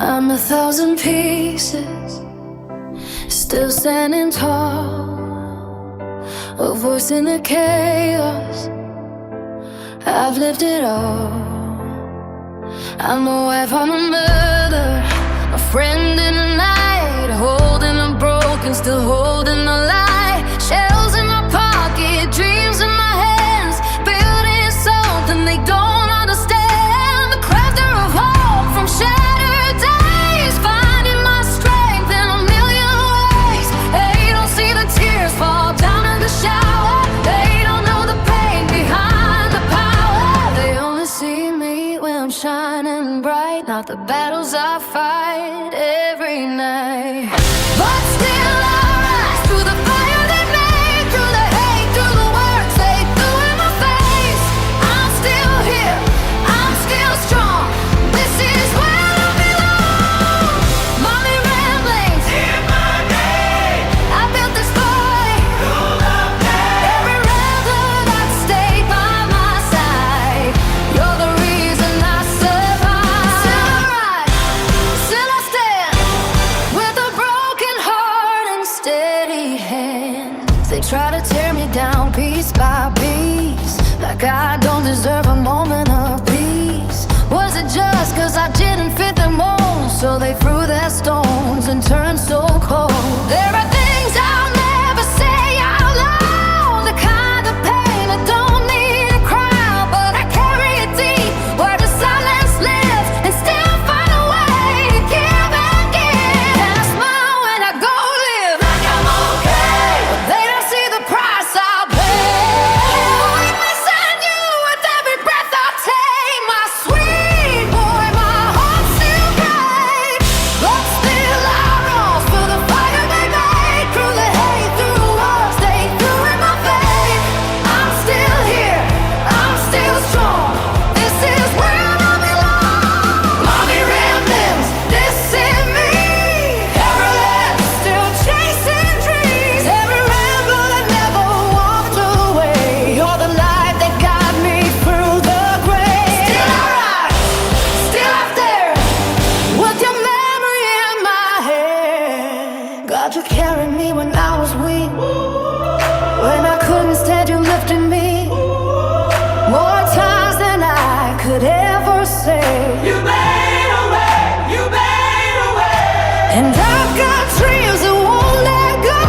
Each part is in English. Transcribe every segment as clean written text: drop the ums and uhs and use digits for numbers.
I'm 1,000 pieces, still standing tall, a voice in the chaos. I've lived it all. I'm the wife, I'm a mother, a friend in the night, holding a broken, still holding the light. Shells in my pocket, dreams in my hands, building something they don't understand. The crafter of hope from shattered days, finding my strength in a million ways. They don't see the tears fall down in the shower, they don't know the pain behind the power. They only see me when I'm shining bright, not the battles I fight every night. But still I rise through the fire they made, through the hate, through the words they threw in my face. I'm still here, I'm still strong, this is where I belong. Mommy ramblings in my name, I built this fight through the pain. Every rebel that stayed by my side, you're the reason I survive. Still I rise, still I stand, with a broken heart and steady hand. They try to tear me down piece by piece, like I don't deserve a moment of peace. Was it just cause I didn't fit the mold, so they threw their stones and turned so cold? There are things I'll never say out loud, the kind of pain I don't need a crowd, but I carry it deep where the silence lives, and still find a way to give and give. And I smile when I go live like I'm okay, but they don't see the price I pay. I'm missing you with every breath I take, my sweet boy, my heart still breaks. But still I rose for the fire they made, through the hate, through the words they threw in my face. I'm still here, I'm still strong, this is where I belong. Mommy ramblings, this is me. Every left, still chasing dreams. Every rebel that never walked away. You're the light that got me through the grave. Still I rise, still out there, with your memory in my head. God, you carried me when I was weak, when I couldn't stand, you lifted me more times than I could ever say. You made a way, you made a way. And I've got dreams that won't let go,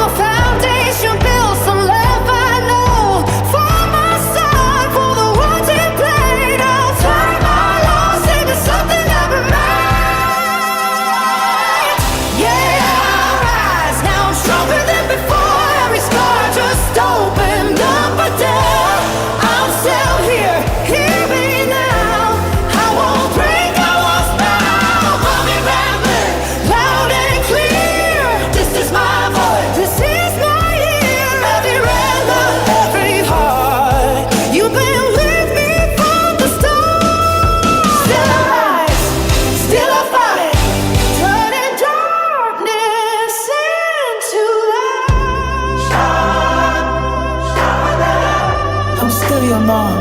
a foundation built, some love I know. For my son, for the words he played, I'll turn my loss into something that remains. Yeah, I rise, now I'm stronger than before. Every scar just opened up a door. I'm still here, hear me now. I won't break, I won't bow. Mommy rambling, loud and clear. This is my voice, this is my year. Every rebel, every heart, you've been with me from the start. Still I rise, still I fight, turning darkness into light. I'm still your mom,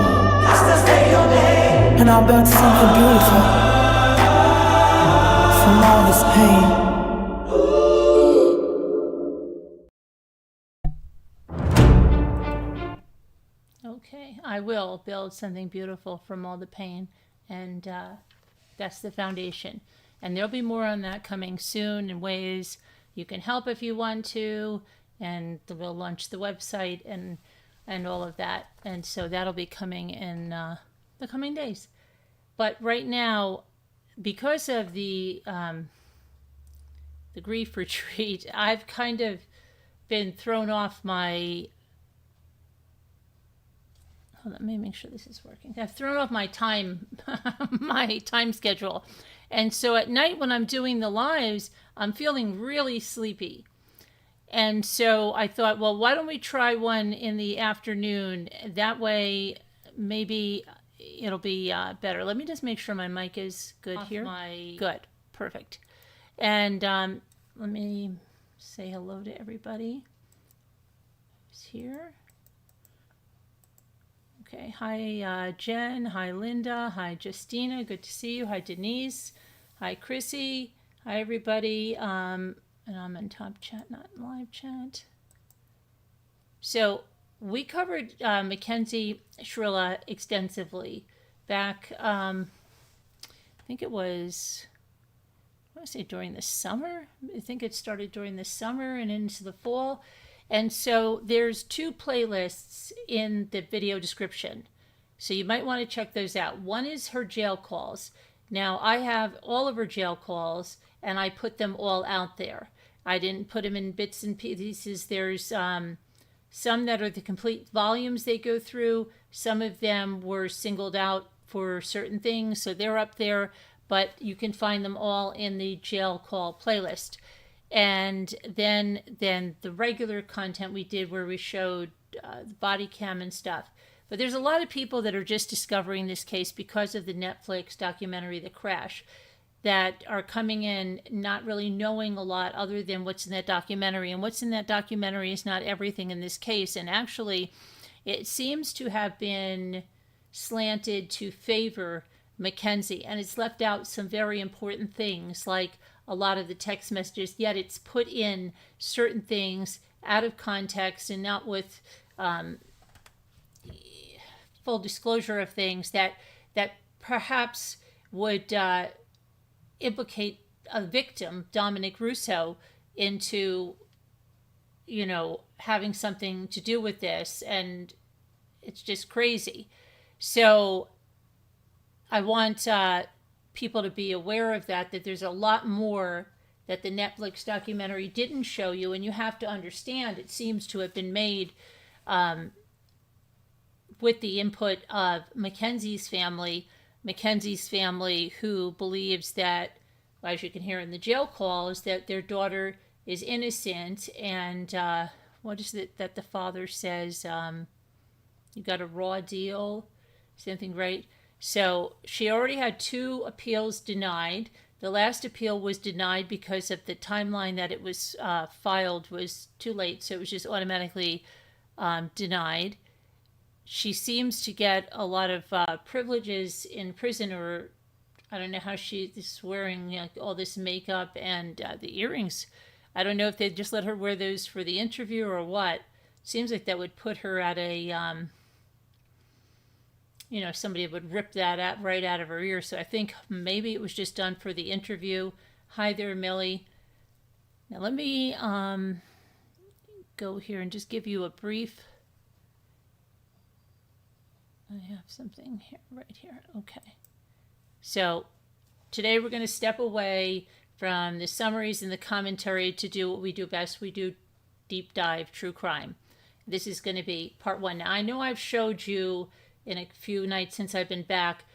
and I'll build something beautiful from all this pain. Okay, I will build something beautiful from all the pain, and that's the foundation. And there'll be more on that coming soon, in ways you can help if you want to, and we'll launch the website and all of that. And so that'll be coming in the coming days. But right now, because of the grief retreat, I've kind of been thrown off my. Hold on, let me make sure this is working. I've thrown off my time, my time schedule. And so at night when I'm doing the lives, I'm feeling really sleepy. And so I thought, well, why don't we try one in the afternoon? That way, maybe it'll be better. Let me just make sure my mic is good here. Good, perfect. And let me say hello to everybody who's here. Okay, hi Jen, hi Linda, hi Justina, good to see you. Hi Denise, Hi, Chrissy. Hi, everybody. And I'm in top chat, not in live chat. So we covered Mackenzie Shirilla extensively back, I think it was, I want to say during the summer. I think it started during the summer and into the fall. And so there's 2 playlists in the video description. So you might want to check those out. One is her jail calls. Now, I have all of her jail calls, and I put them all out there. I didn't put them in bits and pieces. There's some that are the complete volumes they go through. Some of them were singled out for certain things, so they're up there. But you can find them all in the jail call playlist. And then the regular content we did where we showed the body cam and stuff. But there's a lot of people that are just discovering this case because of the Netflix documentary, The Crash, that are coming in not really knowing a lot other than what's in that documentary. And what's in that documentary is not everything in this case. And actually, it seems to have been slanted to favor Mackenzie. And it's left out some very important things like a lot of the text messages, yet it's put in certain things out of context and not with full disclosure of things that perhaps would implicate a victim, Dominic Russo, into, having something to do with this. And it's just crazy. So I want people to be aware of that there's a lot more that the Netflix documentary didn't show you. And you have to understand it seems to have been made with the input of Mackenzie's family, who believes that, as you can hear in the jail calls, that their daughter is innocent. And what is it that the father says? You got a raw deal, something, right? So she already had 2 appeals denied. The last appeal was denied because of the timeline that it was filed was too late, so it was just automatically denied. She seems to get a lot of privileges in prison, or I don't know how she's wearing all this makeup and the earrings. I don't know if they just let her wear those for the interview or what. Seems like that would put her at a, somebody would rip that right out of her ear. So I think maybe it was just done for the interview. Hi there, Millie. Now let me go here and just give you a brief. I have something here, right here. Okay. So today we're going to step away from the summaries and the commentary to do what we do best. We do deep dive true crime. This is going to be part 1. Now I know I've showed you in a few nights since I've been back,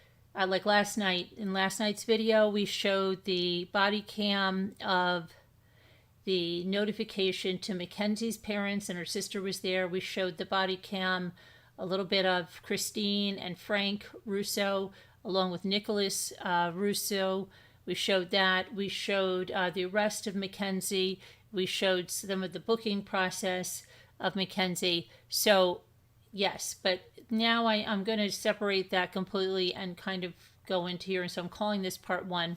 like last night, in last night's video, we showed the body cam of the notification to Mackenzie's parents, and her sister was there. We showed the body cam, a little bit of Christine and Frank Russo, along with Nicholas Russo. We showed that. We showed the arrest of Mackenzie. We showed some of the booking process of Mackenzie. So, yes, but now I'm going to separate that completely and kind of go into here. And so I'm calling this part 1.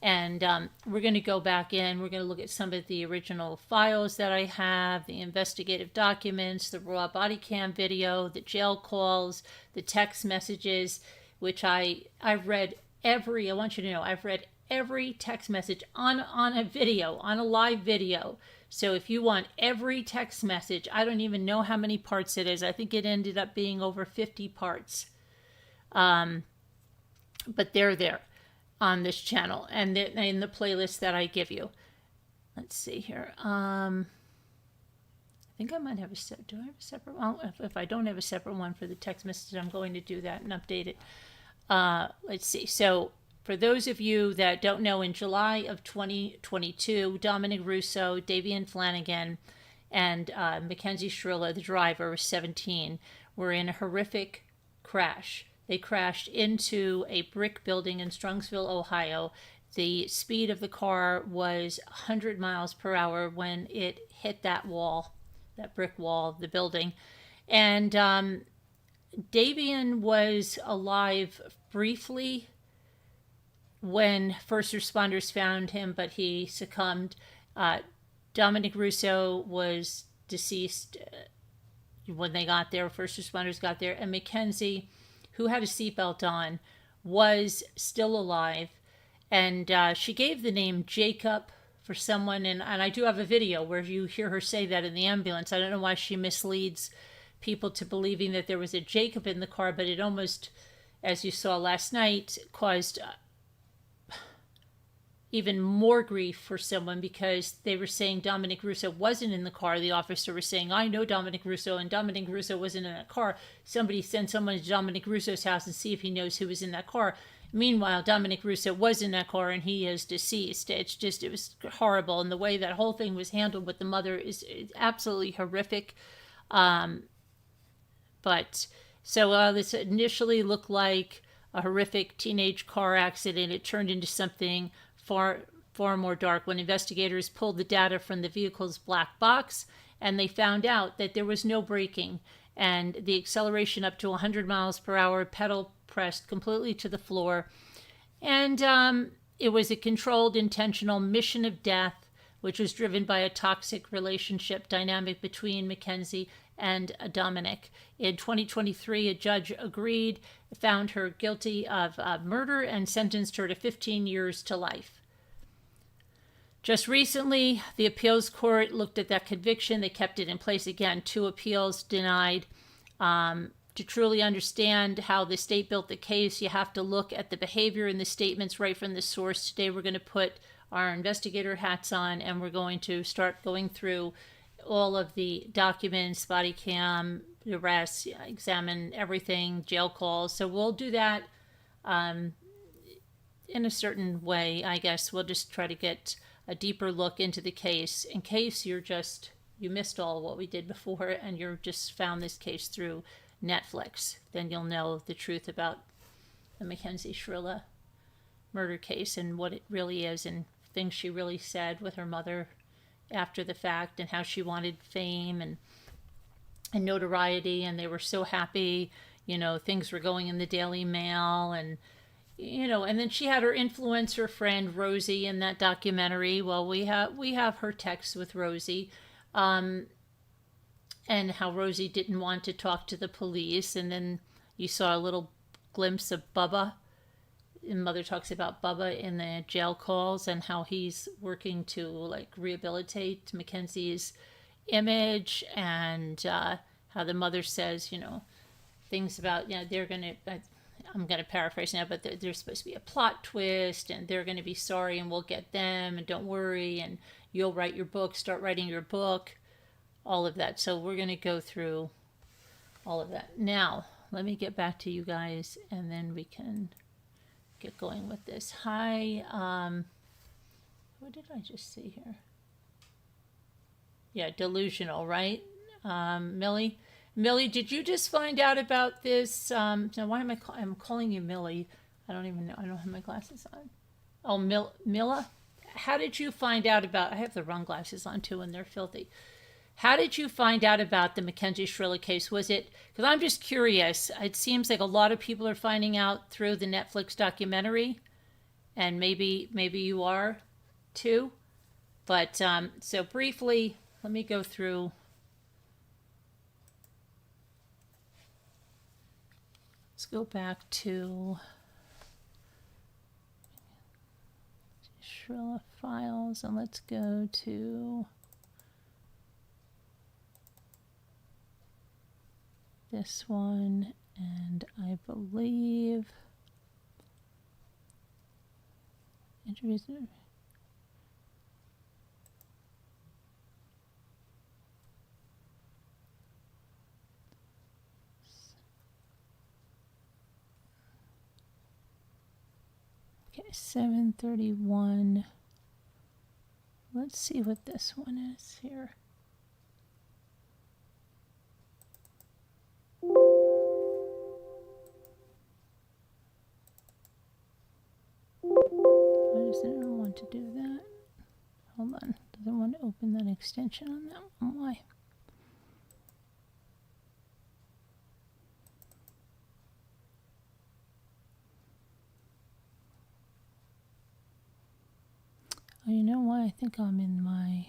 And we're going to go back in. We're going to look at some of the original files that I have, the investigative documents, the raw body cam video, the jail calls, the text messages, which I've read every, I want you to know, I've read every text message on a video, on a live video. So if you want every text message, I don't even know how many parts it is. I think it ended up being over 50 parts. But they're there on this channel and in the playlist that I give you. Let's see here. I think I might have do I have a separate one? If I don't have a separate one for the text message, I'm going to do that and update it. Let's see. So for those of you that don't know, in July of 2022, Dominic Russo, Davian Flanagan, and Mackenzie Shirilla, the driver, was 17, were in a horrific crash. They crashed into a brick building in Strongsville, Ohio. The speed of the car was 100 miles per hour when it hit that wall, that brick wall of the building. And Davian was alive briefly. when first responders found him, but he succumbed. Dominic Russo was deceased when they got there, first responders got there, and Mackenzie, who had a seatbelt on, was still alive. And she gave the name Jacob for someone, and I do have a video where you hear her say that in the ambulance. I don't know why she misleads people to believing that there was a Jacob in the car, but it almost, as you saw last night, caused even more grief for someone, because they were saying Dominic Russo wasn't in the car. The officer was saying, I know Dominic Russo, and Dominic Russo wasn't in that car. Somebody send someone to Dominic Russo's house and see if he knows who was in that car. Meanwhile, Dominic Russo was in that car and he is deceased. It was horrible. And the way that whole thing was handled with the mother is absolutely horrific. But so this initially looked like a horrific teenage car accident. It turned into something far more dark when investigators pulled the data from the vehicle's black box, and they found out that there was no braking, and the acceleration up to 100 miles per hour, pedal pressed completely to the floor. And it was a controlled, intentional mission of death, which was driven by a toxic relationship dynamic between Mackenzie and Dominic. In 2023, a judge agreed, found her guilty of murder, and sentenced her to 15 years to life. Just recently, the appeals court looked at that conviction. They kept it in place again. 2 appeals denied. To truly understand how the state built the case, you have to look at the behavior in the statements right from the source. Today we're going to put our investigator hats on, and we're going to start going through all of the documents, body cam, arrests, examine everything, jail calls. So we'll do that in a certain way, I guess. We'll just try to get a deeper look into the case in case you missed all what we did before and you're just found this case through Netflix. Then you'll know the truth about the Mackenzie Shirilla murder case and what it really is, and things she really said with her mother after the fact, and how she wanted fame and notoriety, and they were so happy, things were going in the Daily Mail, and and then she had her influencer friend Rosie in that documentary. Well, we have her text with Rosie, and how Rosie didn't want to talk to the police, and then you saw a little glimpse of Bubba. And Mother talks about Bubba in the jail calls and how he's working to rehabilitate Mackenzie's image, and how the mother says, things about, they're going to, I'm going to paraphrase now, but there's supposed to be a plot twist, and they're going to be sorry, and we'll get them, and don't worry, and you'll write your book, start writing your book, all of that. So we're going to go through all of that. Now, let me get back to you guys, and then we can get going with this. Hi, what did I just see here? Yeah, delusional, right? Millie, did you just find out about this? Now, why am I'm calling you Millie? I don't even know. I don't have my glasses on. Oh, Milla? How did you find out about... I have the wrong glasses on, too, and they're filthy. How did you find out about the Mackenzie Shirilla case? Was it... Because I'm just curious. It seems like a lot of people are finding out through the Netflix documentary, and maybe you are, too. But, so briefly, let me go through... Let's go back to Shirilla files, and let's go to this one, and I believe interviews. Okay, 731. Let's see what this one is here. Why does it not want to do that? Hold on. Doesn't want to open that extension on that one. Why? Oh, you know what? I think I'm in my...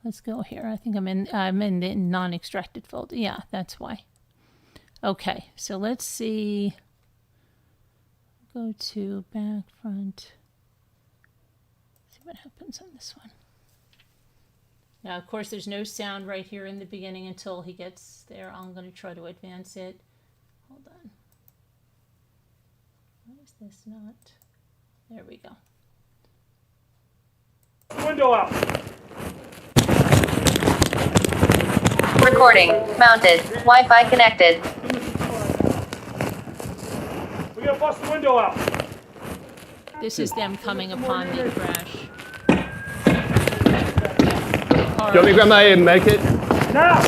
Let's go here. I think I'm in the non-extracted folder. Yeah, that's why. Okay, so let's see. Go to back, front. See what happens on this one. Now, of course, there's no sound right here in the beginning until he gets there. I'm going to try to advance it. Hold on. Why is this not? There we go. Window out. Recording. Mounted. Wi-Fi connected. We gotta bust the window out. This is them coming upon the crash. Do you want me to grab my med kit? Now!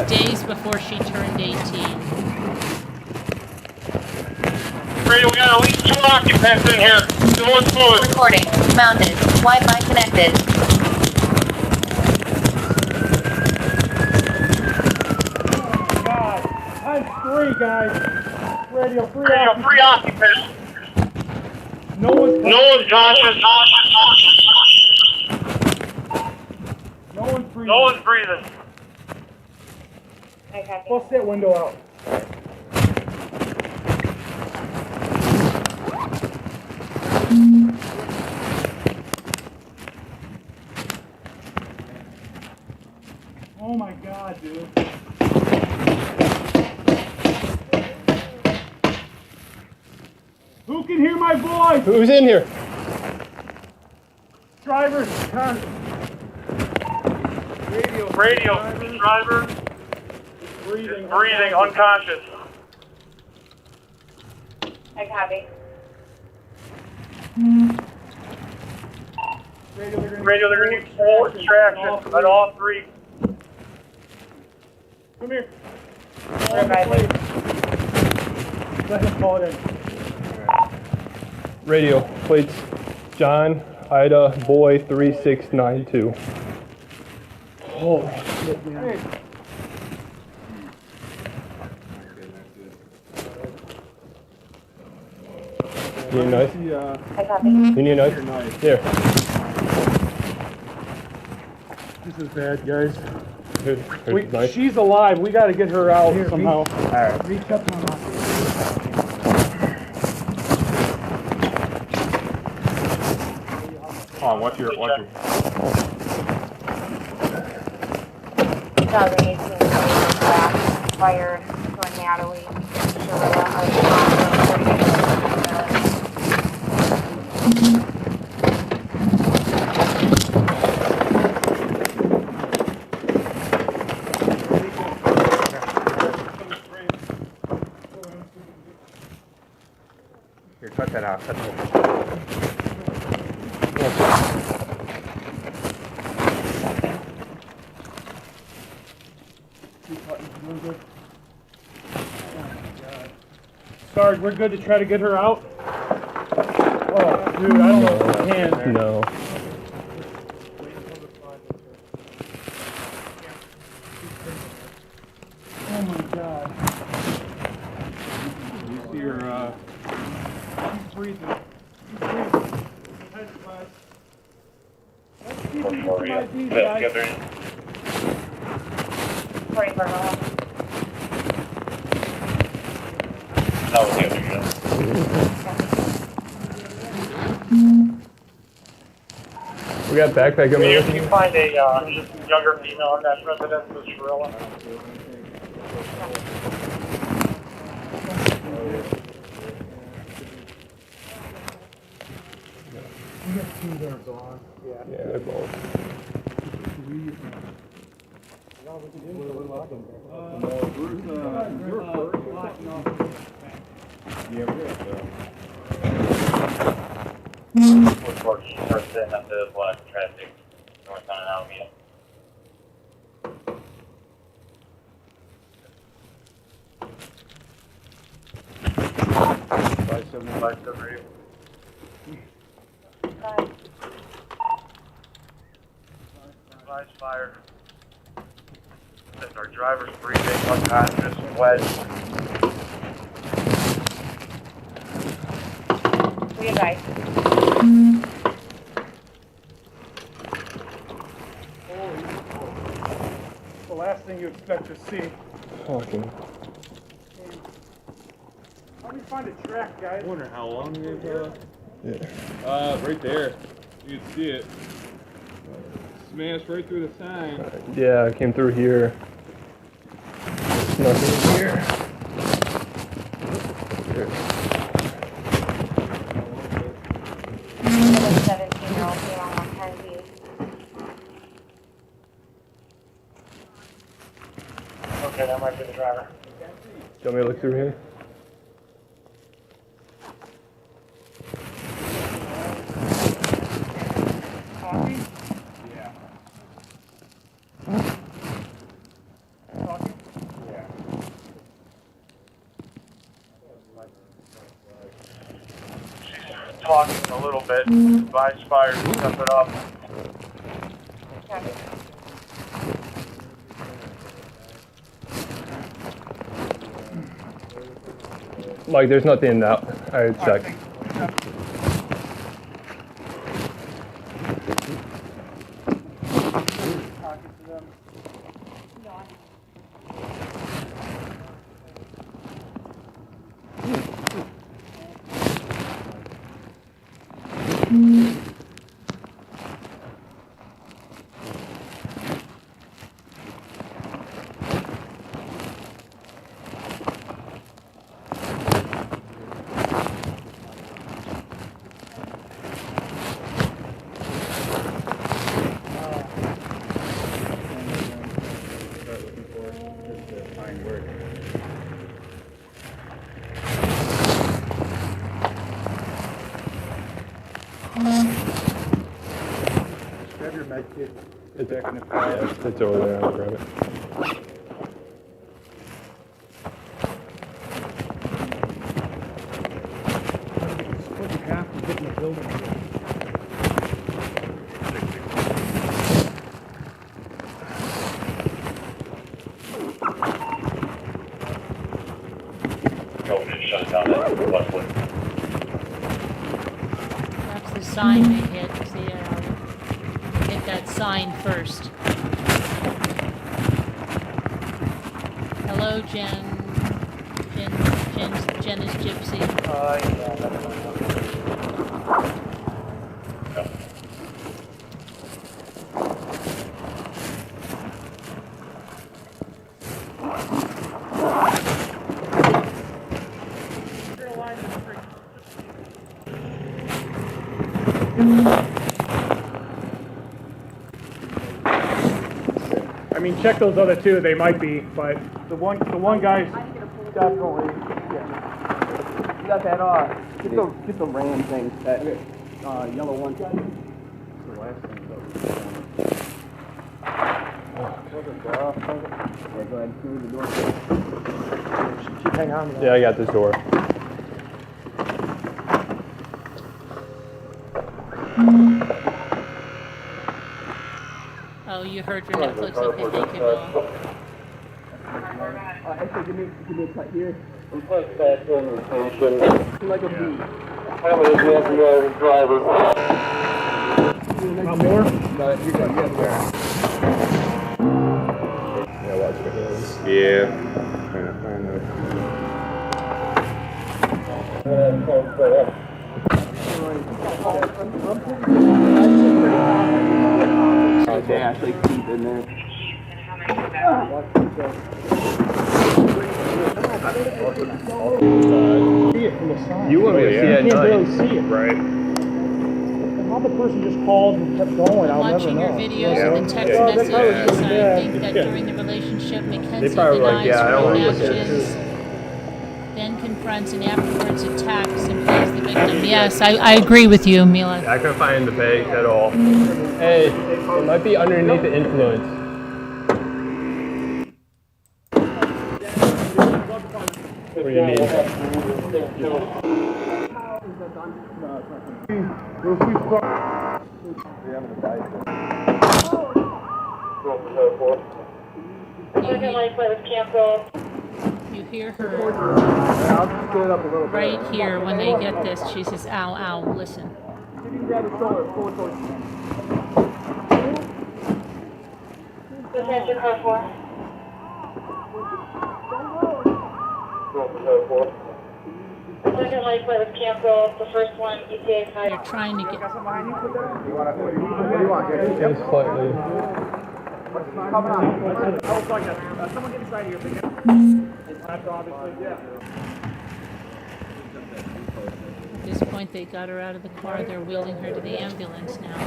Days before she turned 18. Radio, we got at least 2 occupants in here. Still in fluid. Recording. Mounted. Wi-Fi connected. God, I'm 3 guys. Radio, 3 occupants. No one's conscious. No one's breathing. Bust that window out. Oh my God, dude. Who can hear my voice? Who's in here? Driver's radio. Driver. Breathing, unconscious. I copy. Radio, they're gonna need full extraction at all 3. Come here. Let him call it in. Radio, plates John, Ida, Boy 3692. Holy shit, man. Hey. You need a knife? I copy. You need a knife? Here. This is bad, guys. Here's the knife. She's alive. We got to get her out somehow. All right. Reach up on us. Oh, watch your. Dog 18 fired tornado. Shirilla Here, cut that out. Cut that out. Sarge, we're good to try to get her out? Oh, dude, I don't know if we can. No. Oh my God. You see her, she's breathing. Head flat. Let's keep her to these guys. We got backpack on If you find a younger female in that residence with Shirilla. still on. Yeah. Yeah, they're both. First in up to black traffic, north on Alameda. Advise fire. That's our driver's breathing, unconscious, wet. We advise. The last thing you expect to see. Fucking. How do we find a track, guys? I wonder how long they've, Yeah. right there. You can see it. Smashed right through the sign. Yeah, I came through here. There's nothing here. Here. 17-year-old female Mackenzie. Okay, that might be the driver. Do you want me to look through here? Talking? Yeah. Talking? Yeah. She's talking a little bit. Advise fire to step it up. Copy. Like, there's nothing out. I checked. Talking to them. Grab your med kit. It's back in the car. Yeah, it's over there. I'll grab it. Split in half and get in the building. Go just shut down that bus lane. That's the sign they hit. See, hit that sign first. Hello, Jen. Jen is Gypsy. Yeah, that's fine. I mean, check those other two. They might be, but the one guy's definitely. Yeah. You got that, get the ram thing, that, yellow one. The last thing, yeah, go ahead, through the door. Hang on. Yeah, I got this door. Oh, you heard your Netflix. Okay, thank you, Bill. Actually, give me a cut here. Request fast location. Like a beat. How many driver? Not more? No, you're good, you have to Yeah, watch your hands. Yeah. Trying to find Yeah, actually keep in there. You want me to see it at You can't night? barely see it. Right. the person just called and kept going, I'll never Watching your know. videos Yeah. and the text Yeah. messages, and I Yeah. think that during the relationship, Mackenzie probably were like, denies yeah, I don't her wanna own look at it, actions, then confronts and afterwards attacks and plays the victim. Yes, I agree with you, Mila. I couldn't find the bag at all. Hey, it might be underneath the influence. What do you need? Second life was canceled. You hear her I'll just get it up a little bit. right here when they get this. She says, ow, ow, listen. You can grab the shoulder, pull it towards you. Attention car 4. Second life was canceled. The first one, ETA They're 5. trying to get... What do you want? Just slightly. Coming on. Oh, like that. Someone get inside here. That's obviously, yeah. At this point, they got her out of the car. They're wheeling her to the ambulance now.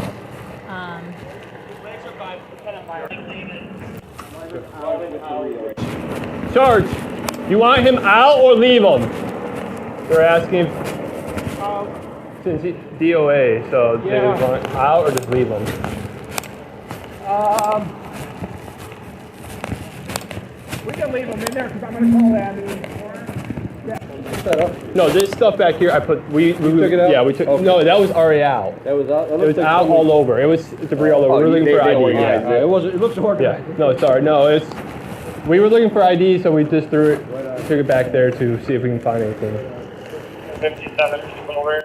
Sarge, you want him out or leave him? They're asking. Since he's DOA, so they want out or just leave him? We can leave them in there because I'm going to call that. No, this stuff back here, I put. We took it out? Yeah, we took. Okay. No, that was already out. That was out? It was out all over. It was debris all over. We were looking for ID. Yeah. It wasn't. It looks hard. Yeah. No, sorry. No, it's. We were looking for ID, so we just threw it, took it back there to see if we can find anything. 57 over.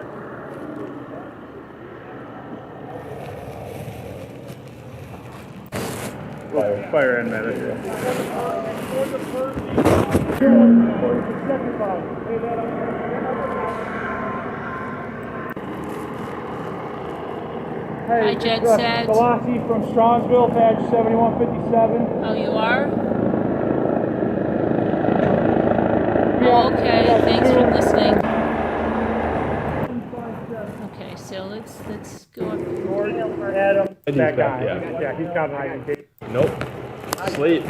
Fire and medic. Hi, Jet Set. Velocity from Strongsville, badge 7157. Oh, you are? Oh, okay, thanks for listening. Okay, so let's go up. Adam, ID's that back, guy. yeah. Yeah, he's got an ID. Nope. Sleep.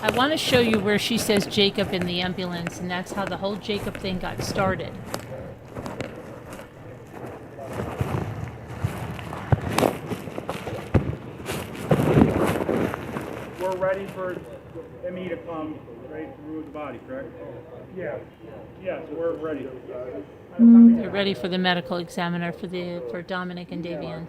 I want to show you where she says Jacob in the ambulance, and that's how the whole Jacob thing got started. We're ready for ME to come right through the body, correct? Yeah. Yes, we're ready. They're ready for the medical examiner for Dominic and Davian.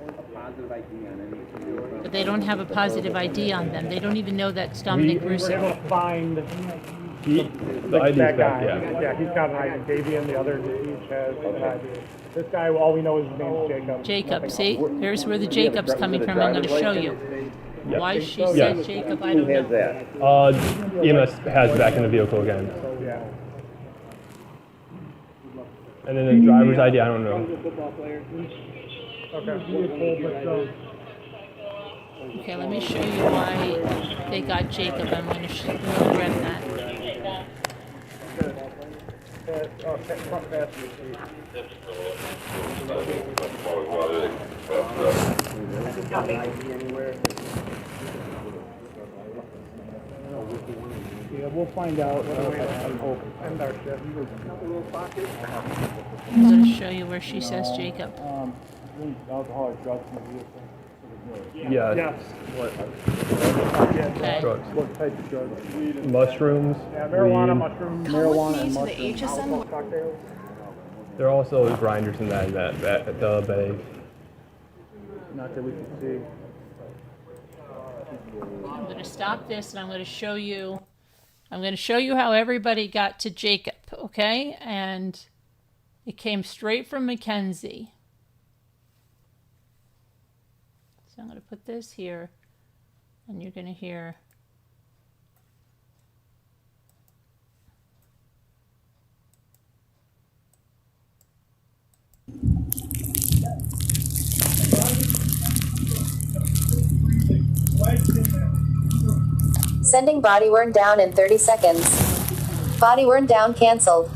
But they don't have a positive ID on them. They don't even know that's Dominic We were able Russo. to find The ID's that back, guy. yeah. Yeah, he's got an ID. Davian, the other each has an ID. This guy, all we know is his name is Jacob. Jacob, see? Here's where the Jacob's coming from. I'm going to show you. Yep. Why she said Jacob, I don't know. EMS has it back in the vehicle again. Yeah. And then the driver's ID, I don't know. Okay, let me show you why they got Jacob. I'm going to grab that. Yeah, we'll find out. I'm hoping. End our shift. I'm going to show you where she says Jacob. Alcoholic drugs in the vehicle. Yeah. Yes. Okay. Drugs. What type of drugs? Mushrooms. Yeah, marijuana, weed. mushrooms, marijuana, and mushrooms. Alcohol cocktails. There are also grinders in that the bag. Not that we can see. I'm going to stop this and I'm going to show you. I'm going to show you how everybody got to Jacob, okay? And it came straight from Mackenzie. So I'm going to put this here, and you're going to hear. Sending body worn down in 30 seconds. Body worn down canceled.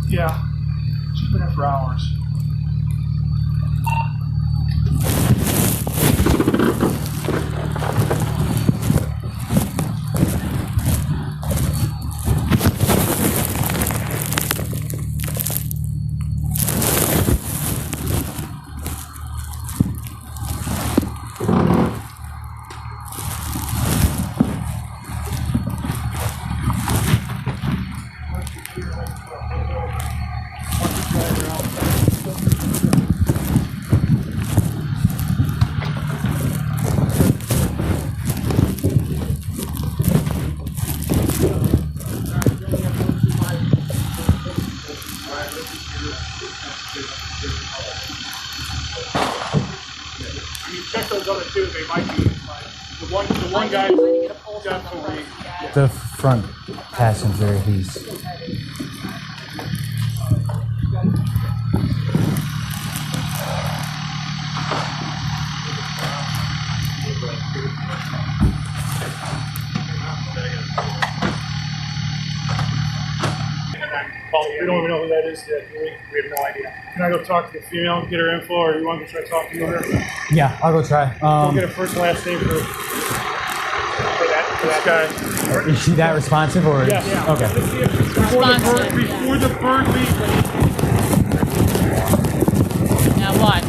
Yeah. 24 hours. Check those other two, they might be, but the one guy definitely. The front passenger, he's... We don't even know who that is yet. We have no idea. Can I go talk to the female, get her info, or you want to try talking to her? Yeah, I'll go try. I'll get a first and last name for that guy. Is she that responsive, or? Yes. Yeah. Okay. Before the bird leaves. Now watch.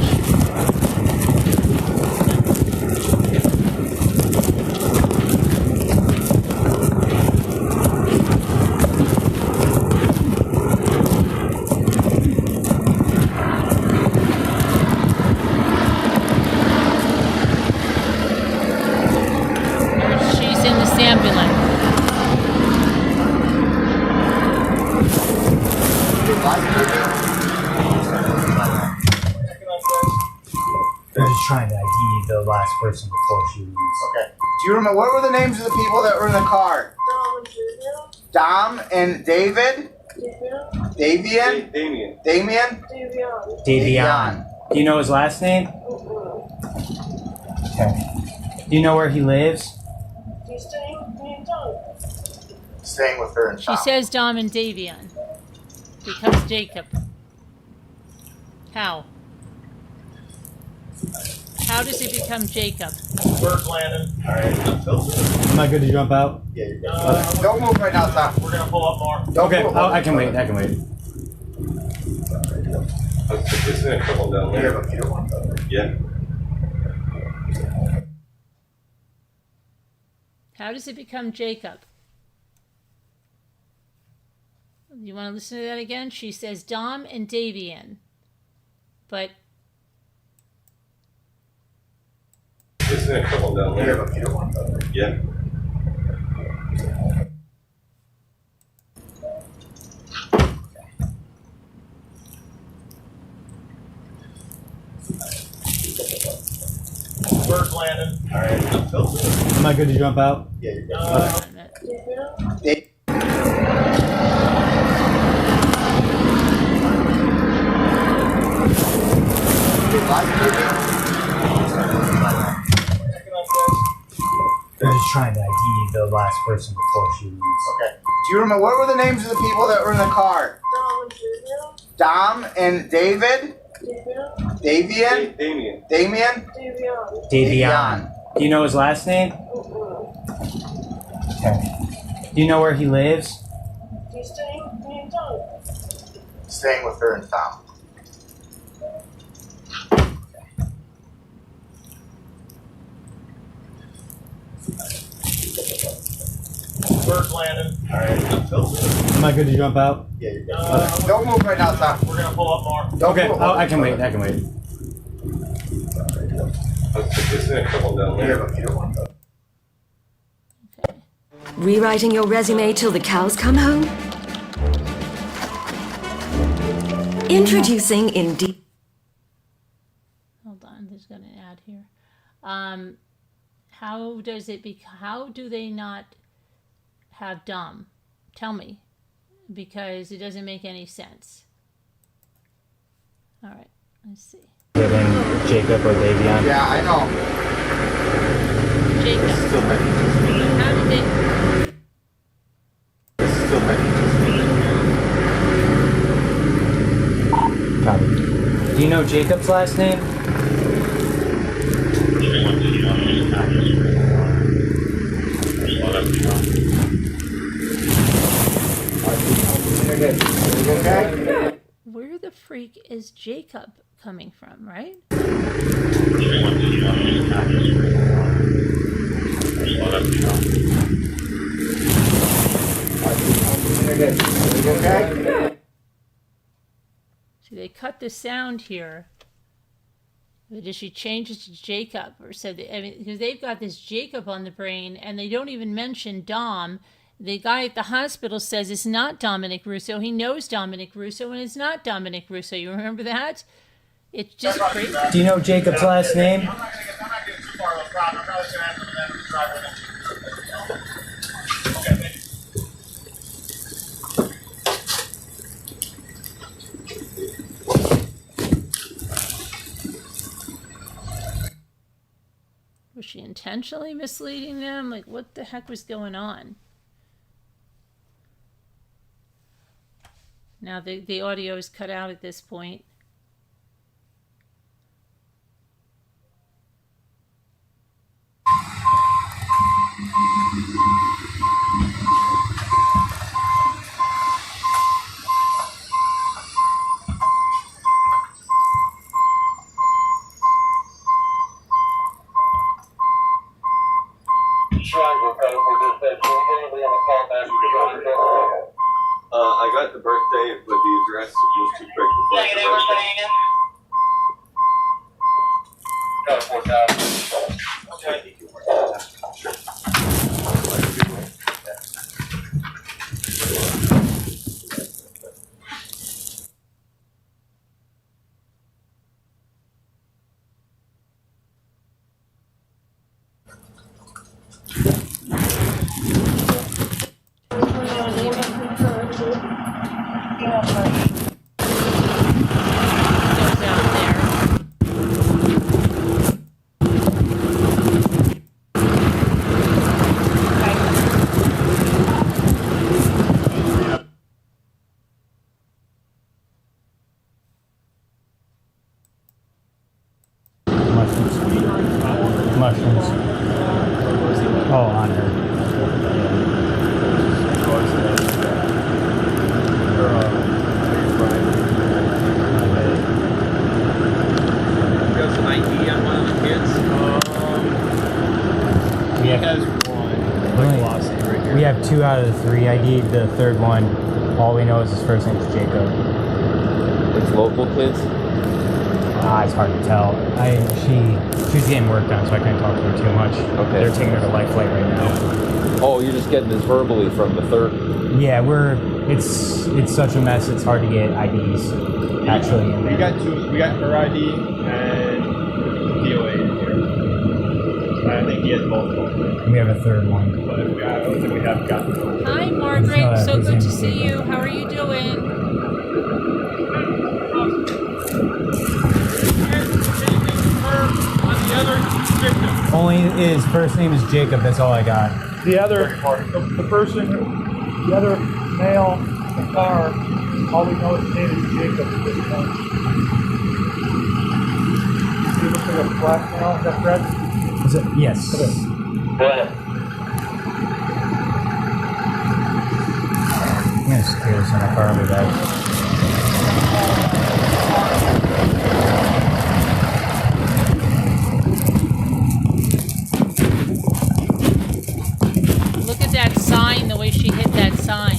She's in this ambulance. They're just trying to ID the last person before she leaves. Okay. Do you remember, what were the names of the people that were in the car? Dom and David? Davian? Damien? Davion. Do you know his last name? Okay. Do you know where he lives? Staying with her in She town. says Dom and Davion. Becomes Jacob. How? How does it become Jacob? Bird landing. Am I good to jump out? Yeah, you're good. Don't move right now, Tom. We're gonna pull up more. Don't Okay, move. I can wait. I can wait. There's a couple down there. Yeah. How does it become Jacob? You want to listen to that again? She says Dom and Davian. But There's a couple down there. Yeah. Bird landing. Am I good to jump out? Yeah, you're good. They're just trying to ID the last person before she leaves. Okay. Do you remember, what were the names of the people that were in the car? Dom and David? Davian? Damien? Davion. Do you know his last name? Okay. Do you know where he lives? Staying with her in town. Bird landing. Am I good to jump out? Yeah, you're good. Don't move right now, Tom. We're gonna pull up more. Don't Okay, move. I can wait. I can wait. There's a couple down there. Rewriting your resume till the cows come home? Introducing Indeed. hold on, there's got an ad here. How do they not have Dom? Tell me, because it doesn't make any sense. All right, let's see. Getting Jacob or Davion. Yeah, I know. Jacob. How did they? Jacob's last name? Where the freak is Jacob coming from, right? See, they cut the sound here. But did she change it to Jacob? Or said, because they've got this Jacob on the brain, and they don't even mention Dom. The guy at the hospital says it's not Dominic Russo. He knows Dominic Russo, and it's not Dominic Russo. You remember that? It's just crazy. Do you know Jacob's last name? Was she intentionally misleading them? Like, what the heck was going on? Now the audio is cut out at this point. I got the birthday, but the address was too quick before I Mushrooms. Oh, on her. You got some ID on one of the kids? He has one. We have 2 out of the 3 ID. The third one, all we know is his first name is Jacob. It's local kids? It's hard to tell. She's getting work done, so I can't talk to her too much. Okay. They're taking her to Life Flight right now. Oh, you're just getting this verbally from the third? Yeah, it's such a mess. It's hard to get IDs actually in there. We got 2. We got her ID and DOA in here. I think he has multiple. We have a third one. But I don't think we have got them. Hi, Margaret. So good to see you. How are you doing? Only his first name is Jacob. That's all I got. The other male in the car, all we know his name is Jacob at this point. He looks like a black male, is that correct? Is it? Yes. It is. Go ahead. I'm gonna secure this in the car with that. Look at that sign, the way she hit that sign.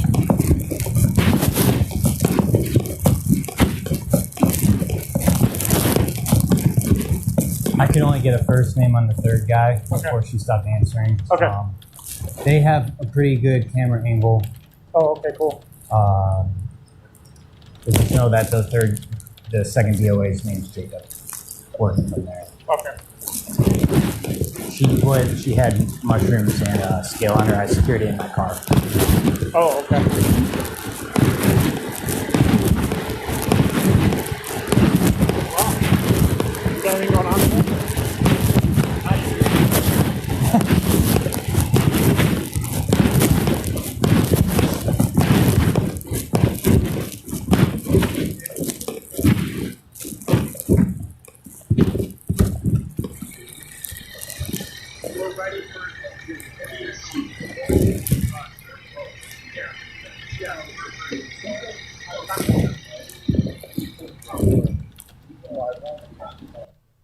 I could only get a first name on the third guy before she stopped answering. Okay. They have a pretty good camera angle. Oh, okay, cool. Just know that the second DOA's name is Jacob. Working from there. Okay. She had mushrooms and scale on her. I secured it in my car. Oh, okay. Wow. You got anything going on there?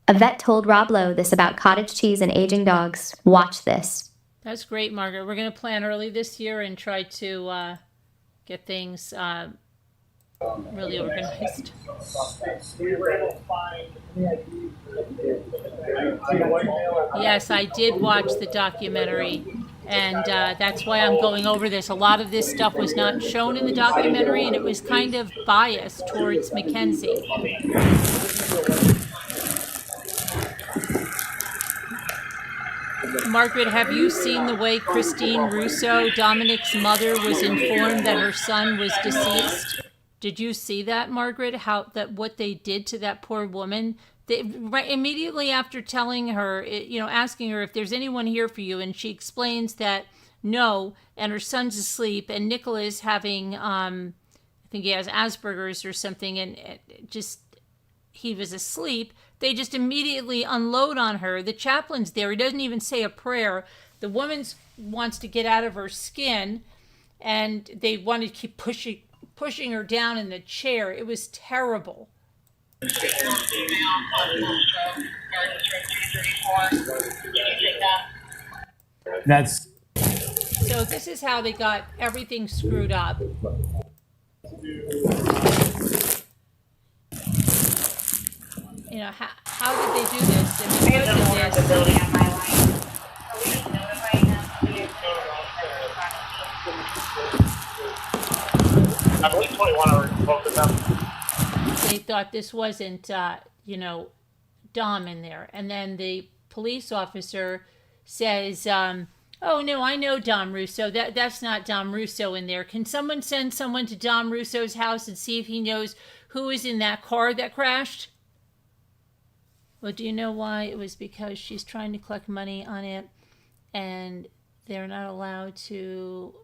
A vet told Rob Lowe this about cottage cheese and aging dogs. Watch this. That's great, Margaret. We're going to plan early this year and try to get things really organized. Yes, I did watch the documentary, and that's why I'm going over this. A lot of this stuff was not shown in the documentary, and it was kind of biased towards Mackenzie. Margaret, have you seen the way Christine Russo, Dominic's mother, was informed that her son was deceased? Did you see that, Margaret? What they did to that poor woman? Right immediately after telling her, asking her if there's anyone here for you, and she explains that no, and her son's asleep, and Nicholas having, I think he has Asperger's or something, and just he was asleep. They just immediately unload on her. The chaplain's there. He doesn't even say a prayer. The woman wants to get out of her skin, and they want to keep pushing her down in the chair. It was terrible. That's... So this is how they got everything screwed up. How did they do this? I mean, I believe 21 are both of them. They thought this wasn't, Dom in there. And then the police officer says, oh, no, I know Dom Russo. That's not Dom Russo in there. Can someone send someone to Dom Russo's house and see if he knows who is in that car that crashed? Well, do you know why? It was because she's trying to collect money on it, and they're not allowed to.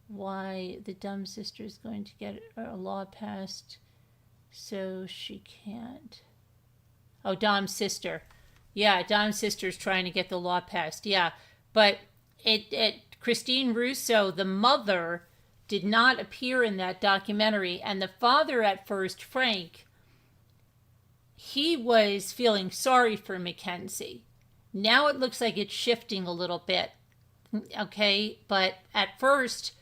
Why the dumb sister is going to get a law passed so she can't. Oh, Dom's sister. Yeah, Dom's sister's trying to get the law passed. Yeah, but Christine Russo, the mother, did not appear in that documentary, and the father at first, Frank, he was feeling sorry for Mackenzie. Now it looks like it's shifting a little bit, okay? But at first,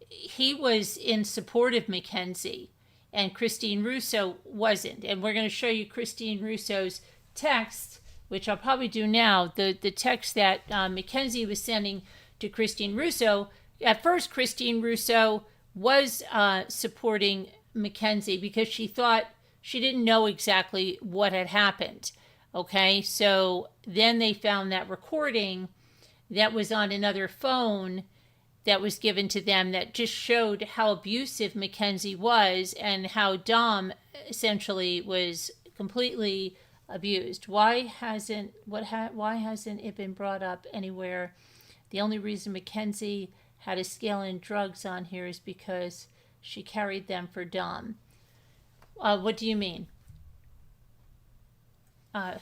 he was in support of Mackenzie, and Christine Russo wasn't. And we're going to show you Christine Russo's text, which I'll probably do now, the text that Mackenzie was sending to Christine Russo. At first, Christine Russo was supporting Mackenzie because she thought she didn't know exactly what had happened. Okay, so then they found that recording that was on another phone that was given to them that just showed how abusive Mackenzie was and how Dom essentially was completely abused. Why hasn't it been brought up anywhere? The only reason Mackenzie had a scale in drugs on here is because she carried them for Dom. What do you mean?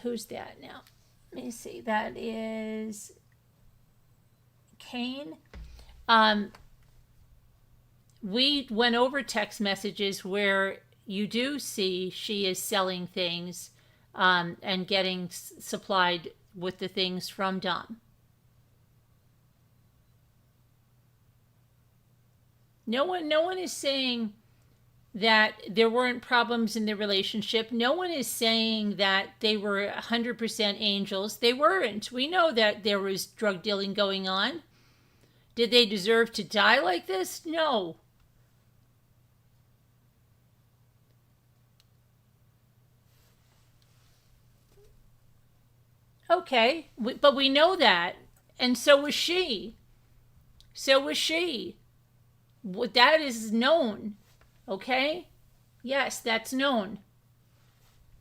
Who's that now? Let me see. That is Kane. We went over text messages where you do see she is selling things and getting supplied with the things from Dom. No one is saying that there weren't problems in the relationship. No one is saying that they were 100% angels. They weren't. We know that there was drug dealing going on. Did they deserve to die like this? No. Okay, but we know that, and so was she. So was she. That is known. Okay? Yes, that's known.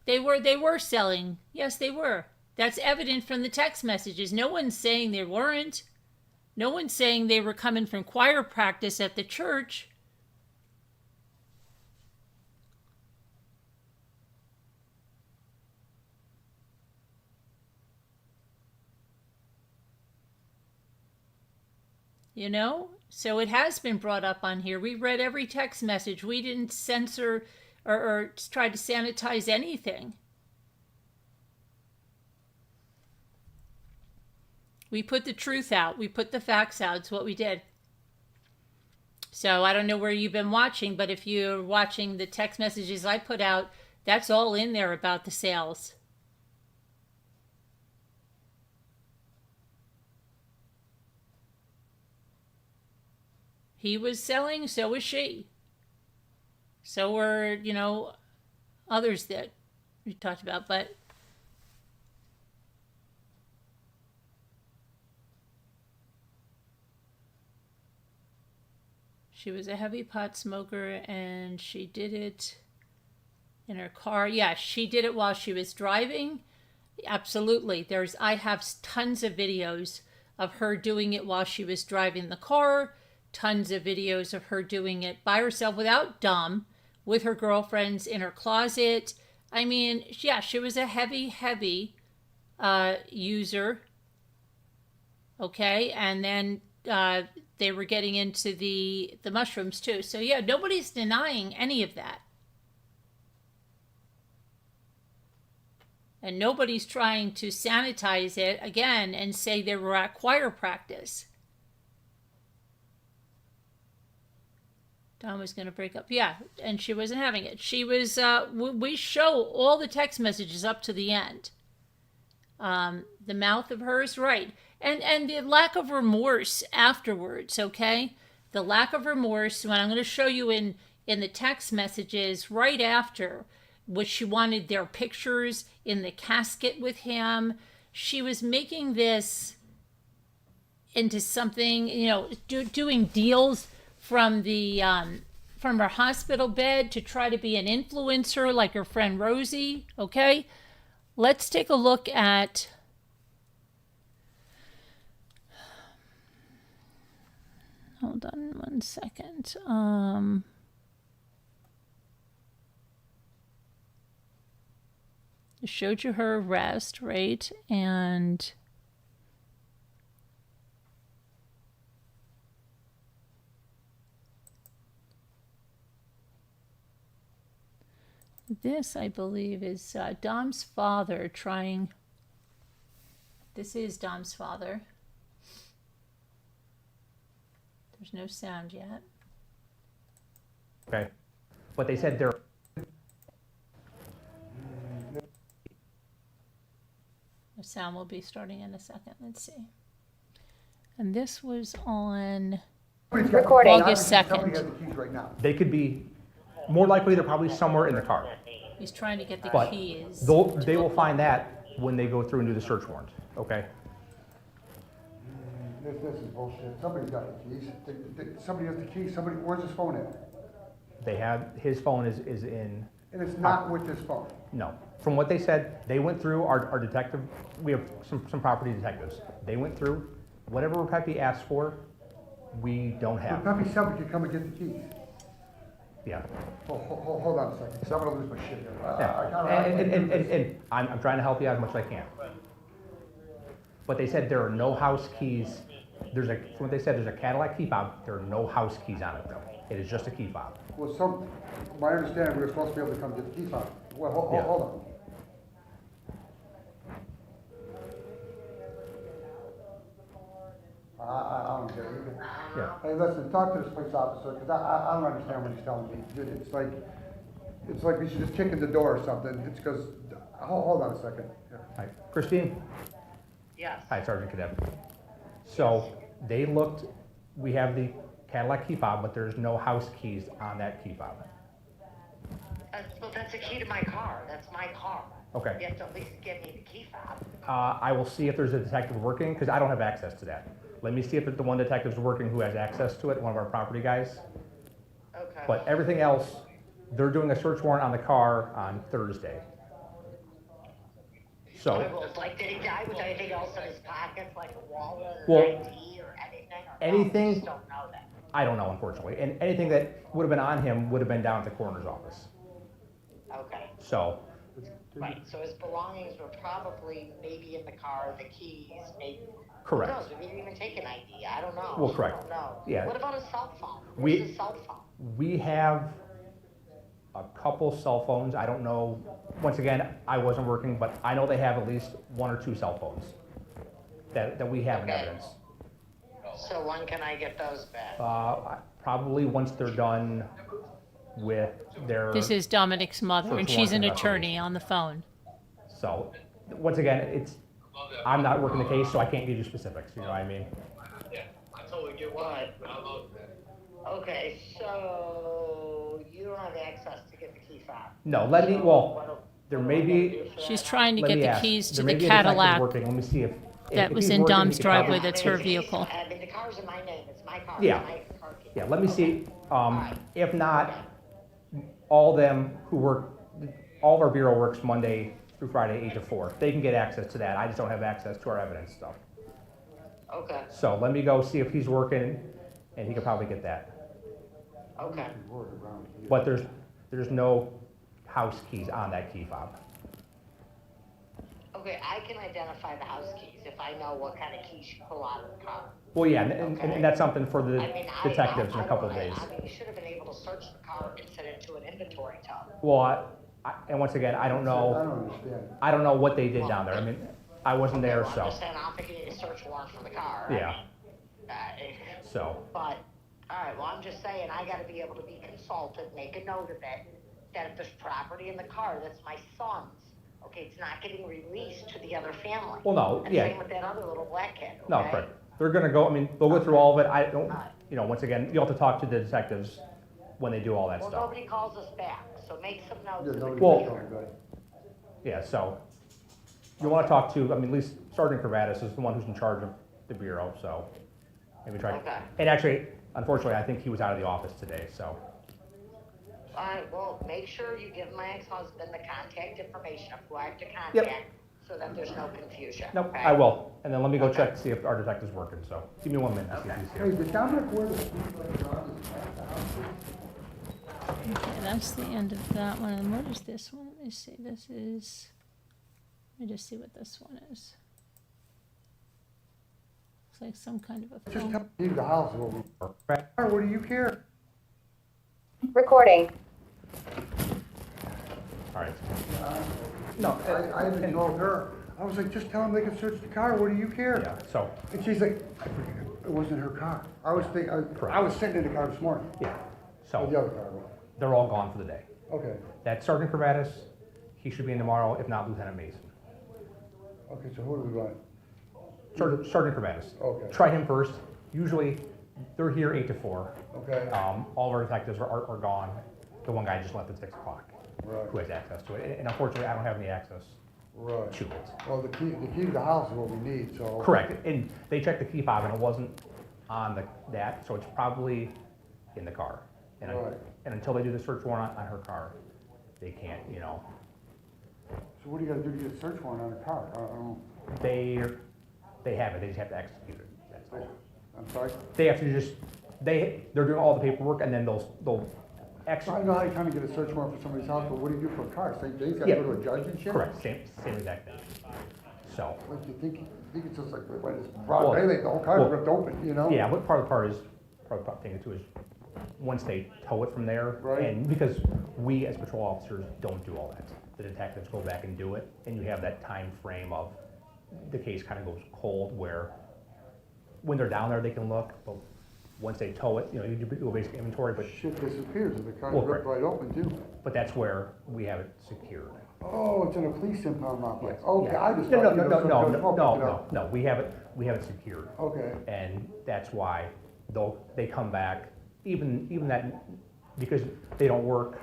They were selling. Yes, they were. That's evident from the text messages. No one's saying they weren't. No one's saying they were coming from choir practice at the church. You know? So it has been brought up on here. We read every text message. We didn't censor or try to sanitize anything. We put the truth out. We put the facts out. It's what we did. So I don't know where you've been watching, but if you're watching the text messages I put out, that's all in there about the sales. He was selling, so was she. So were, you know, others that we talked about, but she was a heavy pot smoker and she did it in her car. Yeah, she did it while she was driving. Absolutely. I have tons of videos of her doing it while she was driving the car. Tons of videos of her doing it by herself without Dom, with her girlfriends in her closet. I mean, yeah, she was a heavy user. Okay, and then they were getting into the mushrooms too. So yeah, nobody's denying any of that. And nobody's trying to sanitize it again and say they were at choir practice. Dom was going to break up. Yeah, and she wasn't having it. She was, we show all the text messages up to the end. The mouth of hers, right. And the lack of remorse afterwards, okay? The lack of remorse, when I'm going to show you in the text messages right after, which she wanted their pictures in the casket with him. She was making this into something, you know, doing deals from the from her hospital bed to try to be an influencer like her friend Rosie. Okay, let's take a look at hold on 1 second. I showed you her arrest, right? And this, I believe, is Dom's father trying. This is Dom's father. There's no sound yet. Okay. But they said they're. The sound will be starting in a second. Let's see. And this was on August 2nd. They could be, more likely they're probably somewhere in the car. He's trying to get the But keys. they will find that when they go through and do the search warrant, okay? This is bullshit. Somebody's got the keys. Somebody has the keys. Somebody, where's his phone at? They have, his phone is in. And it's not with this phone. No. From what they said, they went through our detective, we have some property detectives. They went through, whatever Pepe asked for, we don't have. So Pepe said we could come and get the keys. Yeah. Hold on a second, because I'm gonna lose my shit here. Yeah. And I'm trying to help you out as much as I can. But they said there are no house keys. From what they said, there's a Cadillac key fob. There are no house keys on it though. It is just a key fob. Well, my understanding, we were supposed to be able to come get the key fob. Well, hold on. I don't get it. Yeah. Hey, listen, talk to this police officer, because I don't understand what he's telling me. It's like we should just kick in the door or something. It's because, hold on a second. Yeah. Hi, Christine? Yes. Hi, Sergeant Cadet. So they looked, we have the Cadillac key fob, but there's no house keys on that key fob. Well, that's a key to my car. That's my car. Okay. You have to at least give me the key fob. I will see if there's a detective working, because I don't have access to that. Let me see if the one detective's working who has access to it, one of our property guys. Okay. But everything else, they're doing a search warrant on the car on Thursday. So. Like, did he die with anything else in his pockets, like a wallet or Well, ID or anything? Or anything. No, you just don't know that. I don't know, unfortunately. And anything that would have been on him would have been down at the coroner's office. Okay. So. Right, so his belongings were probably maybe in the car, the keys, maybe. Correct. Who knows? We didn't even take an ID. I don't know. Well, correct. I don't know. Yeah. What about a cell phone? We- Where's a cell phone? We have a couple cell phones. I don't know, once again, I wasn't working, but I know they have at least 1 or 2 cell phones that we have in evidence. So when can I get those back? Probably once they're done with their. This is Dominic's mother, and she's an warrant attorney on the phone. So, once again, I'm not working the case, so I can't give you specifics, you know what I mean? Yeah, I totally get why. Okay, so you don't have access to get the key fob? No, there may be. She's trying to let get me the ask. keys to There the may be a detective Cadillac working. Let me see if that was he's in working, Dom's he could probably- driveway. That's her vehicle. I mean, the car's in my name. It's my car. Yeah. It's my car key. Yeah, let me see, if not, all of them who work, all of our bureau works Monday through Friday, 8 to 4. They can get access to that. I just don't have access to our evidence stuff. Okay. So let me go see if he's working, and he could probably get that. Okay. But there's no house keys on that key fob. Okay, I can identify the house keys if I know what kind of keys you pull out of the car. Well, yeah, and that's something for the I mean, detectives in a couple of days. I mean, you should have been able to search the car and set it into an inventory tub. Well, and once again, I don't know. I don't know what they did down there. I mean, I wasn't there, Well, so. I'm just saying, I'm thinking a search warrant for the car. Yeah. I mean, So. But, all right, well, I'm just saying, I gotta be able to be consulted, make a note of it, that if there's property in the car, that's my son's. Okay, it's not getting released to the other family. Well, no, And yeah. same with that other little black kid, okay? No, correct. They're gonna go, I mean, they'll go through all of it. I don't, once again, you'll have to talk to the detectives when they do all that Well, stuff. nobody calls us back, so make some notes. Well, yeah, so you wanna talk to, I mean, at least Sergeant Cravatis is the one who's in charge of the bureau, so maybe try. Okay. And actually, unfortunately, I think he was out of the office today, so. All right, well, make sure you give my ex-husband the contact information of who I have to contact, so that there's no confusion. Nope, okay? I will. And then let me go check to see if our detective's working, so give me 1 minute to see if he's here. Hey, did Dominic wear the suit later on? Okay, that's the end of that one. And what is this one? Let me see. This is. Let me just see what this one is. Looks like some kind of a Just phone. leave the house over. What do you care? Recording. All right. No, I even told her, I was like, just tell them they can search the car, what do you care? Yeah, so. And she's like, I forget, it wasn't her car. I was thinking, I was sitting in the car this morning. Yeah, so. The other car was. They're all gone for the day. Okay, That's Sergeant Cravatis. He should be in tomorrow, if not Lieutenant Mason. okay, so who do we want? Sergeant Cravatis. Okay. Try him first. Usually, they're here 8 to 4. Okay. All of our detectives are gone. The one guy just left at 6 o'clock. Right. Who has access to it. And unfortunately, I don't have any access Right. to it. Well, the key to the house is what we need, so. Correct. And they checked the key fob and it wasn't on that, so it's probably in the car. And, Right. and until they do the search warrant on her car, they can't, So what do you gotta do to get a search warrant on a car? I don't know. they have it, they just have to execute it. That's all. I'm sorry? They have to they're doing all the paperwork and then they'll So I execute. know how you're trying to get a search warrant for somebody's house, but what do you do for a car? Same thing, you gotta Yeah. go to a judge and shit? Correct, same exact thing. So. Like, you think it's just like, when it's broad daylight, the whole car's ripped open, you know? Yeah, what part of the part is, thing too is, once they tow it from there, and because we as patrol officers don't do all that. The detectives go back and do it, and you have that time frame of, the case kind of goes cold where, when they're down there, they can look, but once they tow it, you do a basic inventory, but. Shit disappears and the car's Well, ripped correct. right open too. But that's where we have it secured. Oh, it's in a police impound lot. Yes. Okay, Yeah. I just. No, thought, no, you no, know, no, some no, judge no, opened it up. no, we have it secured. Okay. And that's why they come back, even that, because they don't work,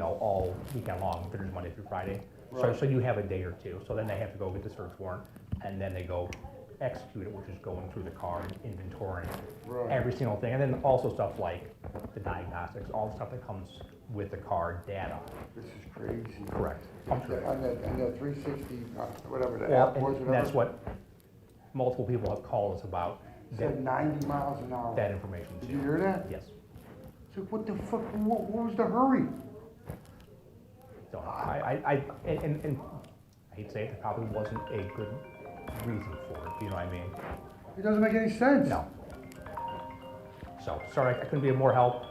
all weekend long, they're just Monday through Friday. Right. So you have a day or two, so then they have to go get the search warrant, and then they go execute it, which is going through the car and inventorying Right. every single thing. And then also stuff like the diagnostics, all the stuff that comes with the car data. This is crazy. Correct. On that 360, whatever the Well, app was, and whatever. that's what multiple people have called us about. It said 90 miles an hour. That information. Did you hear that? Yes. So what the fuck, what was the hurry? So I hate to say it, there probably wasn't a good reason for it, you know what I mean? It doesn't make any sense. No. So, sorry, I couldn't be of more help.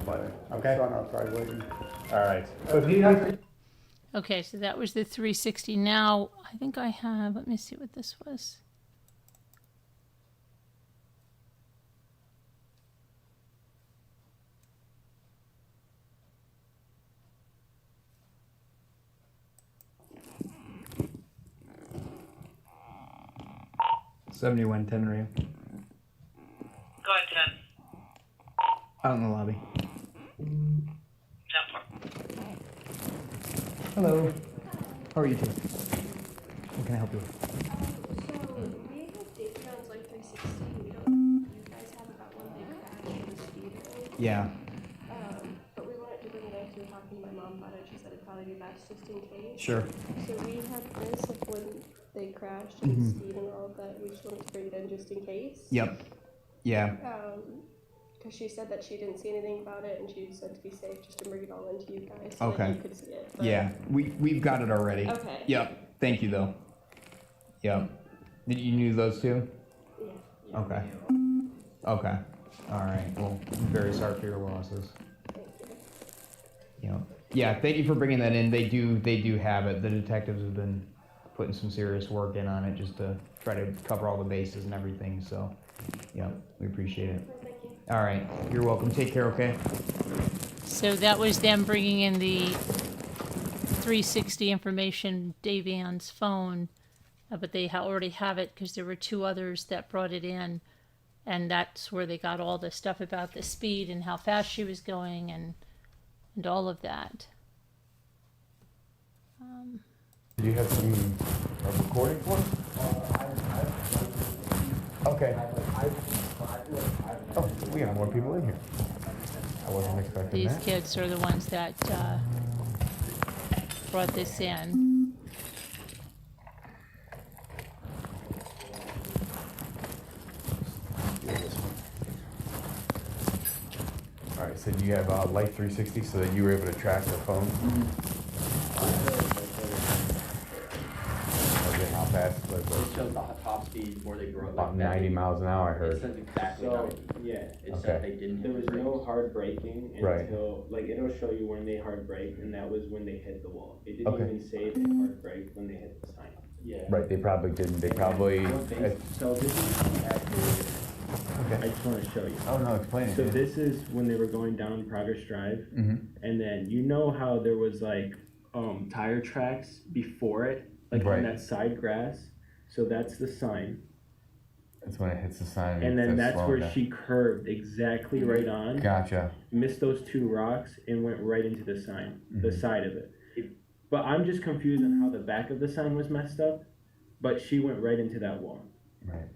But, okay. Son outside waiting. All right. So if you have Okay, so that was the 360. Now, I think I have, let me see what this was. $71 10 Rio. Go ahead, 10. Out in the lobby. 10-4. Hello. How are you two? What can I help you with? So we have David's like 360. We don't. You guys have about one big crash in the speed road. Yeah. But we wanted to bring it up. We were talking to my mom about it. She said it'd probably be best just in case. Sure. So we had this like when they crashed and speed and all of that. We just wanted to bring it in just in case. Yep. Yeah. Because she said that she didn't see anything about it, and she said to be safe, just to bring it all into you guys so that you could see it. But Yeah. We've got it already. Okay. Yep. Thank you though. Yep. Did you knew those two? Yeah. Okay. Okay. All right. Well, I'm very sorry for your losses. Yep. Yeah. Thank you for bringing that in. They do have it. The detectives have been putting some serious work in on it just to try to cover all the bases and everything. So, yeah, we appreciate it. All right. You're welcome. Take care. Okay. So that was them bringing in the 360 information, Davion's phone, but they already have it because there were two others that brought it in, and that's where they got all the stuff about the speed and how fast she was going and all of that. Do you have some recording for us? Okay. Oh, we have more people in here. I wasn't expecting These that. kids are the ones that brought this in. All right, so do you have Light 360 so that you were able to track the phone? Okay, how fast? It shows the top speed where they broke. About 90 miles an hour, I heard. It says exactly So, 90. yeah, It Okay. said they didn't there hit was the brakes. no hard braking Right. until, like, it'll show you when they hard brake, and that was when they hit the wall. It didn't Okay. even say they hard brake when they hit the sign. Yeah. Right, they probably didn't. They probably. So this is actually, I just want to show you. Oh, no, explain it. So yeah. this is when they were going down Progress Drive, Mhm. and then you know how there was like tire tracks before it, like Right. on that side grass. So that's the sign, That's when it hits the sign. and it then says that's slow where down. she curved exactly right on. Gotcha. Missed those two rocks and went right into the sign, the Mhm. side of it. But I'm just confused on how the back of the sign was messed up, but she went right into that wall. Right.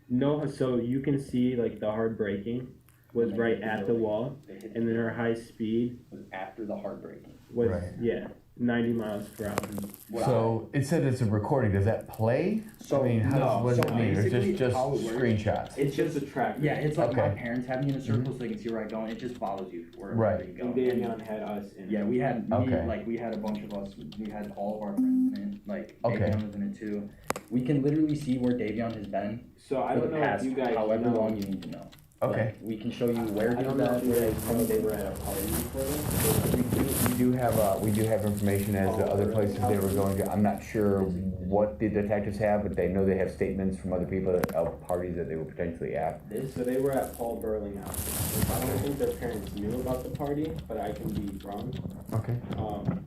No, so you can see like the hard braking was And right they hit at the the building. wall, They hit and the then her high speed was after the hard braking. was, Right. yeah, 90 miles per hour. So it said it's a recording. Does that play? So, I mean, how does, what does so it mean? Or basically just how it works- screenshots? It's just a tracker. Yeah, it's like my Okay. parents have me in a circle so they can see where I'm going. It just follows you wherever Right. you go. And Davion had us in it. Yeah, we had Okay. we had a bunch of us. We had all of our friends in it. Like Okay. Davion was in it too. We can literally see where Davion has been So I for don't the know if past you guys however know. long you need to know. Okay. Like, we can show you where I he don't was know at, if you where guys know they were at a party before this. We do have information as to other places they were going to. I'm not sure what the detectives have, but they know they have statements from other people of parties that they were potentially at. So they were at Paul Burling house. I don't think their parents knew about the party, but I can be wrong. Okay. Um,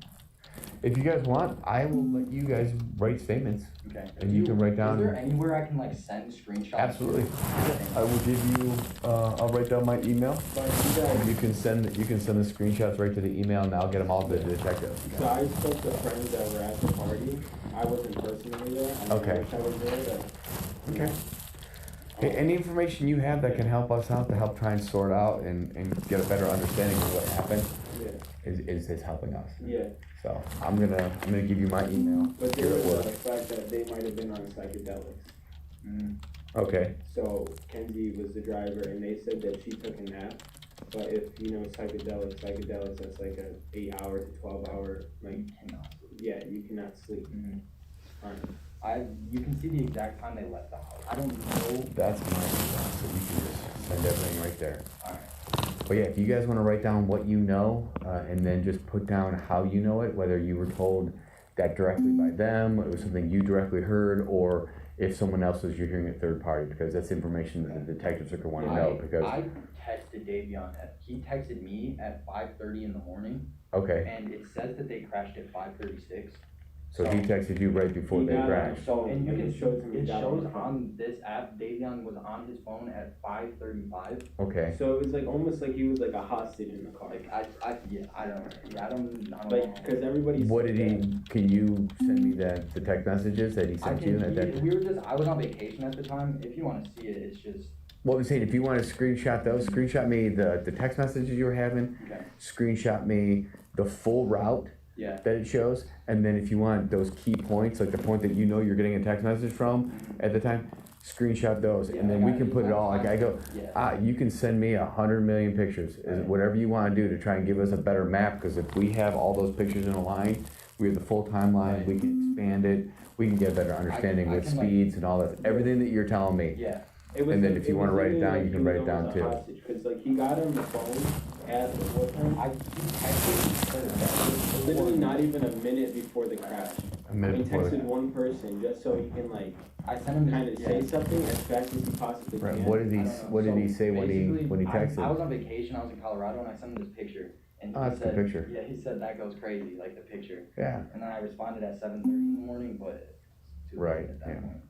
If you guys want, I will let you guys write statements. Okay. And you can write down. Is there anywhere I can like send screenshots? Absolutely. I will give you. I'll write down my email. And you can send the screenshots right to the email, and I'll get them all to the detective. So I spoke to friends that were at the party. I wasn't personally there. I Okay. wish I was there. But, Okay. Okay, any information you have that can help us out to help try and sort out and get a better understanding of what happened is helping us. Yeah. So I'm gonna give you my email. But there here was at work. the fact that they might have been on psychedelics. Okay. So Kenzie was the driver, and they said that she took a nap. But if you know psychedelics, that's like a 8 hour to 12 hour, like, yeah, you cannot sleep. You can see the exact time they left the house. I don't know. That's my response, so you can just send everything right there. Alright. But yeah, if you guys wanna write down what you know, and then just put down how you know it, whether you were told that directly by them, it was something you directly heard, or if someone else was, you're hearing a third party, because that's information that the detectives are gonna wanna know, because. I texted Davion he texted me at 5:30 in the morning. Okay. And it says that they crashed at 5:36. So he texted you right before they crashed. So, and you can show it shows on this app, Davion was on his phone at 5:35. Okay. So it was like almost like he was like a hostage in the car. Like I don't know. Like, because everybody's. What did he, can you send me the text messages that he sent you? I was on vacation at the time. If you want to see it, it's just. What I'm saying, if you want to screenshot those, screenshot me the text messages you were having, Okay. screenshot me the full route that it shows, and then if you want those key points, like the point that you know you're getting a text message from at the time, screenshot those, and then we can put it all, like I go, you can send me 100 million pictures, whatever you want to do to try and give us a better map, because if we have all those pictures in a line, we have the full timeline, we can expand it, we can get a better understanding with speeds and all that, everything that you're telling me. Yeah. And then if you want to write it down, you can write it down too. Because like he got on the phone at what time? I texted literally not even a minute before the crash. A minute he before texted one person just so he can like I sent him kind of say something as fast as he possibly can. What did he say when he texted? I was on vacation. I was in Colorado, and I sent him this picture. And that's a good picture. Yeah, he said that goes crazy, like the picture. Yeah. And then I responded at 7:30 in the morning, but it's too late at that point.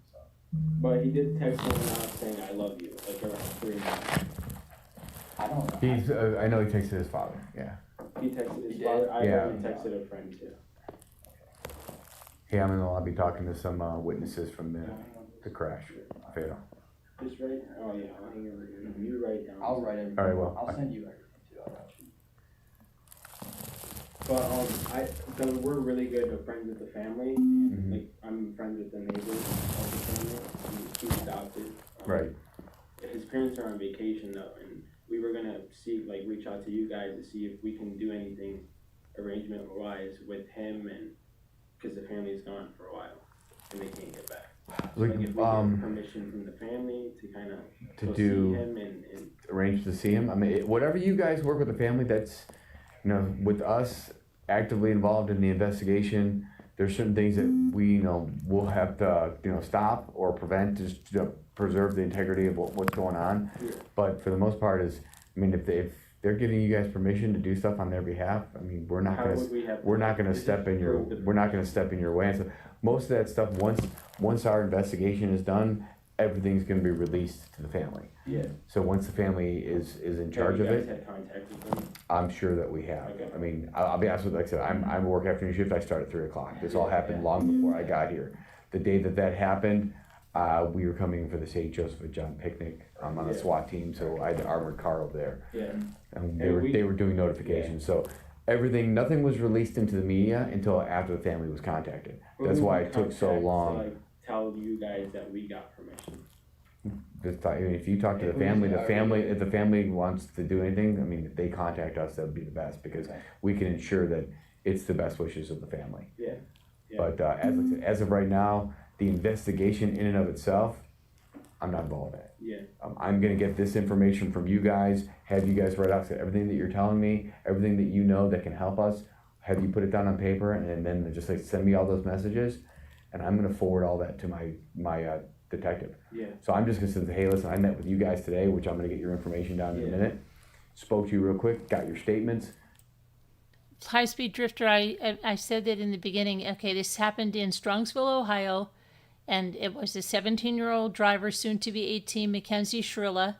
But he did text someone out saying I love you, like around 3 o'clock. I don't know. He's I know he texted his father. Yeah. He texted his father. I heard he texted a friend too. Hey, I'm in the lobby talking to some witnesses from the crash. Fatal. Just write. Oh yeah, I'll hang it. You write down. I'll write everything. All right. Well, I'll send you everything too. I got you. But we're really good friends with the family. And, like I'm friends with the neighbors of the family. He's adopted. Right. His parents are on vacation though, and we were gonna reach out to you guys to see if we can do anything arrangement wise with him, and because the family's gone for a while and they can't get back. So, if we get permission from the family to kind of see him and arrange to see him. I mean, whatever you guys work with the family, that's with us actively involved in the investigation. There's certain things that we will have to stop or prevent just to preserve the integrity of what's going on. Yeah. But for the most part, if they're giving you guys permission to do stuff on their behalf, I mean, we're not gonna step in your way. And so most of that stuff, once our investigation is done, everything's gonna be released to the family. Yeah. So once the family is in charge of it, had contact with them? I'm sure that we have. Okay. I mean, I'll be honest with you, like I said, I'm a work afternoon shift. I start at 3 o'clock. This all happened long before I got here. The day that happened, we were coming for the St. Joseph and John picnic. I'm on the SWAT team, so I had the armored car over there. Yeah. And they were doing notifications. So nothing was released into the media until after the family was contacted. That's why it took so long. To, tell you guys that we got permission. If you talk to the family, if the family wants to do anything, I mean, if they contact us, that would be the best, because we can ensure that it's the best wishes of the family. Yeah. But as of right now, the investigation in and of itself, I'm not involved in it. Yeah. I'm gonna get this information from you guys, have you guys write out everything that you're telling me, everything that you know that can help us, have you put it down on paper, and then just send me all those messages, and I'm gonna forward all that to my detective. Yeah. So I'm just gonna say, hey, listen, I met with you guys today, which I'm gonna get your information down in a minute. Spoke to you real quick, got your statements. High Speed Drifter, I said that in the beginning. Okay, this happened in Strongsville, Ohio, and it was a 17-year-old driver, soon to be 18, Mackenzie Shirilla,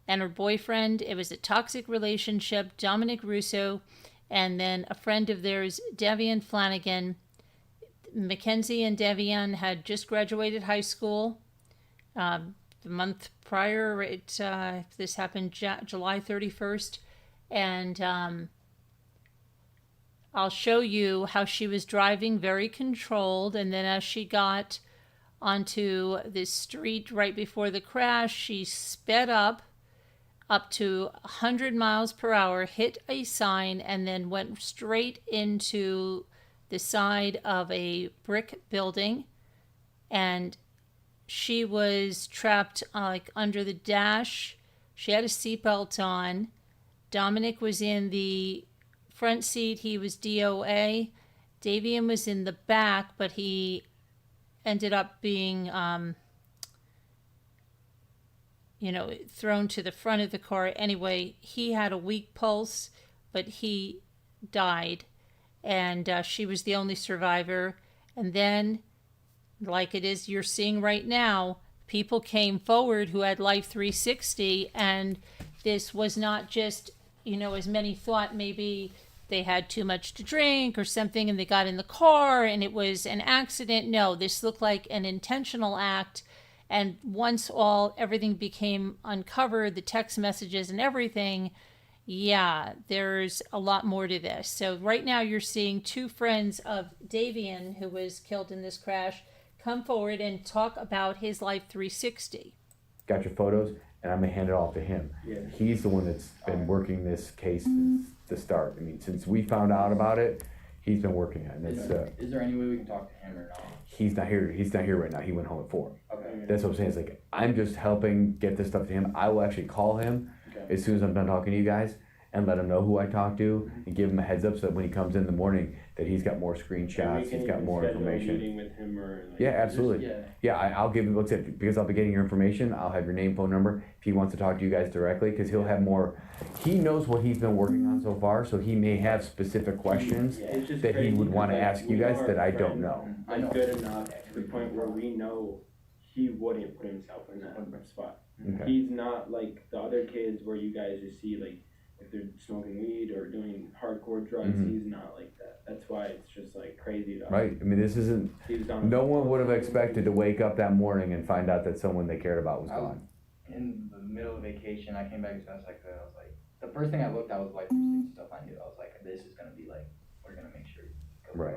and her boyfriend. It was a toxic relationship, Dominic Russo, and then a friend of theirs, Davion Flanagan. Mackenzie and Davion had just graduated high school. The month prior, this happened July 31st, and I'll show you how she was driving very controlled, and then as she got onto this street right before the crash, she sped up to 100 miles per hour, hit a sign, and then went straight into the side of a brick building and she was trapped like under the dash. She had a seatbelt on. Dominic was in the front seat. He was DOA. Davian was in the back, but he ended up being, thrown to the front of the car. Anyway, he had a weak pulse, but he died. And she was the only survivor. And then, like it is you're seeing right now, people came forward who had Life 360, and this was not just, as many thought maybe they had too much to drink or something and they got in the car and it was an accident. No, this looked like an intentional act. And once everything became uncovered, the text messages and everything, yeah, there's a lot more to this. So right now you're seeing two friends of Davian, who was killed in this crash, come forward and talk about his Life 360. Got your photos, and I'm gonna hand it off to him. Yeah. He's the one that's been working this case since the start. I mean, since we found out about it, he's been working on it. Is there any way we can talk to him or not? He's not here. He's not here right now. He went home at 4. Okay. That's what I'm saying. It's like, I'm just helping get this stuff to him. I will actually call him as soon as I'm done talking to you guys and let him know who I talked to and give him a heads up so that when he comes in the morning that he's got more screenshots, he's got more information. Meeting with him or Yeah, absolutely. I'll give him, because I'll be getting your information, I'll have your name, phone number, if he wants to talk to you guys directly, because he'll have more, he knows what he's been working on so far, so he may have specific questions that he would want to ask you guys that I don't know. Like good enough to the point where we know he wouldn't put himself in that spot. Okay. He's not like the other kids where you guys just see like if they're smoking weed or doing hardcore drugs. He's not like that. That's why it's just like crazy to us. Right. I mean, this isn't. No one would have expected to wake up that morning and find out that someone they cared about was gone. In the middle of vacation, I came back as fast as I could. I was like, the first thing I looked at was Life 360 stuff. I knew. I was like, this is gonna be like, we're gonna make sure. Right.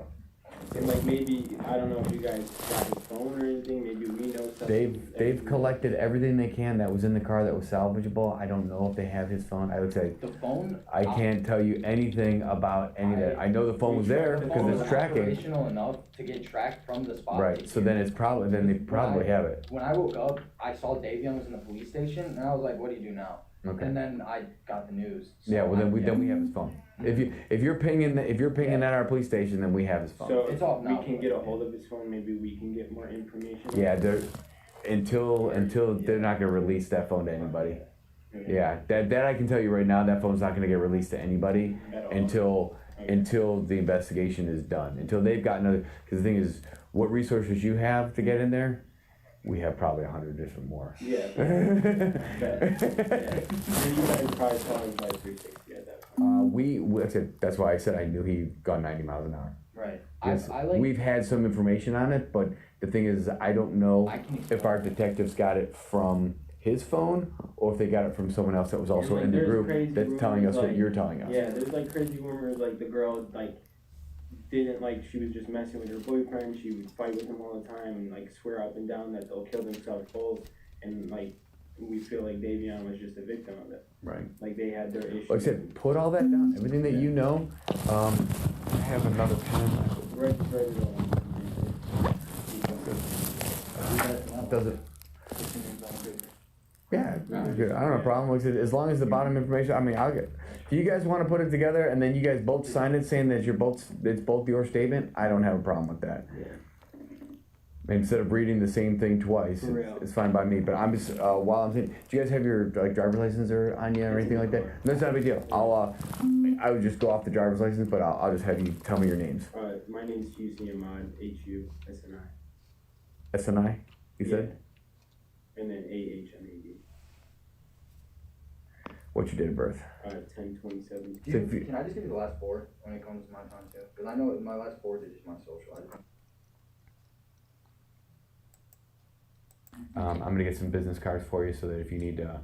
And like maybe I don't know if you guys got his phone or anything. Maybe we know stuff. They've collected everything they can that was in the car that was salvageable. I don't know if they have his phone. I would say the phone. I can't tell you anything about any of that. I know the phone was there because it's tracking. Operational enough to get tracked from the spot. Right. So then they probably have it. When I woke up, I saw Davian was in the police station, and I was like, "What do you do now?" Okay. And then I got the news. So Yeah. Well, then we have his phone. If you're pinging at our police station, then we have his phone. So it's off now. We can get a hold of his phone. Maybe we can get more information. Yeah. Until they're not gonna release that phone to anybody. Yeah. That I can tell you right now. That phone's not gonna get released to anybody until the investigation is done. Until they've gotten other. Because the thing is, what resources you have to get in there. We have probably 100 different more. Yeah. And you guys probably saw him by 360 at that point. That's why I said I knew he'd gone 90 miles an hour. Right. Yes, we've had some information on it, but the thing is, I don't know if our detectives got it from his phone or if they got it from someone else that was also in the group that's telling us what you're telling us. Yeah, there's like crazy rumors like the girl didn't she was just messing with her boyfriend. She would fight with him all the time and swear up and down that they'll kill themselves both. And we feel like Davian was just a victim of it. Right. Like they had their issues. Like I said, put all that down. Everything that you know. I have another pen. Does it? Yeah, good. I don't have a problem with it. As long as the bottom information, I mean, I'll get. If you guys want to put it together and then you guys both sign it saying that it's both your statement, I don't have a problem with that. Yeah. Instead of reading the same thing twice, it's fine by me. But I'm just while I'm saying, do you guys have your driver's license or on you or anything like that? That's not a big deal. I would just go off the driver's license, but I'll just have you tell me your names. My name's Hussein Ahmad, HUSNI. SNI, you said? And then AHMAD. What's your date of birth? 10/27. Can I just give you the last 4 when it comes to my time too? Because I know my last 4 digits my social. I'm gonna get some business cards for you so that if you need to,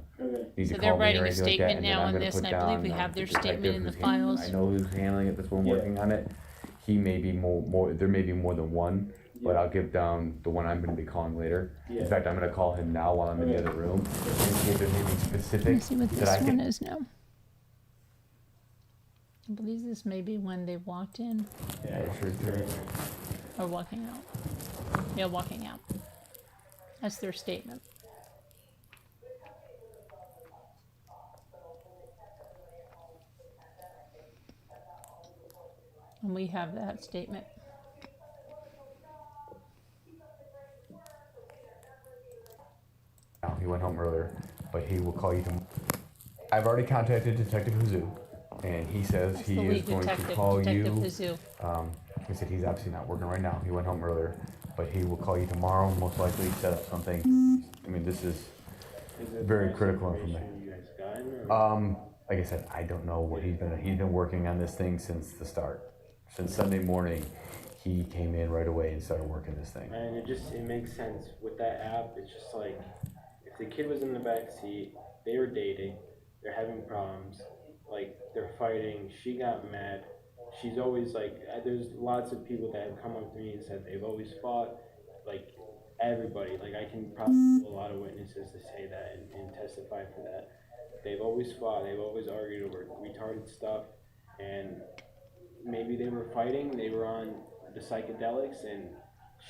So they're writing a statement now on this, and I believe we have their statement in the files. I know who's handling it. That's one working on it. He may be more. There may be more than one. But I'll give down the one I'm going to be calling later. In fact, I'm going to call him now while I'm in the other room and see if there's anything specific Let me see what that this I one can. is now. I believe this may be when they walked in. Yeah, sure. Or walking out. Yeah, walking out. That's their statement. And we have that statement. He went home earlier, but he will call you tomorrow. I've already contacted Detective Huzu, and he says That's he the is lead going detective, to call Detective you. Huzu. He said he's obviously not working right now. He went home earlier, but he will call you tomorrow, most likely set up something. I mean, this is very critical information. You guys gotten, or? Like I said, I don't know what he's been working on this thing since the start. Since Sunday morning, he came in right away and started working this thing. And it makes sense with that app. It's just like, if the kid was in the back seat, they were dating, they're having problems, like they're fighting, she got mad. She's always like, there's lots of people that have come up to me and said they've always fought, like everybody, like I can probably pull a lot of witnesses to say that and testify for that. They've always fought, they've always argued over retarded stuff, and maybe they were fighting, they were on the psychedelics, and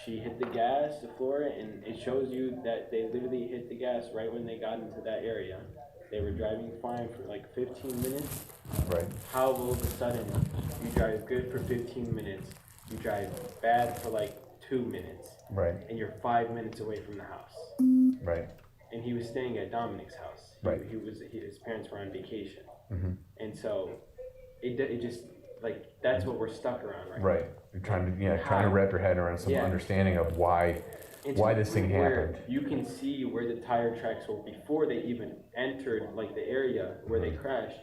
she hit the gas, the floor, and it shows you that they literally hit the gas right when they got into that area. They were driving fine for like 15 minutes. Right. How all of a sudden you drive good for 15 minutes, you drive bad for like 2 minutes, right? And you're 5 minutes away from the house, right? And he was staying at Dominic's house. Right. His parents were on vacation, Mm-hmm. and so it just like that's what we're stuck around right. Right. You're trying to wrap your head around some understanding of why this thing happened. You can see where the tire tracks were before they even entered like the area where they crashed,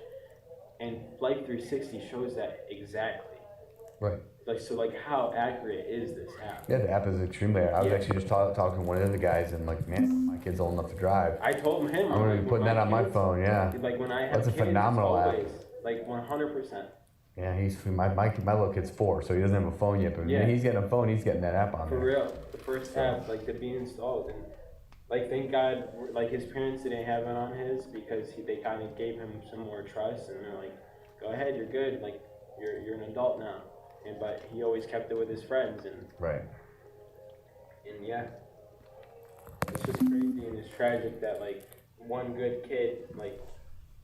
and Life 360 shows that exactly. Right. Like so, like how accurate is this app? Yeah, the app is extremely. I was actually just talking to one of the guys, and like, man, my kid's old enough to drive. I told him I'm gonna be putting that on my phone. Yeah. Like when I have that's a kids, phenomenal app. always, like 100%. Yeah, my little kid's 4, so he doesn't have a phone yet. But when he's getting a phone, he's getting that app on there. For real, the first app like to be installed, and like thank God, like his parents didn't have it on his because they kind of gave him some more trust, and they're like, go ahead, you're good, like you're an adult now, but he always kept it with his friends, and right. And yeah, it's just crazy and it's tragic that like one good kid, like.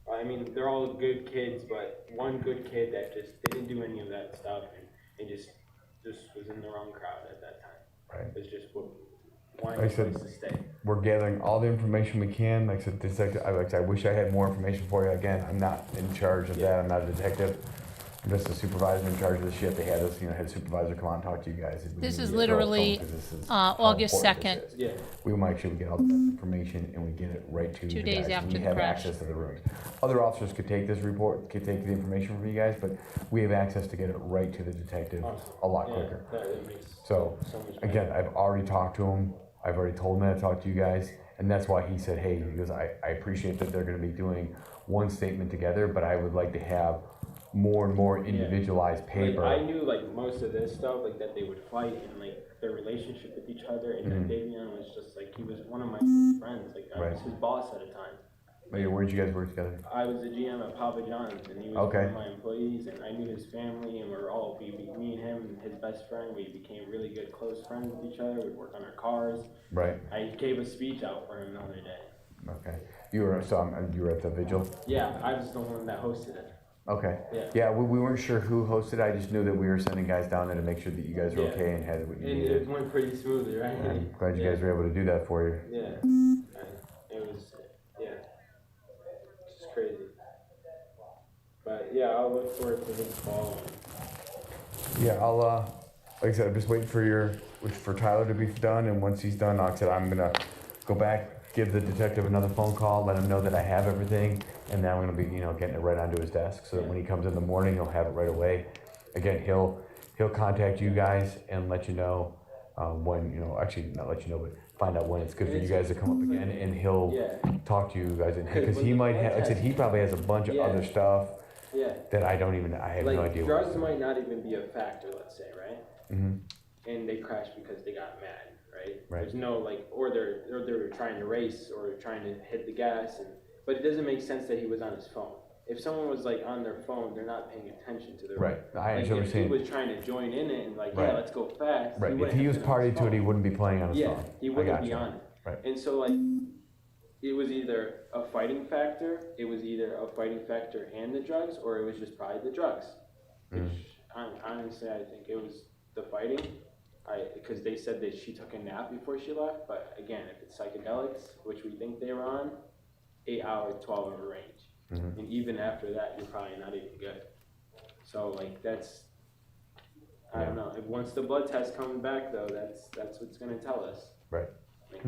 I mean, they're all good kids, but one good kid that just didn't do any of that stuff and just was in the wrong crowd at that time. Right. It's just wanting Like a place to stay. We're gathering all the information we can. Like I said, I wish I had more information for you. Again, I'm not in charge of that. I'm not a detective. I'm just a supervisor in charge of the shit. They had us, had a supervisor come out and talk to you guys. This is literally August 2nd. Yeah. We might actually get all the information and we get it right to 2 you days guys. after We the have crash. access to the rooms. Other officers could take this report, could take the information from you guys, but we have access to get it right to the detective a lot quicker. That makes So, much again, I've already talked to him. I've already told him that I talked to you guys. And that's why he said, hey, he goes, I appreciate that they're going to be doing one statement together, but I would like to have more and more individualized paper. Like, I knew like most of this stuff, like that they would fight and like their relationship with each other, and then Davion was just like, he was one of my friends, like I was his boss at a time. Where'd you guys work together? I was the GM at Papa John's, and he was one of my employees, and I knew his family, and me and him and his best friend, we became really good close friends with each other. We'd work on our cars. Right. I gave a speech out for him the other day. Okay. You were at the vigil? Yeah, I was the one that hosted it. Okay. Yeah. We weren't sure who hosted it. I just knew that we were sending guys down there to make sure that you guys were okay and had what you needed. It went pretty smoothly, right? I'm glad you guys were able to do that for you. Yeah. It was, it's just crazy. But yeah, I'll look forward to his call. Yeah, I'll, like I said, I'm just waiting for Tyler to be done, and once he's done, like I said, I'm gonna go back, give the detective another phone call, let him know that I have everything, and then I'm gonna be, getting it right onto his desk, so that when he comes in the morning, he'll have it right away. Again, he'll contact you guys and let you know when, actually not let you know, but find out when it's good for you guys to come up again, and he'll talk to you guys, because he might have, like I said, he probably has a bunch of other stuff that I have no idea. Drugs might not even be a factor, let's say, right? Mm-hmm. And they crashed because they got mad, right? Right. There's no or they're trying to race or trying to hit the gas, but it doesn't make sense that he was on his phone. If someone was like on their phone, they're not paying attention to their right. If he was trying to join in it and let's go fast. Right. If he was party to it, he wouldn't be playing on his phone. He wouldn't be on it. Right. And so like, it was either a fighting factor, and the drugs, or it was just probably the drugs. Which, honestly, I think it was the fighting. Because they said that she took a nap before she left, but again, if it's psychedelics, which we think they were on, 8 hour, 12 hour range. And even after that, you're probably not even good. So like that's, I don't know. If once the blood test comes back though, that's what's gonna tell us. Right. Like,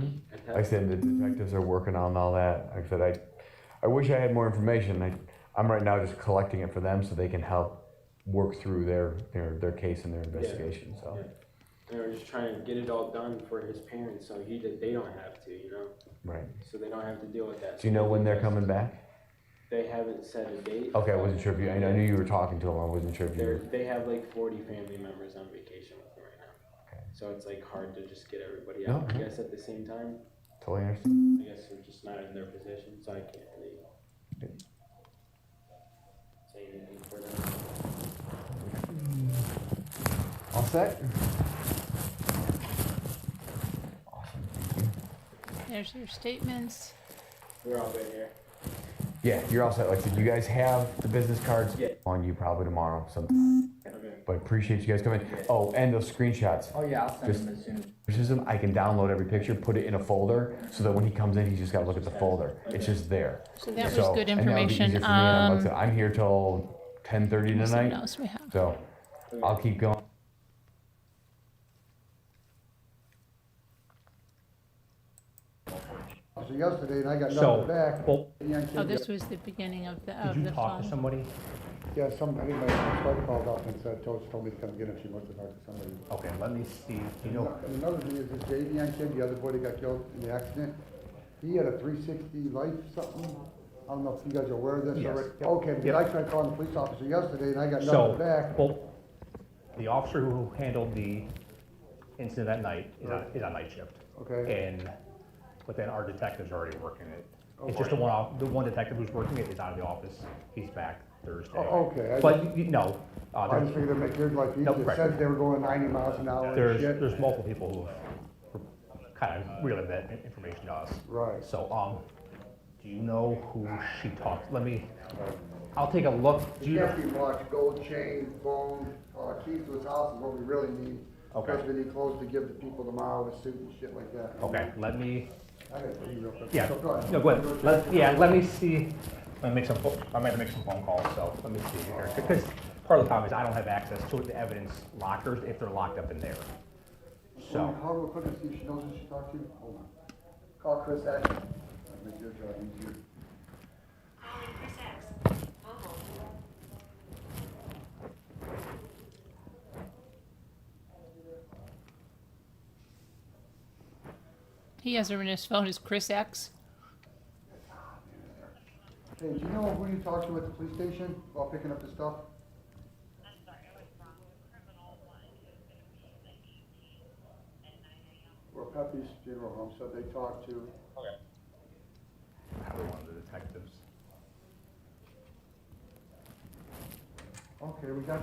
Like I said, the detectives are working on all that. Like I said, I wish I had more information. I'm right now just collecting it for them so they can help work through their case and their investigation. So. Yeah. And we're just trying to get it all done for his parents, so they don't have to, Right. So they don't have to deal with that. Do you know when they're coming back? They haven't set a date. Okay, I wasn't sure if you. I knew you were talking to them. I wasn't sure if you. Were... They have like 40 family members on vacation with them right now. Okay. So it's like hard to just get everybody out. I guess at the same time. Totally understand. I guess we're just not in their position, so I can't really say anything for them. All set? There's your statements. We're all good here. Yeah, you're all set. Like I said, you guys have the business cards Yeah. on you probably tomorrow. So, Okay. but appreciate you guys coming. Oh, and those screenshots. Oh yeah, I'll send them as soon as. I can download every picture, put it in a folder, so that when he comes in, he's just got to look at the folder. It's just there. So that was good and that'll be information. easier for me. And like I said, I'm here till 10:30 What tonight. else we have? So I'll keep going. So yesterday, and I got So, nothing back. well, Oh, this was the beginning of the did you talk phone. to somebody? Yeah, I think my ex-wife called up and told me to come get him. She must have talked to somebody. Okay, let me see. Do you know? And another thing is this Davion kid, the other boy that got killed in the accident, he had a 360 life something. I don't know if you guys are aware of this Yes. already. Yep. Okay, because Yep. I tried calling the police officer yesterday and I got So, nothing back. well, the officer who handled the incident that night is on night shift. Okay. But then our detective's already working it. Oh, It's just the one detective who's working it is out of the office. He's back Thursday. Oh, okay. But no. I just figured to make yours life easier. Nope, It right. said they were going 90 miles an hour and shit. There's multiple people who kind of relayed that information to us. Right. So, do you know who she talked? I'll take a look. Do you know? Can't be much. Gold chain, phone, keys to his house is what we really need. Okay. Especially we need clothes to give the people tomorrow, a suit and shit like that. Okay, let me. I gotta tell you real quick. Yeah. So go ahead. No, go ahead. Let me see. I might have to make some phone calls. So let me see here. Because part of the problem is I don't have access to the evidence lockers if they're locked up in there. So. Call real quick and see if she knows who she talked to. Hold on. Call Chris X. That'll make your job easier. Calling Chris X. He has her in his phone as Chris X. Hey, do you know who you talked to at the police station while picking up the stuff? Well, Pepe's funeral home said they talked to. Okay. Probably one of the detectives. Okay, we got.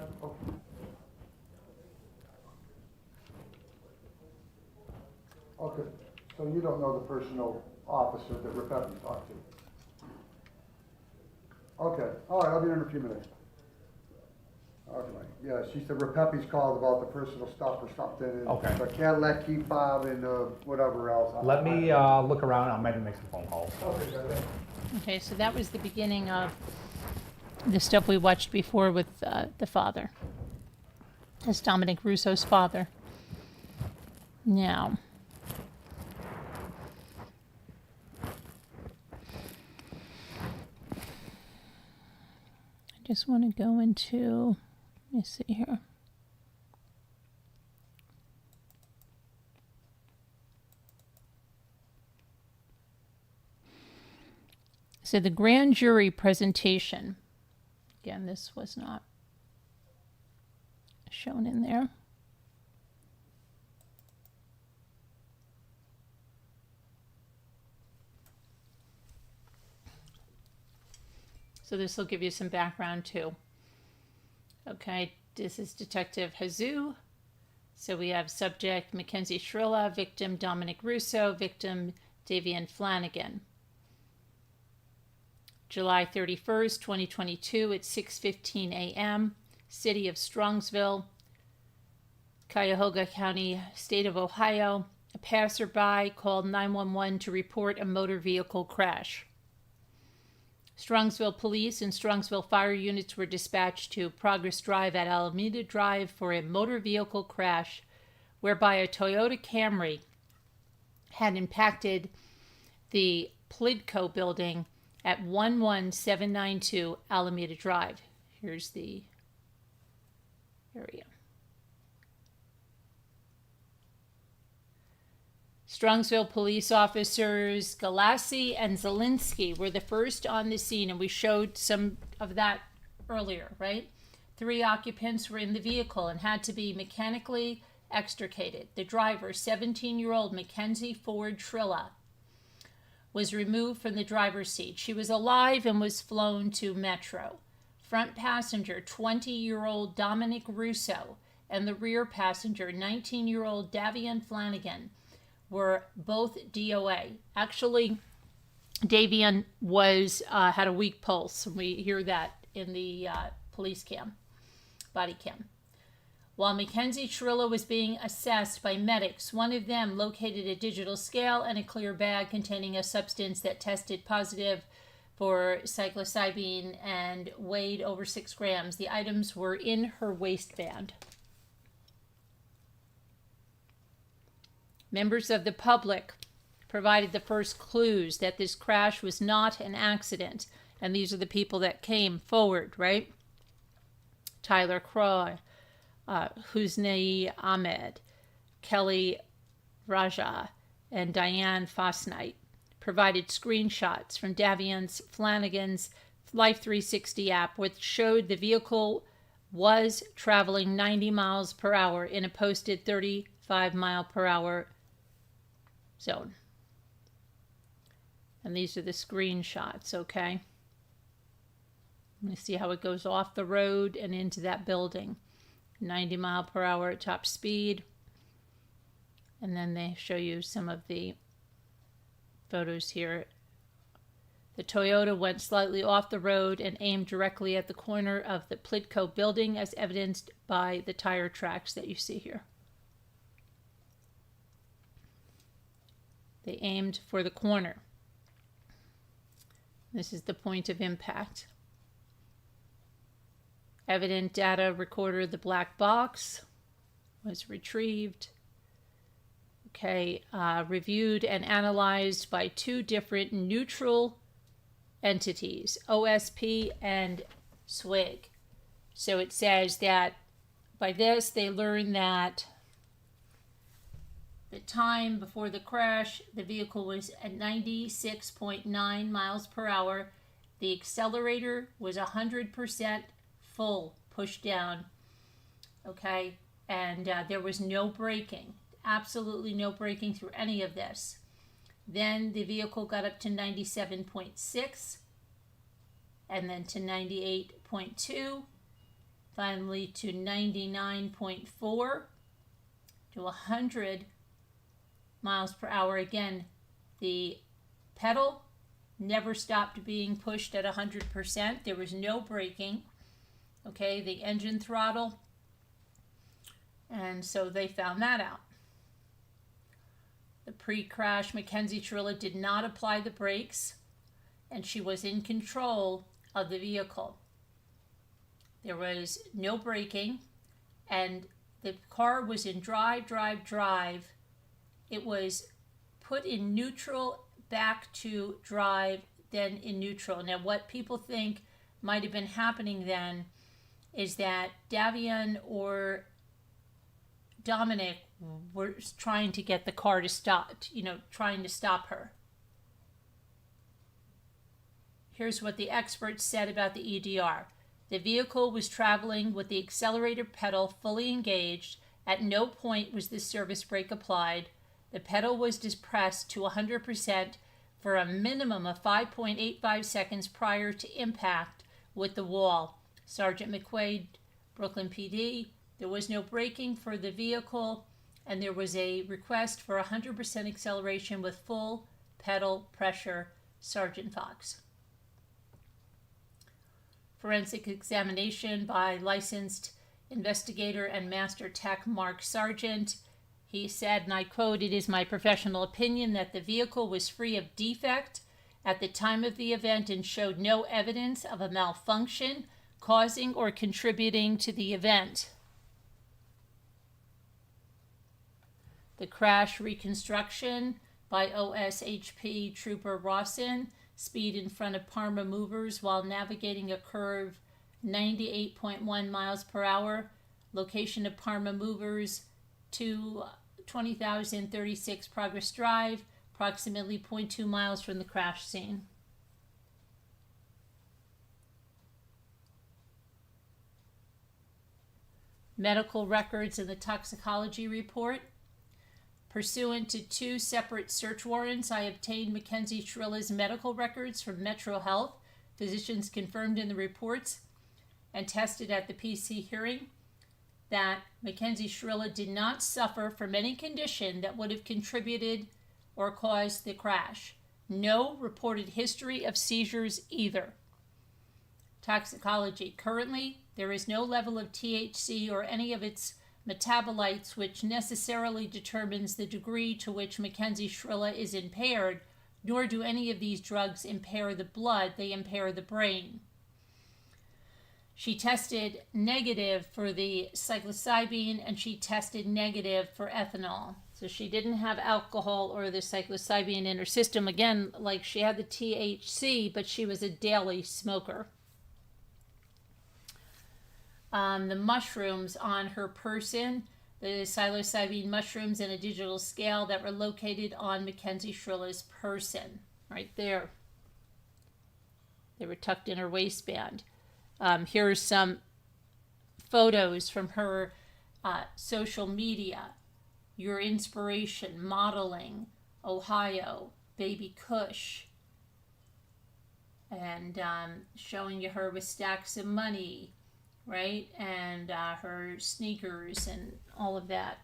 Okay, so you don't know the personal officer that Pepe talked to? Okay, all right, I'll be there in a few minutes. Okay, yeah, she said Repepe's called about the personal stuff or something. And Okay. the Cadillac key fob and whatever else. Let me look around. I'll maybe make some phone calls. Okay, got it. Okay, so that was the beginning of the stuff we watched before with the father. That's Dominic Russo's father. Now, I just want to go into, let me see here. So the grand jury presentation, again, this was not shown in there. So this will give you some background too. Okay, this is Detective Hazoo, So we have subject Mackenzie Shirilla, victim Dominic Russo, victim Davian Flanagan. July 31st, 2022 at 6:15 a.m., City of Strongsville, Cuyahoga County, State of Ohio. A passerby called 911 to report a motor vehicle crash. Strongsville Police and Strongsville Fire units were dispatched to Progress Drive at Alameda Drive for a motor vehicle crash whereby a Toyota Camry had impacted the Plidco building at 11792 Alameda Drive. Here's the area. Strongsville police officers Galassi and Zielinski were the first on the scene, and we showed some of that earlier, right? 3 occupants were in the vehicle and had to be mechanically extricated. The driver, 17-year-old Mackenzie Ford Shirilla, was removed from the driver's seat. She was alive and was flown to Metro. Front passenger, 20-year-old Dominic Russo, and the rear passenger, 19-year-old Davian Flanagan, were both DOA. Actually, Davian was had a weak pulse. We hear that in the police cam, body cam. While Mackenzie Shirilla was being assessed by medics, one of them located a digital scale and a clear bag containing a substance that tested positive for psilocybin and weighed over 6 grams. The items were in her waistband. Members of the public provided the first clues that this crash was not an accident. And these are the people that came forward, right? Tyler Croy, Husni Ahmed, Kelly Raja, and Diane Fosnight provided screenshots from Davian Flanagan's Life 360 app, which showed the vehicle was traveling 90 miles per hour in a posted 35 mile per hour zone. And these are the screenshots, okay? Let me see how it goes off the road and into that building. 90 mile per hour at top speed. And then they show you some of the photos here. The Toyota went slightly off the road and aimed directly at the corner of the Plidco building, as evidenced by the tire tracks that you see here. They aimed for the corner. This is the point of impact. Evident data recorder, the black box, was retrieved. Okay, reviewed and analyzed by 2 different neutral entities, OSP and SWIG. So it says that by this they learned that the time before the crash, the vehicle was at 96.9 miles per hour. The accelerator was 100% full, pushed down, okay? And there was no braking, absolutely no braking through any of this. Then the vehicle got up to 97.6, and then to 98.2, finally to 99.4, to 100 miles per hour. Again, the pedal never stopped being pushed at 100%. There was no braking. Okay, the engine throttle. And so they found that out. The pre-crash, Mackenzie Shirilla did not apply the brakes, and she was in control of the vehicle. There was no braking, and the car was in drive. It was put in neutral, back to drive, then in neutral. Now, what people think might have been happening then is that Davian or Dominic were trying to get the car to stop, trying to stop her. Here's what the experts said about the EDR. The vehicle was traveling with the accelerator pedal fully engaged. At no point was the service brake applied. The pedal was depressed to 100% for a minimum of 5.85 seconds prior to impact with the wall. Sergeant McQuaid, Brooklyn PD, There was no braking for the vehicle, and there was a request for 100% acceleration with full pedal pressure. Sergeant Fox. Forensic examination by licensed investigator and master tech Mark Sargent. He said, and I quote, "It is my professional opinion that the vehicle was free of defect at the time of the event and showed no evidence of a malfunction causing or contributing to the event." The crash reconstruction by OSHP Trooper Rawson. Speed in front of Parma movers while navigating a curve 98.1 miles per hour. Location of Parma movers to 20,036 Progress Drive, approximately 0.2 miles from the crash scene. Medical records in the toxicology report. Pursuant to 2 separate search warrants, I obtained Mackenzie Shirilla's medical records from Metro Health. Physicians confirmed in the reports and tested at the PC hearing that Mackenzie Shirilla did not suffer from any condition that would have contributed or caused the crash. No reported history of seizures either. Toxicology. Currently, there is no level of THC or any of its metabolites which necessarily determines the degree to which Mackenzie Shirilla is impaired, nor do any of these drugs impair the blood, they impair the brain. She tested negative for the psilocybin and she tested negative for ethanol. So she didn't have alcohol or the psilocybin in her system. Again, like she had the THC, but she was a daily smoker. The mushrooms on her person, the psilocybin mushrooms in a digital scale that were located on Mackenzie Shirilla's person, right there. They were tucked in her waistband. Here's some photos from her social media. Your inspiration, modeling, Ohio, baby Kush, and showing you her with stacks of money, right? And her sneakers and all of that.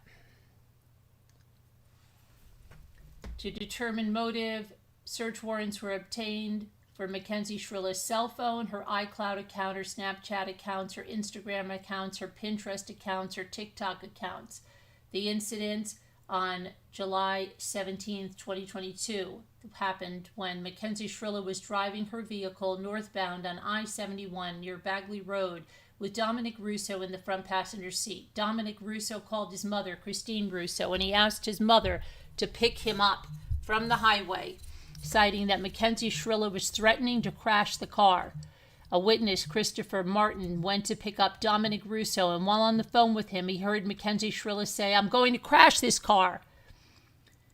To determine motive, search warrants were obtained for Mackenzie Shirilla's cell phone, her iCloud account, her Snapchat accounts, her Instagram accounts, her Pinterest accounts, her TikTok accounts. The incident on July 17th, 2022 happened when Mackenzie Shirilla was driving her vehicle northbound on I-71 near Bagley Road with Dominic Russo in the front passenger seat. Dominic Russo called his mother, Christine Russo, and he asked his mother to pick him up from the highway, citing that Mackenzie Shirilla was threatening to crash the car. A witness, Christopher Martin, went to pick up Dominic Russo, and while on the phone with him, he heard Mackenzie Shirilla say, "I'm going to crash this car."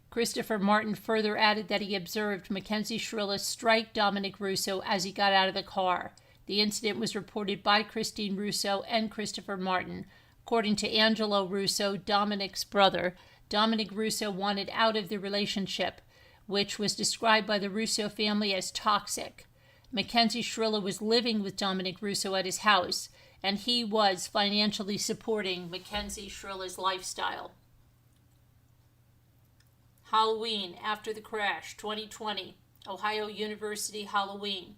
Christopher Martin further added that he observed Mackenzie Shirilla strike Dominic Russo as he got out of the car. The incident was reported by Christine Russo and Christopher Martin. According to Angelo Russo, Dominic's brother, Dominic Russo wanted out of the relationship, which was described by the Russo family as toxic. Mackenzie Shirilla was living with Dominic Russo at his house, and he was financially supporting Mackenzie Shirilla's lifestyle. Halloween after the crash, 2020, Ohio University Halloween.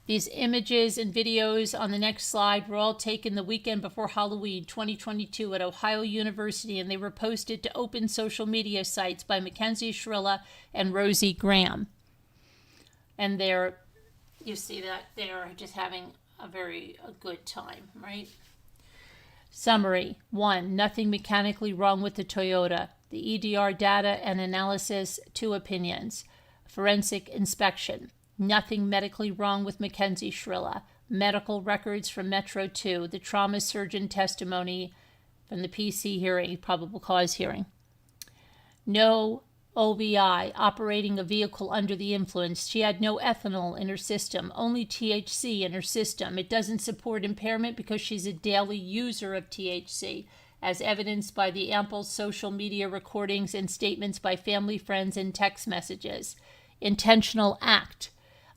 These images and videos on the next slide were all taken the weekend before Halloween 2022 at Ohio University, and they were posted to open social media sites by Mackenzie Shirilla and Rosie Graham. And there, you see that they're just having a good time, right? Summary. 1. Nothing mechanically wrong with the Toyota. The EDR data and analysis, 2 opinions. Forensic inspection. Nothing medically wrong with Mackenzie Shirilla. Medical records from Metro 2. The trauma surgeon testimony from the PC hearing, probable cause hearing. No OBI, operating a vehicle under the influence. She had no ethanol in her system, only THC in her system. It doesn't support impairment because she's a daily user of THC, as evidenced by the ample social media recordings and statements by family, friends, and text messages. Intentional act.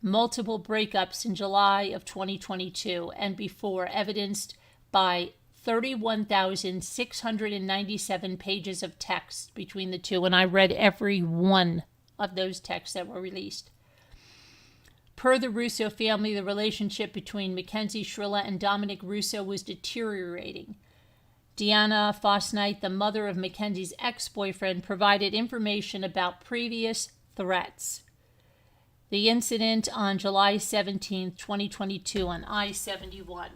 Multiple breakups in July of 2022 and before, evidenced by 31,697 pages of text between the two, and I read every one of those texts that were released. Per the Russo family, the relationship between Mackenzie Shirilla and Dominic Russo was deteriorating. Deanna Fosnight, the mother of Mackenzie's ex-boyfriend, provided information about previous threats. The incident on July 17, 2022 on I-71,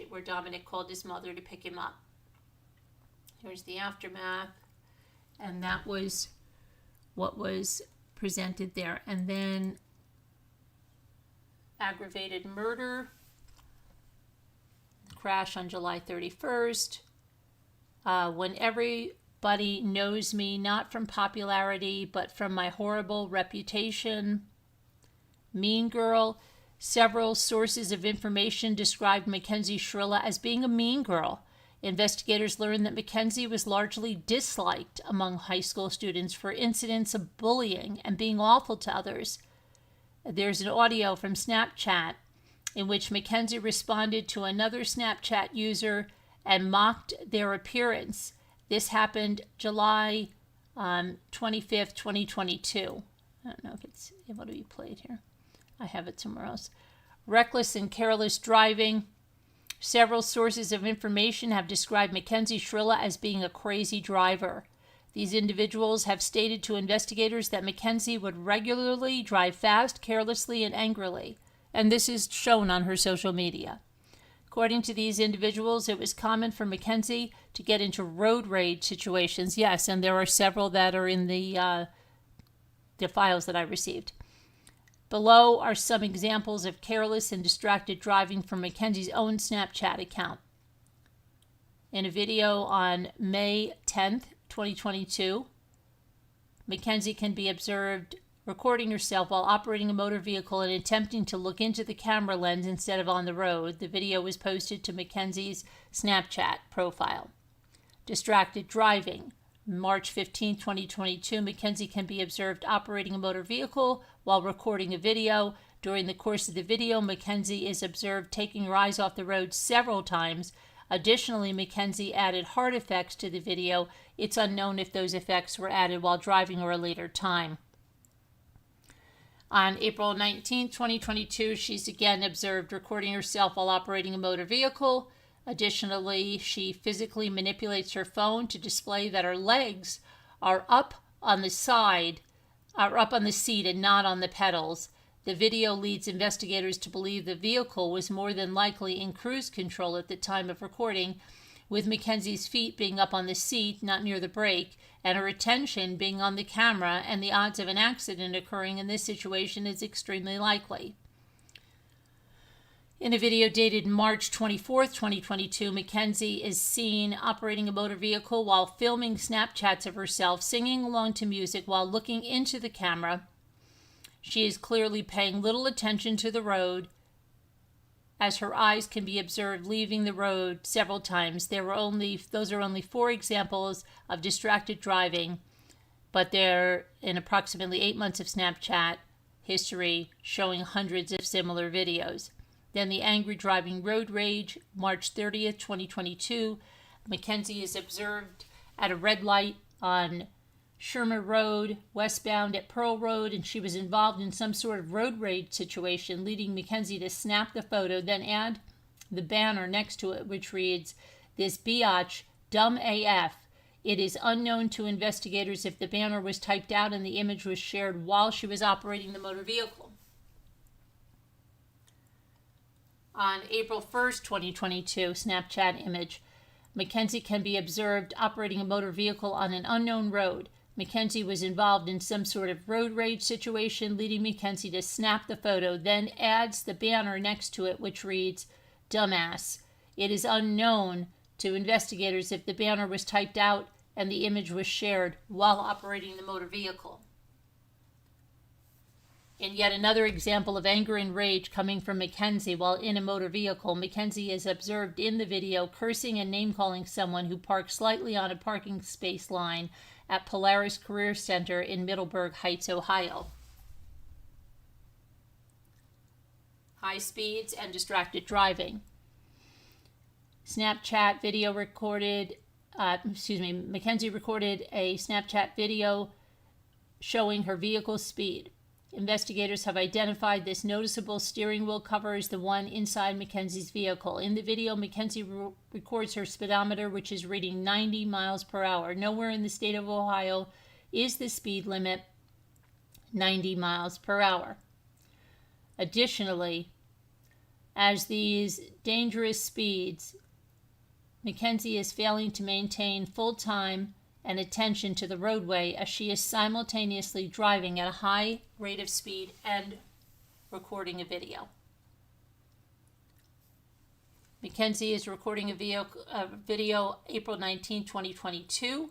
where Dominic called his mother to pick him up. Here's the aftermath, and that was what was presented there. And then aggravated murder, crash on July 31st. When everybody knows me, not from popularity, but from my horrible reputation. Mean girl. Several sources of information described Mackenzie Shirilla as being a mean girl. Investigators learned that Mackenzie was largely disliked among high school students for incidents of bullying and being awful to others. There's an audio from Snapchat in which Mackenzie responded to another Snapchat user and mocked their appearance. This happened July 25th, 2022. I don't know if it's able to be played here. I have it somewhere else. Reckless and careless driving. Several sources of information have described Mackenzie Shirilla as being a crazy driver. These individuals have stated to investigators that Mackenzie would regularly drive fast, carelessly, and angrily, and this is shown on her social media. According to these individuals, it was common for Mackenzie to get into road rage situations. Yes, and there are several that are in the files that I received. Below are some examples of careless and distracted driving from Mackenzie's own Snapchat account. In a video on May 10th, 2022, Mackenzie can be observed recording herself while operating a motor vehicle and attempting to look into the camera lens instead of on the road. The video was posted to Mackenzie's Snapchat profile. Distracted driving. March 15, 2022, Mackenzie can be observed operating a motor vehicle while recording a video. During the course of the video, Mackenzie is observed taking her eyes off the road several times. Additionally, Mackenzie added heart effects to the video. It's unknown if those effects were added while driving or a later time. On April 19, 2022, she's again observed recording herself while operating a motor vehicle. Additionally, she physically manipulates her phone to display that her legs are up on the seat and not on the pedals. The video leads investigators to believe the vehicle was more than likely in cruise control at the time of recording, with Mackenzie's feet being up on the seat, not near the brake, and her attention being on the camera, and the odds of an accident occurring in this situation is extremely likely. In a video dated March 24, 2022, Mackenzie is seen operating a motor vehicle while filming Snapchats of herself singing along to music while looking into the camera. She is clearly paying little attention to the road, as her eyes can be observed leaving the road several times. Those are only 4 examples of distracted driving, but they're in approximately 8 months of Snapchat history showing hundreds of similar videos. Then the angry driving road rage, March 30th, 2022. Mackenzie is observed at a red light on Shermer Road, westbound at Pearl Road, and she was involved in some sort of road rage situation, leading Mackenzie to snap the photo, then add the banner next to it, which reads, "This biatch, dumb AF. It is unknown to investigators if the banner was typed out and the image was shared while she was operating the motor vehicle." On April 1st, 2022, Snapchat image. Mackenzie can be observed operating a motor vehicle on an unknown road. Mackenzie was involved in some sort of road rage situation, leading Mackenzie to snap the photo, then adds the banner next to it, which reads, "Dumbass." It is unknown to investigators if the banner was typed out and the image was shared while operating the motor vehicle. In yet another example of anger and rage coming from Mackenzie while in a motor vehicle, Mackenzie is observed in the video cursing and name-calling someone who parked slightly on a parking space line at Polaris Career Center in Middleburg Heights, Ohio. High speeds and distracted driving. Snapchat video recorded, Mackenzie recorded a Snapchat video showing her vehicle's speed. Investigators have identified this noticeable steering wheel cover as the one inside Mackenzie's vehicle. In the video, Mackenzie records her speedometer, which is reading 90 miles per hour. Nowhere in the state of Ohio is the speed limit 90 miles per hour. Additionally, as these dangerous speeds, Mackenzie is failing to maintain full time and attention to the roadway as she is simultaneously driving at a high rate of speed and recording a video. Mackenzie is recording a video April 19, 2022.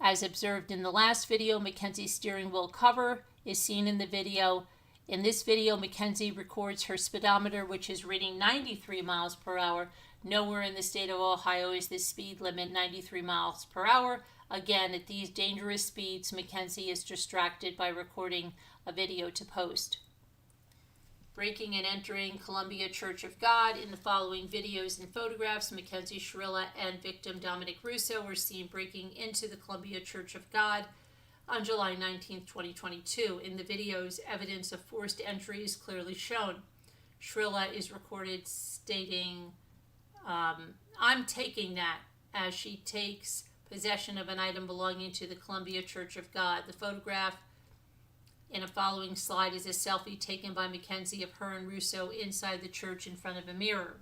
As observed in the last video, Mackenzie's steering wheel cover is seen in the video. In this video, Mackenzie records her speedometer, which is reading 93 miles per hour. Nowhere in the state of Ohio is the speed limit 93 miles per hour. Again, at these dangerous speeds, Mackenzie is distracted by recording a video to post. Breaking and entering Columbia Church of God. In the following videos and photographs, Mackenzie Shirilla and victim Dominic Russo were seen breaking into the Columbia Church of God on July 19, 2022. In the videos, evidence of forced entry is clearly shown. Shirilla is recorded stating, I'm taking that, as she takes possession of an item belonging to the Columbia Church of God. The photograph in a following slide is a selfie taken by Mackenzie of her and Russo inside the church in front of a mirror.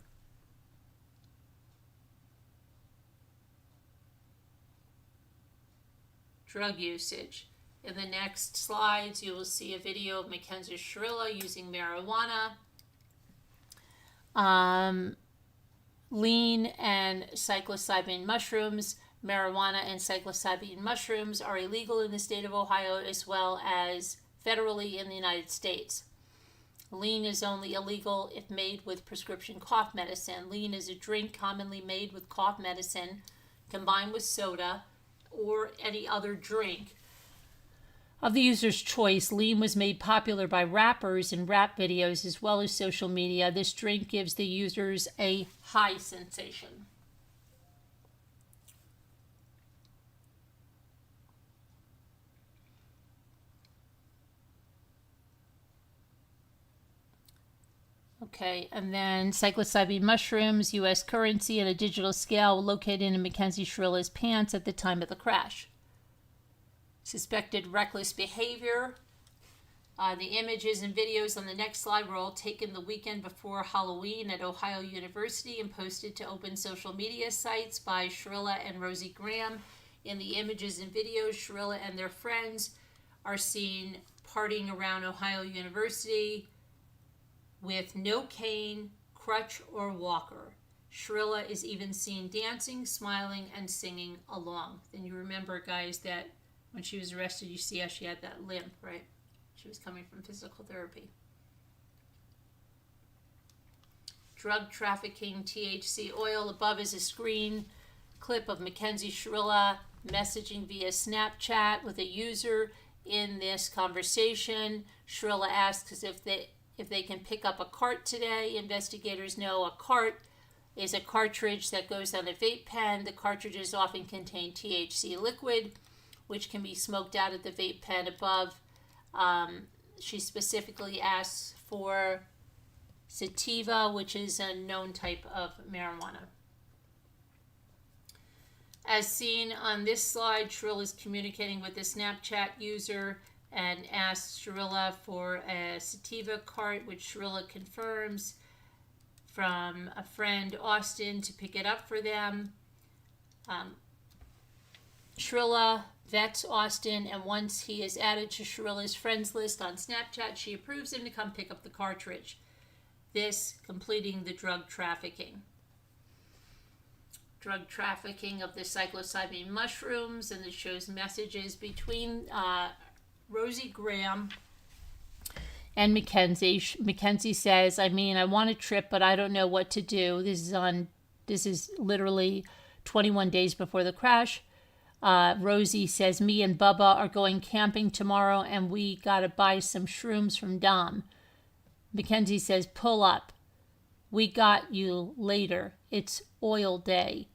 Drug usage. In the next slides, you will see a video of Mackenzie Shirilla using marijuana. Lean and psilocybin mushrooms. Marijuana and psilocybin mushrooms are illegal in the state of Ohio as well as federally in the United States. Lean is only illegal if made with prescription cough medicine. Lean is a drink commonly made with cough medicine combined with soda or any other drink of the user's choice. Lean was made popular by rappers in rap videos as well as social media. This drink gives the users a high sensation. Okay, and then psilocybin mushrooms, U.S. currency, and a digital scale located in Mackenzie Shirilla's pants at the time of the crash. Suspected reckless behavior. The images and videos on the next slide were all taken the weekend before Halloween at Ohio University and posted to open social media sites by Shirilla and Rosie Graham. In the images and videos, Shirilla and their friends are seen partying around Ohio University with no cane, crutch, or walker. Shirilla is even seen dancing, smiling, and singing along. Then you remember, guys, that when she was arrested, you see how she had that limp, right? She was coming from physical therapy. Drug trafficking, THC oil. Above is a screen clip of Mackenzie Shirilla messaging via Snapchat with a user. In this conversation, Shirilla asks if they can pick up a cart today. Investigators know a cart is a cartridge that goes on a vape pen. The cartridges often contain THC liquid, which can be smoked out at the vape pen above. She specifically asks for sativa, which is a known type of marijuana. As seen on this slide, Shirilla is communicating with the Snapchat user and asks Shirilla for a sativa cart, which Shirilla confirms from a friend, Austin, to pick it up for them. Shirilla vets Austin, and once he is added to Shirilla's friends list on Snapchat, she approves him to come pick up the cartridge, this completing the drug trafficking. Drug trafficking of the psilocybin mushrooms, and it shows messages between Rosie Graham and Mackenzie. Mackenzie says, I want a trip, but I don't know what to do. This is literally 21 days before the crash. Rosie says, me and Bubba are going camping tomorrow and we gotta buy some shrooms from Dom. Mackenzie says, pull up. We got you later. It's oil day.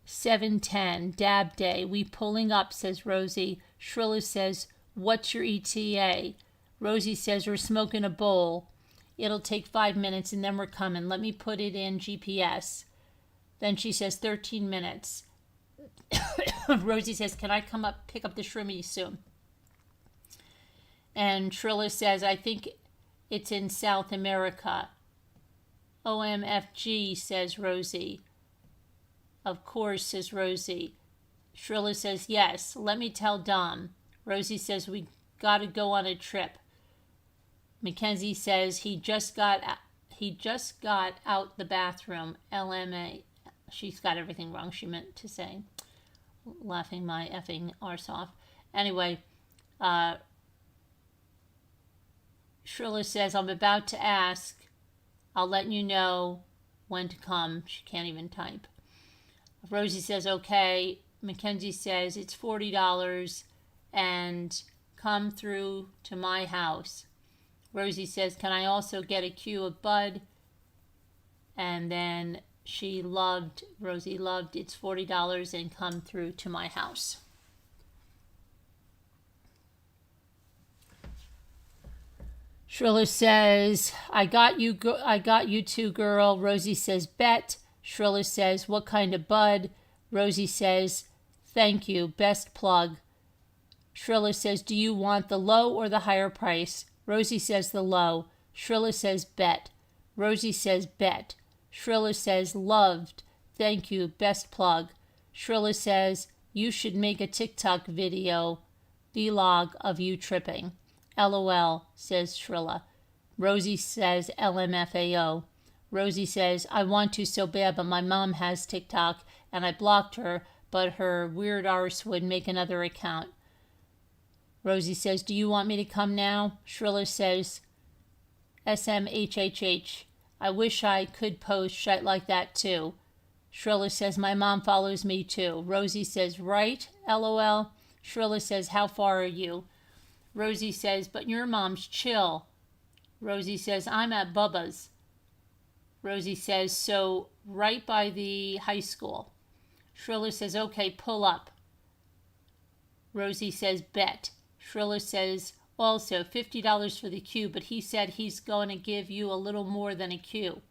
7:10, dab day. We pulling up, says Rosie. Shirilla says, what's your ETA? Rosie says, we're smoking a bowl. It'll take 5 minutes and then we're coming. Let me put it in GPS. Then she says 13 minutes. Rosie says, can I come up, pick up the shrimmy soon? And Shirilla says, I think it's in South America. OMFG, says Rosie. Of course, says Rosie. Shirilla says, yes, let me tell Dom. Rosie says, we got to go on a trip. Mackenzie says, he just got out the bathroom. LMA. She's got everything wrong, she meant to say. Laughing my effing arse off. Anyway, Shirilla says, I'm about to ask. I'll let you know when to come. She can't even type. Rosie says, okay. Mackenzie says, it's $40 and come through to my house. Rosie says, can I also get a cue of Bud? And then Rosie loved, it's $40 and come through to my house. Shirilla says, I got you too, girl. Rosie says, bet. Shirilla says, what kind of Bud? Rosie says, thank you, best plug. Shirilla says, do you want the low or the higher price? Rosie says the low. Shirilla says, bet. Rosie says, bet. Shirilla says, loved. Thank you, best plug. Shirilla says, you should make a TikTok video, vlog of you tripping. LOL, says Shirilla. Rosie says, LMFAO. Rosie says, I want to so bad, but my mom has TikTok, and I blocked her, but her weird arse would make another account. Rosie says, do you want me to come now? Shirilla says, SMHHH. I wish I could post shit like that too. Shirilla says, my mom follows me too. Rosie says, right? LOL. Shirilla says, how far are you? Rosie says, but your mom's chill. Rosie says, I'm at Bubba's. Rosie says, so right by the high school. Shirilla says, okay, pull up. Rosie says, bet. Shirilla says, also $50 for the queue, but he said he's going to give you a little more than a queue.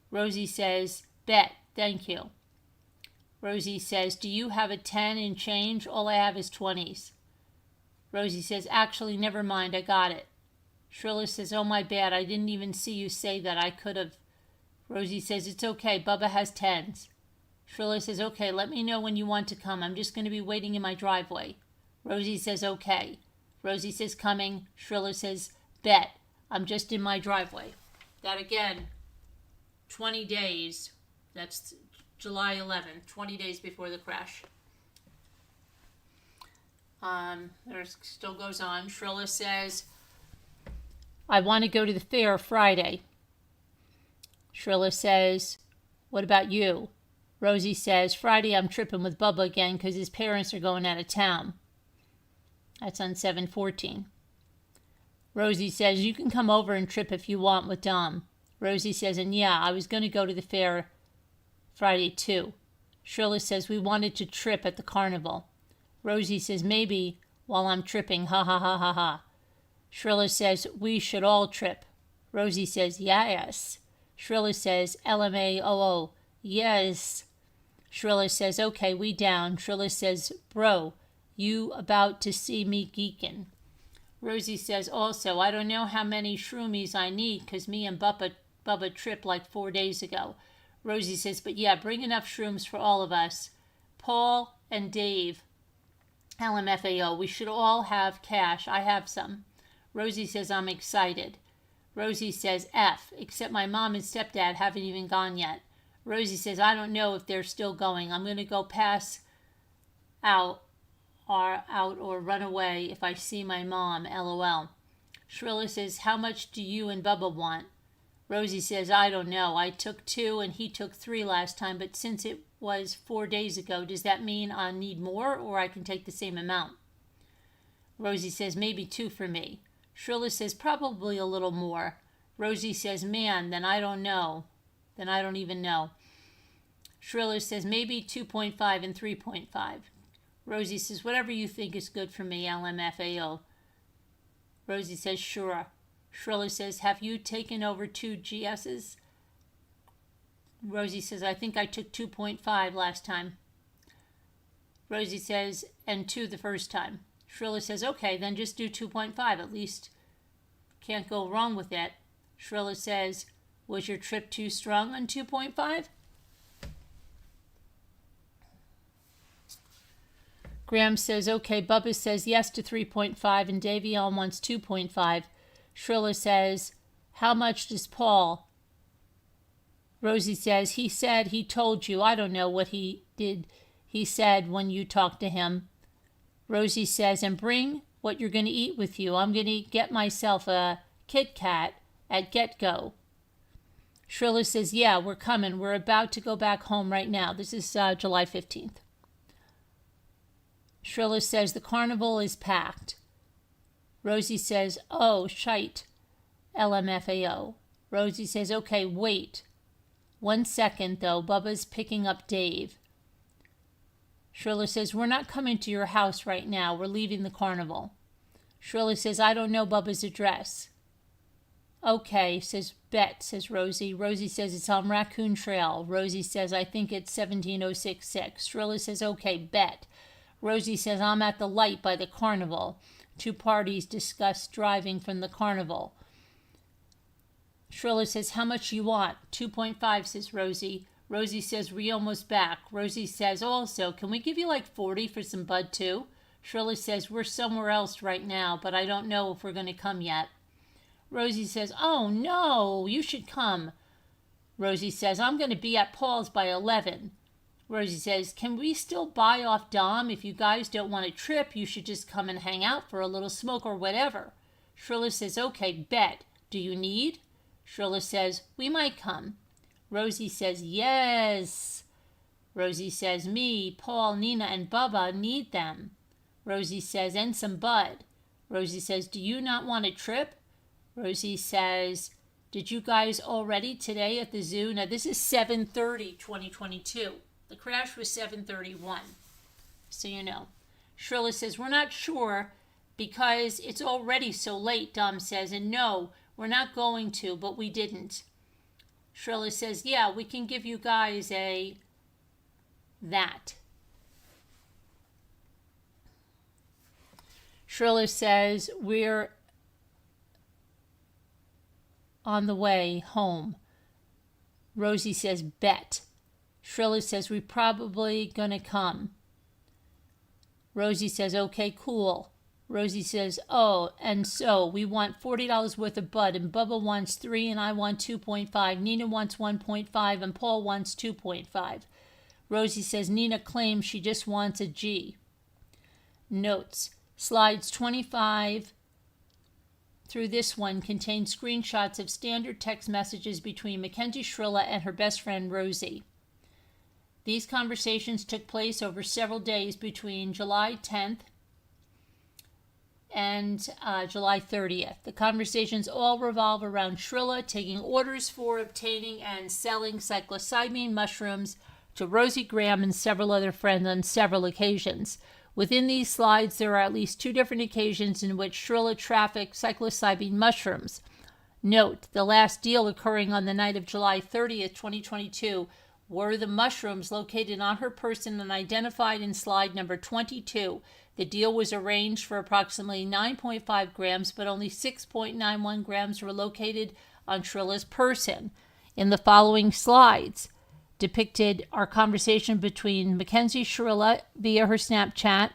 Rosie says, bet, thank you. Rosie says, do you have a 10 and change? All I have is 20s. Rosie says, actually, never mind, I got it. Shirilla says, oh my bad, I didn't even see you say that, I could have. Rosie says, it's okay, Bubba has 10s. Shirilla says, okay, let me know when you want to come, I'm just going to be waiting in my driveway. Rosie says, okay. Rosie says, coming. Shirilla says, bet, I'm just in my driveway. That again, 20 days, that's July 11th, 20 days before the crash. There still goes on. Shirilla says, I want to go to the fair Friday. Shirilla says, what about you? Rosie says, Friday I'm tripping with Bubba again because his parents are going out of town. That's on 7/14. Rosie says, you can come over and trip if you want with Dom. Rosie says, and yeah, I was going to go to the fair Friday too. Shirilla says, we wanted to trip at the carnival. Rosie says, maybe while I'm tripping, ha ha ha ha ha. Shirilla says, we should all trip. Rosie says, yes. Shirilla says, LMAOO, yes. Shirilla says, okay, we down. Shirilla says, bro, you about to see me geekin'. Rosie says also, I don't know how many shroomies I need because me and Bubba tripped like 4 days ago. Rosie says, but yeah, bring enough shrooms for all of us. Paul and Dave, LMFAO, we should all have cash. I have some. Rosie says, I'm excited. Rosie says, F, except my mom and stepdad haven't even gone yet. Rosie says, I don't know if they're still going. I'm going to go pass out or run away if I see my mom, LOL. Shirilla says, how much do you and Bubba want? Rosie says, I don't know. I took 2 and he took 3 last time, but since it was 4 days ago, does that mean I need more or I can take the same amount? Rosie says, maybe 2 for me. Shirilla says, probably a little more. Rosie says, man, then I don't know. Then I don't even know. Shirilla says, maybe 2.5 and 3.5. Rosie says, whatever you think is good for me, LMFAO. Rosie says, sure. Shirilla says, have you taken over 2 GSs? Rosie says, I think I took 2.5 last time. Rosie says, and 2 the first time. Shirilla says, okay, then just do 2.5. At least can't go wrong with that. Shirilla says, was your trip too strong on 2.5? Graham says, okay. Bubba says yes to 3.5, and Davion wants 2.5. Shirilla says, how much does Paul? Rosie says, he said he told you. I don't know what he did. He said when you talked to him. Rosie says, and bring what you're going to eat with you. I'm going to get myself a Kit Kat at Get-Go. Shirilla says, yeah, we're coming. We're about to go back home right now. This is July 15th. Shirilla says, the carnival is packed. Rosie says, oh, shite, LMFAO. Rosie says, okay, wait. 1 second, though. Bubba's picking up Dave. Shirilla says, we're not coming to your house right now. We're leaving the carnival. Shirilla says, I don't know Bubba's address. Okay, says Bet, says Rosie. Rosie says, it's on Raccoon Trail. Rosie says, I think it's 17066. Shirilla says, okay, Bet. Rosie says, I'm at the light by the carnival. 2 parties discuss driving from the carnival. Shirilla says, how much you want? 2.5, says Rosie. Rosie says, we almost back. Rosie says, also, can we give you like 40 for some bud too? Shirilla says, we're somewhere else right now, but I don't know if we're going to come yet. Rosie says, oh no, you should come. Rosie says, I'm going to be at Paul's by 11. Rosie says, can we still buy off Dom? If you guys don't want a trip, you should just come and hang out for a little smoke or whatever. Shirilla says, okay, Bet. Do you need? Shirilla says, we might come. Rosie says, yes. Rosie says, me, Paul, Nina, and Bubba need them. Rosie says, and some bud. Rosie says, do you not want a trip? Rosie says, did you guys already today at the zoo? Now, this is 7/30/2022. The crash was 7/31, so you know. Shirilla says, we're not sure because it's already so late, Dom says, and no, we're not going to, but we didn't. Shirilla says, yeah, we can give you guys that. Shirilla says, we're on the way home. Rosie says, Bet. Shirilla says, we're probably gonna come. Rosie says, okay, cool. Rosie says, oh, and so we want $40 worth of bud, and Bubba wants 3, and I want 2.5. Nina wants 1.5, and Paul wants 2.5. Rosie says, Nina claims she just wants a G. Notes. Slides 25 through this one contain screenshots of standard text messages between Mackenzie Shirilla and her best friend Rosie. These conversations took place over several days between July 10th and July 30th. The conversations all revolve around Shirilla taking orders for obtaining and selling psilocybin mushrooms to Rosie Graham and several other friends on several occasions. Within these slides, there are at least 2 different occasions in which Shirilla trafficked psilocybin mushrooms. Note, the last deal occurring on the night of July 30th, 2022, were the mushrooms located on her person and identified in slide number 22. The deal was arranged for approximately 9.5 grams, but only 6.91 grams were located on Shirilla's person. In the following slides, depicted our conversation between Mackenzie Shirilla via her Snapchat,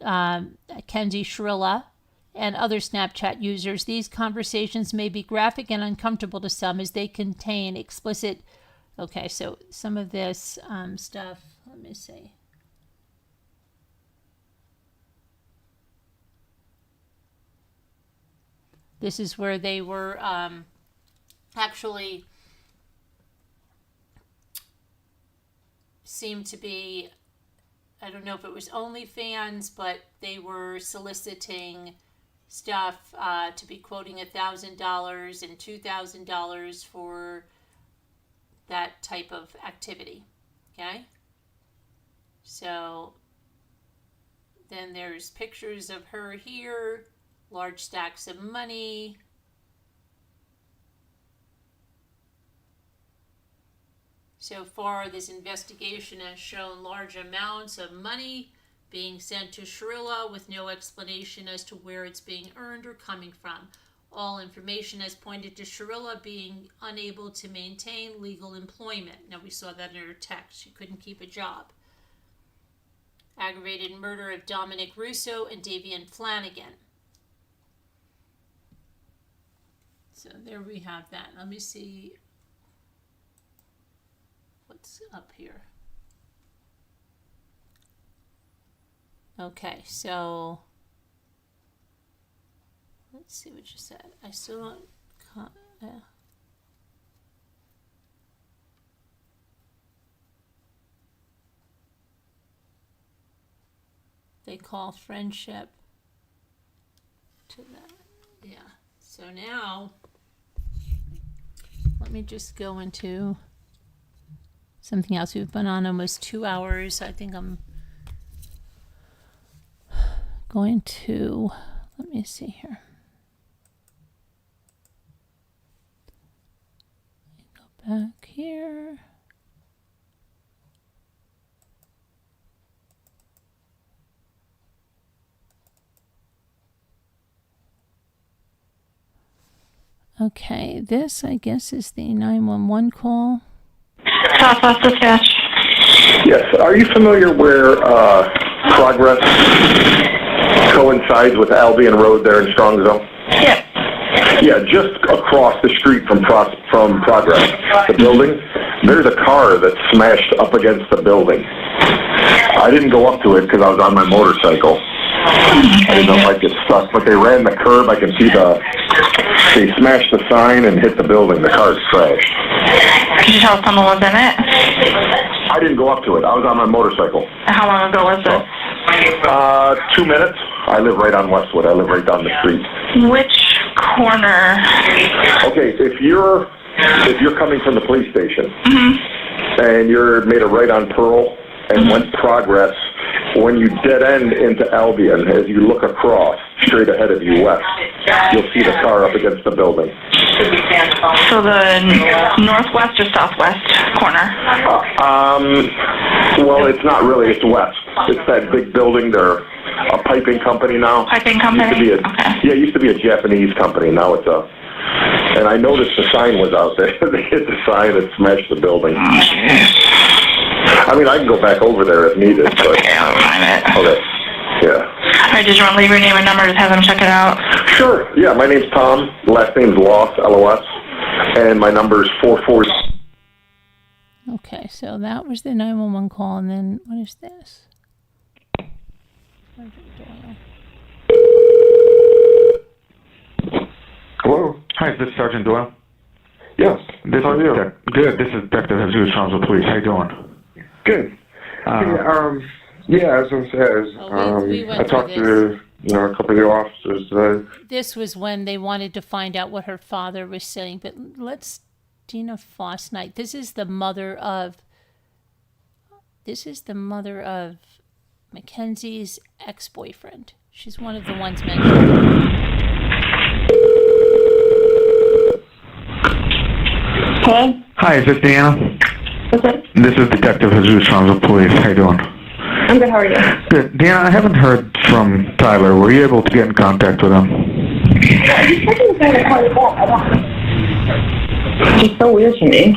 Mackenzie Shirilla, and other Snapchat users. These conversations may be graphic and uncomfortable to some as they contain explicit. Okay, so some of this stuff, let me see. This is where they were actually seemed to be, I don't know if it was OnlyFans, but they were soliciting stuff to be quoting $1,000 and $2,000 for that type of activity. Okay? So then there's pictures of her here, large stacks of money. So far, this investigation has shown large amounts of money being sent to Shirilla with no explanation as to where it's being earned or coming from. All information has pointed to Shirilla being unable to maintain legal employment. Now, we saw that in her text. She couldn't keep a job. Aggravated murder of Dominic Russo and Davian Flanagan. So there we have that. Let me see what's up here. Okay, so let's see what you said. I still don't. They call friendship to that. Yeah. So now, let me just go into something else. We've been on almost 2 hours. I think I'm going to, let me see here. Go back here. Okay, this I guess is the 911 call. Southwest Dispatch. Yes, are you familiar where Progress coincides with Albion Road there in Strongsville? Yes. Yeah, just across the street from Progress, the building, there's a car that's smashed up against the building. I didn't go up to it because I was on my motorcycle. I didn't know if I'd get stuck, but they ran the curb. I can see they smashed the sign and hit the building. The car's crashed. Could you tell us someone was in it? I didn't go up to it. I was on my motorcycle. How long ago was this? 2 minutes. I live right on Westwood. I live right down the street. Which corner? Okay, if you're coming from the police station and you're made a right on Pearl and went Progress, when you dead end into Albion, as you look across, straight ahead of you west, you'll see the car up against the building. So the northwest or southwest corner? Well, it's not really. It's west. It's that big building. They're a piping company now. Piping company? Yeah, it used to be a Japanese company. Now it's a... And I noticed the sign was out there. They hit the sign and smashed the building. I mean, I can go back over there if needed. But... Okay, I'll find it. Okay. Yeah. All right, did you want to leave your name and number? Just have them check it out. Sure. Yeah, my name's Tom. Last name's Loss, L-O-S. And my number is 44... Okay, so that was the 911 call, and then what is this? Hello. Hi, is this Sergeant Doyle? Yes. How are you? Good. This is Detective Jesus from the police. How you doing? Good. Yeah, as I said, I talked to a couple of the officers today. This was when they wanted to find out what her father was saying, but Dina Foss Knight. This is the mother of Mackenzie's ex-boyfriend. She's one of the ones mentioned. Hello? Hi, is this Deanna? What's up? This is Detective Jesus from the police. How you doing? I'm good, how are you? Good. Deanna, I haven't heard from Tyler. Were you able to get in contact with him? Yeah, he's taking the to call you back. I don't... It's so weird to me.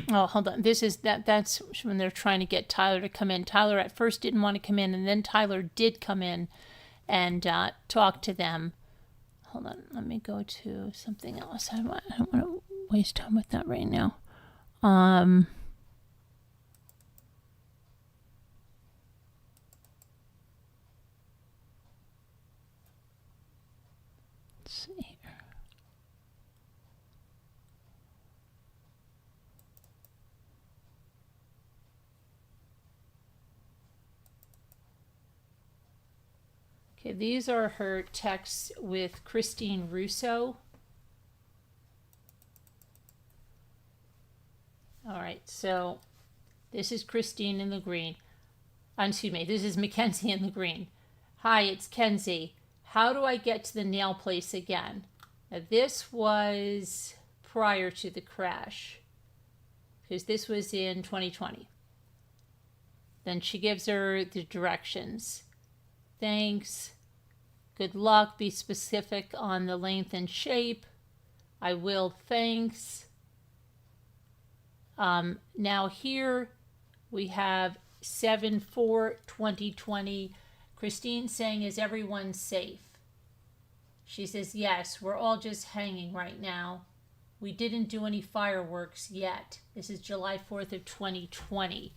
Oh, hold on. That's when they're trying to get Tyler to come in. Tyler at first didn't want to come in, and then Tyler did come in and talk to them. Hold on. Let me go to something else. I don't want to waste time with that right now. Let's see here. Okay, these are her texts with Christine Russo. All right, so this is Christine in the green. Excuse me, this is Mackenzie in the green. Hi, it's Kenzie. How do I get to the nail place again? Now, this was prior to the crash, because this was in 2020. Then she gives her the directions. Thanks. Good luck. Be specific on the length and shape. I will. Thanks. Now here we have 7/4/2020. Christine saying, is everyone safe? She says, yes, we're all just hanging right now. We didn't do any fireworks yet. This is July 4th of 2020.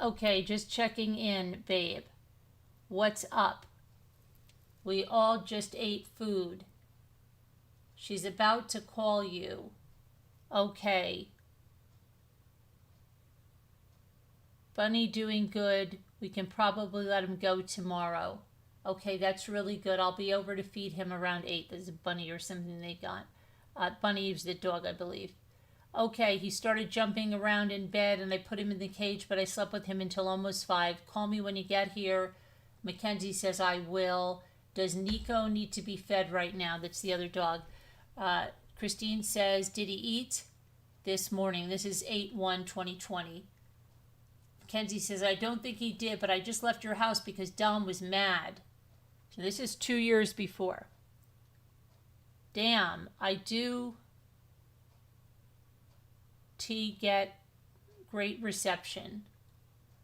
Okay, just checking in, babe. What's up? We all just ate food. She's about to call you. Okay. Bunny doing good. We can probably let him go tomorrow. Okay, that's really good. I'll be over to feed him around 8. There's a bunny or something they got. Bunny is the dog, I believe. Okay, he started jumping around in bed and I put him in the cage, but I slept with him until almost 5. Call me when you get here. Mackenzie says I will. Does Nico need to be fed right now? That's the other dog. Christine says, did he eat this morning? This is 8/1/2020. Mackenzie says, I don't think he did, but I just left your house because Dom was mad. So this is 2 years before. Damn, I do get great reception.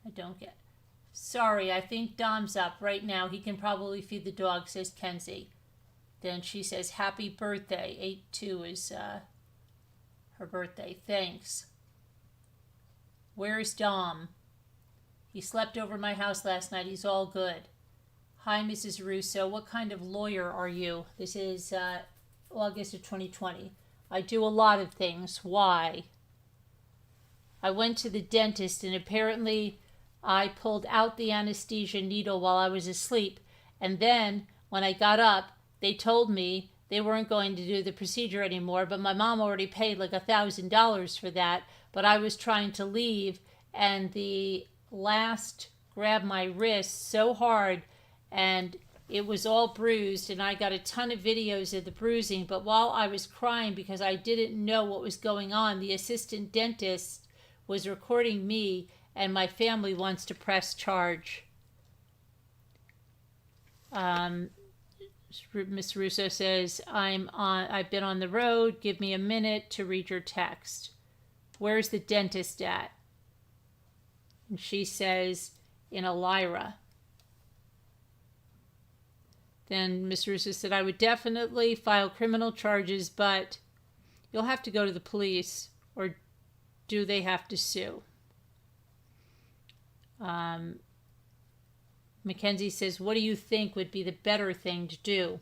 I don't get. Sorry, I think Dom's up right now. He can probably feed the dog, says Kenzie. Then she says, happy birthday. 8/2 is her birthday. Thanks. Where's Dom? He slept over my house last night. He's all good. Hi, Mrs. Russo. What kind of lawyer are you? This is August of 2020. I do a lot of things. Why? I went to the dentist and apparently I pulled out the anesthesia needle while I was asleep. And then when I got up, they told me they weren't going to do the procedure anymore, but my mom already paid like $1,000 for that. But I was trying to leave and the last grabbed my wrist so hard and it was all bruised, and I got a ton of videos of the bruising. But while I was crying because I didn't know what was going on, the assistant dentist was recording me, and my family wants to press charge. Miss Russo says, I've been on the road. Give me a minute to read your text. Where's the dentist at? And she says, in Elira. Then Miss Russo said, I would definitely file criminal charges, but you'll have to go to the police, or do they have to sue? Mackenzie says, what do you think would be the better thing to do?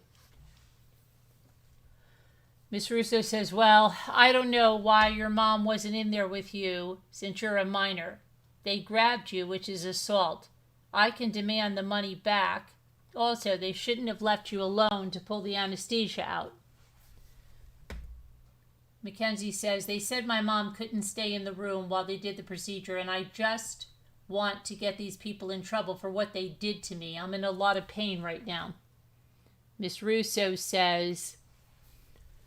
Miss Russo says, well, I don't know why your mom wasn't in there with you since you're a minor. They grabbed you, which is assault. I can demand the money back. Also, they shouldn't have left you alone to pull the anesthesia out. Mackenzie says, they said my mom couldn't stay in the room while they did the procedure, and I just want to get these people in trouble for what they did to me. I'm in a lot of pain right now. Miss Russo says,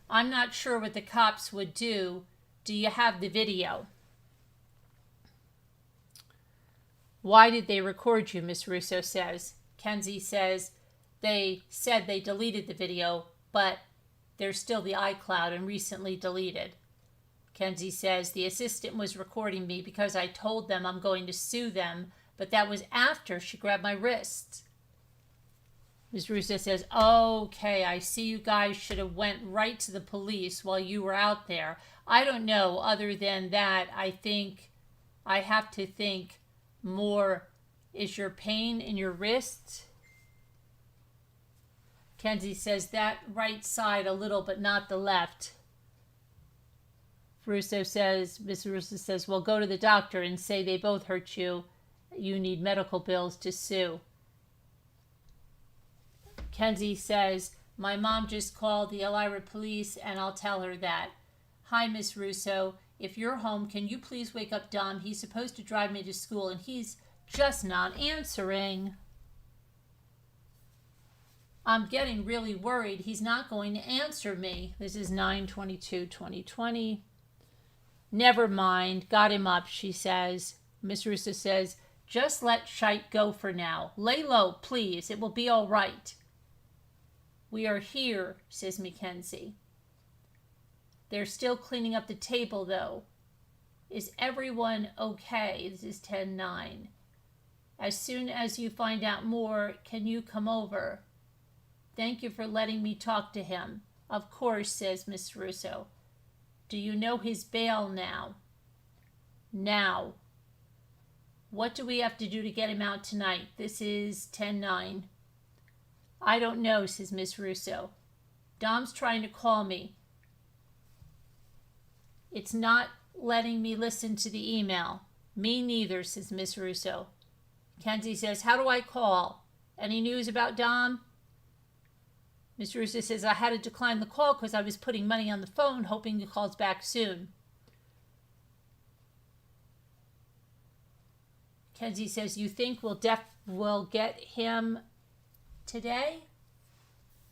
I'm not sure what the cops would do. Do you have the video? Why did they record you? Miss Russo says. Kenzie says they said they deleted the video, but there's still the iCloud and recently deleted. Kenzie says the assistant was recording me because I told them I'm going to sue them, but that was after she grabbed my wrists. Ms. Russo says, okay, I see you guys should have went right to the police while you were out there. I don't know. Other than that, I think I have to think more. Is your pain in your wrists? Kenzie says that right side a little, but not the left. Russo says, Mr. Russo says, well, go to the doctor and say they both hurt you. You need medical bills to sue. Kenzie says, my mom just called the Elira police and I'll tell her that. Hi, Miss Russo. If you're home, can you please wake up Dom? He's supposed to drive me to school and he's just not answering. I'm getting really worried. He's not going to answer me. This is 9/22/2020. Never mind. Got him up, she says. Miss Russo says, just let shite go for now. Lay low, please. It will be all right. We are here, says Mackenzie. They're still cleaning up the table, though. Is everyone okay? This is 10/9. As soon as you find out more, can you come over? Thank you for letting me talk to him. Of course, says Miss Russo. Do you know his bail now? Now. What do we have to do to get him out tonight? This is 10/9. I don't know, says Miss Russo. Dom's trying to call me. It's not letting me listen to the email. Me neither, says Miss Russo. Kenzie says, how do I call? Any news about Dom? Miss Russo says, I had to decline the call because I was putting money on the phone, hoping he calls back soon. Kenzie says, you think we'll get him today?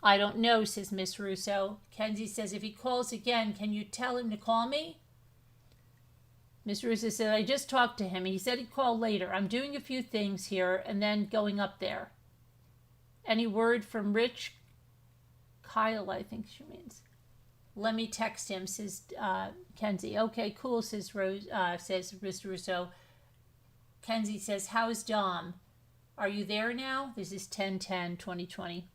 I don't know, says Miss Russo. Kenzie says, if he calls again, can you tell him to call me? Miss Russo said, I just talked to him. He said he'd call later. I'm doing a few things here and then going up there. Any word from Rich? Kyle, I think she means. Let me text him, says Kenzie. Okay, cool, says Miss Russo. Kenzie says, how's Dom? Are you there now? This is 10/10/2020.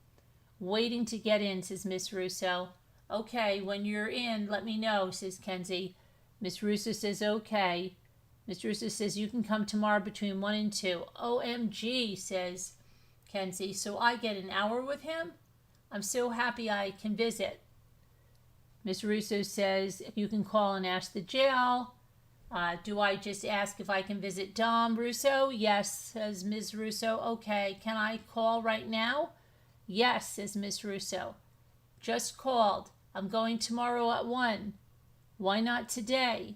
Waiting to get in, says Miss Russo. Okay, when you're in, let me know, says Kenzie. Miss Russo says, okay. Miss Russo says, you can come tomorrow between 1 and 2. OMG, says Kenzie. So I get an hour with him? I'm so happy I can visit. Miss Russo says, you can call and ask the jail. Do I just ask if I can visit Dom Russo? Yes, says Ms. Russo. Okay, can I call right now? Yes, says Miss Russo. Just called. I'm going tomorrow at 1. Why not today?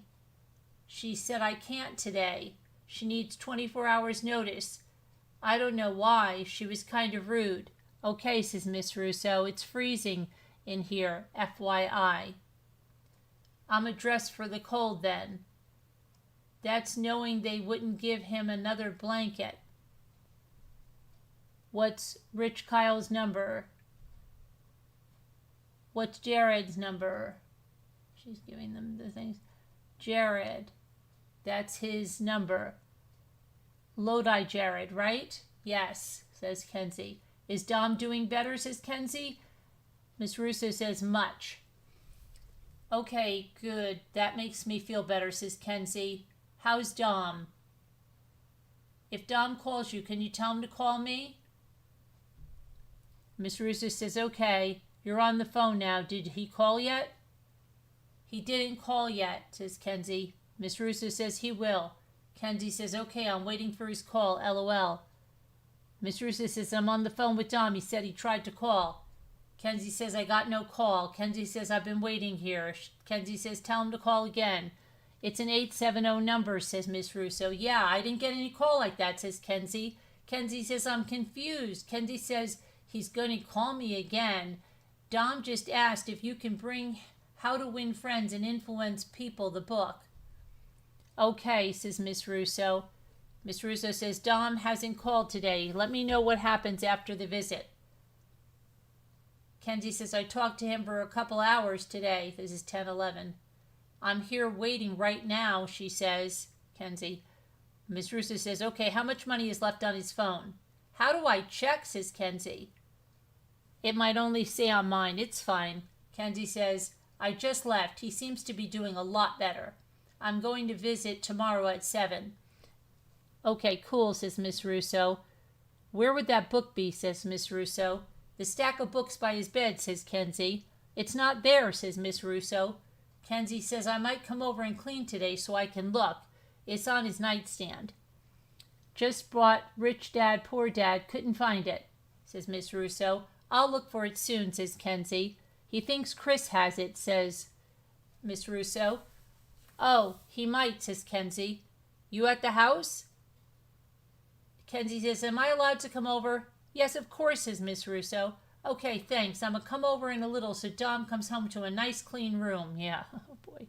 She said I can't today. She needs 24 hours notice. I don't know why. She was kind of rude. Okay, says Miss Russo. It's freezing in here, FYI. I'm dressed for the cold then. That's knowing they wouldn't give him another blanket. What's Rich Kyle's number? What's Jared's number? She's giving them the things. Jared. That's his number. Lodi Jared, right? Yes, says Kenzie. Is Dom doing better, says Kenzie? Miss Russo says much. Okay, good. That makes me feel better, says Kenzie. How's Dom? If Dom calls you, can you tell him to call me? Miss Russo says, okay. You're on the phone now. Did he call yet? He didn't call yet, says Kenzie. Miss Russo says he will. Kenzie says, okay, I'm waiting for his call, LOL. Miss Russo says, I'm on the phone with Dom. He said he tried to call. Kenzie says, I got no call. Kenzie says, I've been waiting here. Kenzie says, tell him to call again. It's an 870 number, says Miss Russo. Yeah, I didn't get any call like that, says Kenzie. Kenzie says, I'm confused. Kenzie says, he's going to call me again. Dom just asked if you can bring How to Win Friends and Influence People, the book. Okay, says Miss Russo. Miss Russo says, Dom hasn't called today. Let me know what happens after the visit. Kenzie says, I talked to him for a couple hours today. This is 10:11. I'm here waiting right now, she says, Kenzie. Miss Russo says, okay, how much money is left on his phone? How do I check, says Kenzie. It might only say on mine. It's fine. Kenzie says, I just left. He seems to be doing a lot better. I'm going to visit tomorrow at 7. Okay, cool, says Miss Russo. Where would that book be, says Miss Russo. The stack of books by his bed, says Kenzie. It's not there, says Miss Russo. Kenzie says, I might come over and clean today so I can look. It's on his nightstand. Just bought Rich Dad, Poor Dad. Couldn't find it, says Miss Russo. I'll look for it soon, says Kenzie. He thinks Chris has it, says Miss Russo. Oh, he might, says Kenzie. You at the house? Kenzie says, am I allowed to come over? Yes, of course, says Miss Russo. Okay, thanks. I'm going to come over in a little so Dom comes home to a nice clean room. Yeah, oh boy.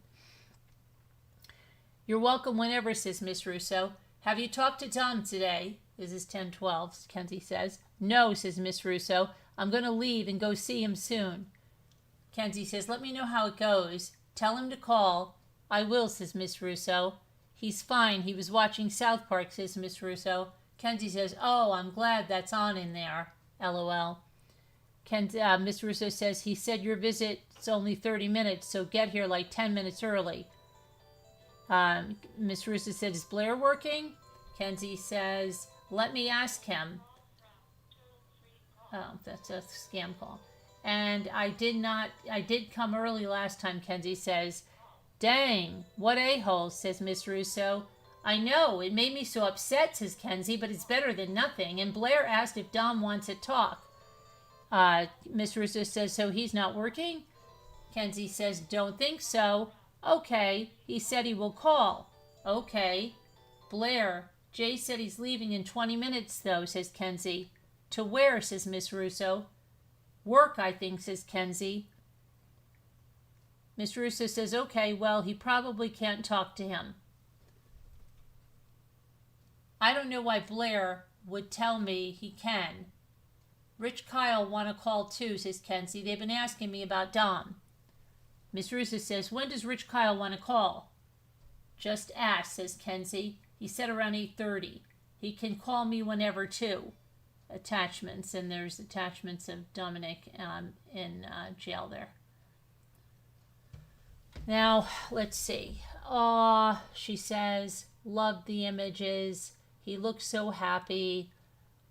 You're welcome whenever, says Miss Russo. Have you talked to Dom today? This is 10:12, Kenzie says. No, says Miss Russo. I'm going to leave and go see him soon. Kenzie says, let me know how it goes. Tell him to call. I will, says Miss Russo. He's fine. He was watching South Park, says Miss Russo. Kenzie says, oh, I'm glad that's on in there. LOL. Miss Russo says, he said your visit's only 30 minutes, so get here like 10 minutes early. Miss Russo said, is Blair working? Kenzie says, let me ask him. Oh, that's a scam call. And I did come early last time, Kenzie says. Dang, what a-hole, says Miss Russo. I know, it made me so upset, says Kenzie, but it's better than nothing. And Blair asked if Dom wants to talk. Miss Russo says, so he's not working? Kenzie says, don't think so. Okay, he said he will call. Okay. Blair, Jay said he's leaving in 20 minutes, though, says Kenzie. To where, says Miss Russo. Work, I think, says Kenzie. Miss Russo says, okay, well, he probably can't talk to him. I don't know why Blair would tell me he can. Rich Kyle want to call too, says Kenzie. They've been asking me about Dom. Miss Russo says, when does Rich Kyle want to call? Just ask, says Kenzie. He said around 8:30. He can call me whenever too. Attachments, and there's attachments of Dominic in jail there. Now, let's see. She says, loved the images. He looked so happy.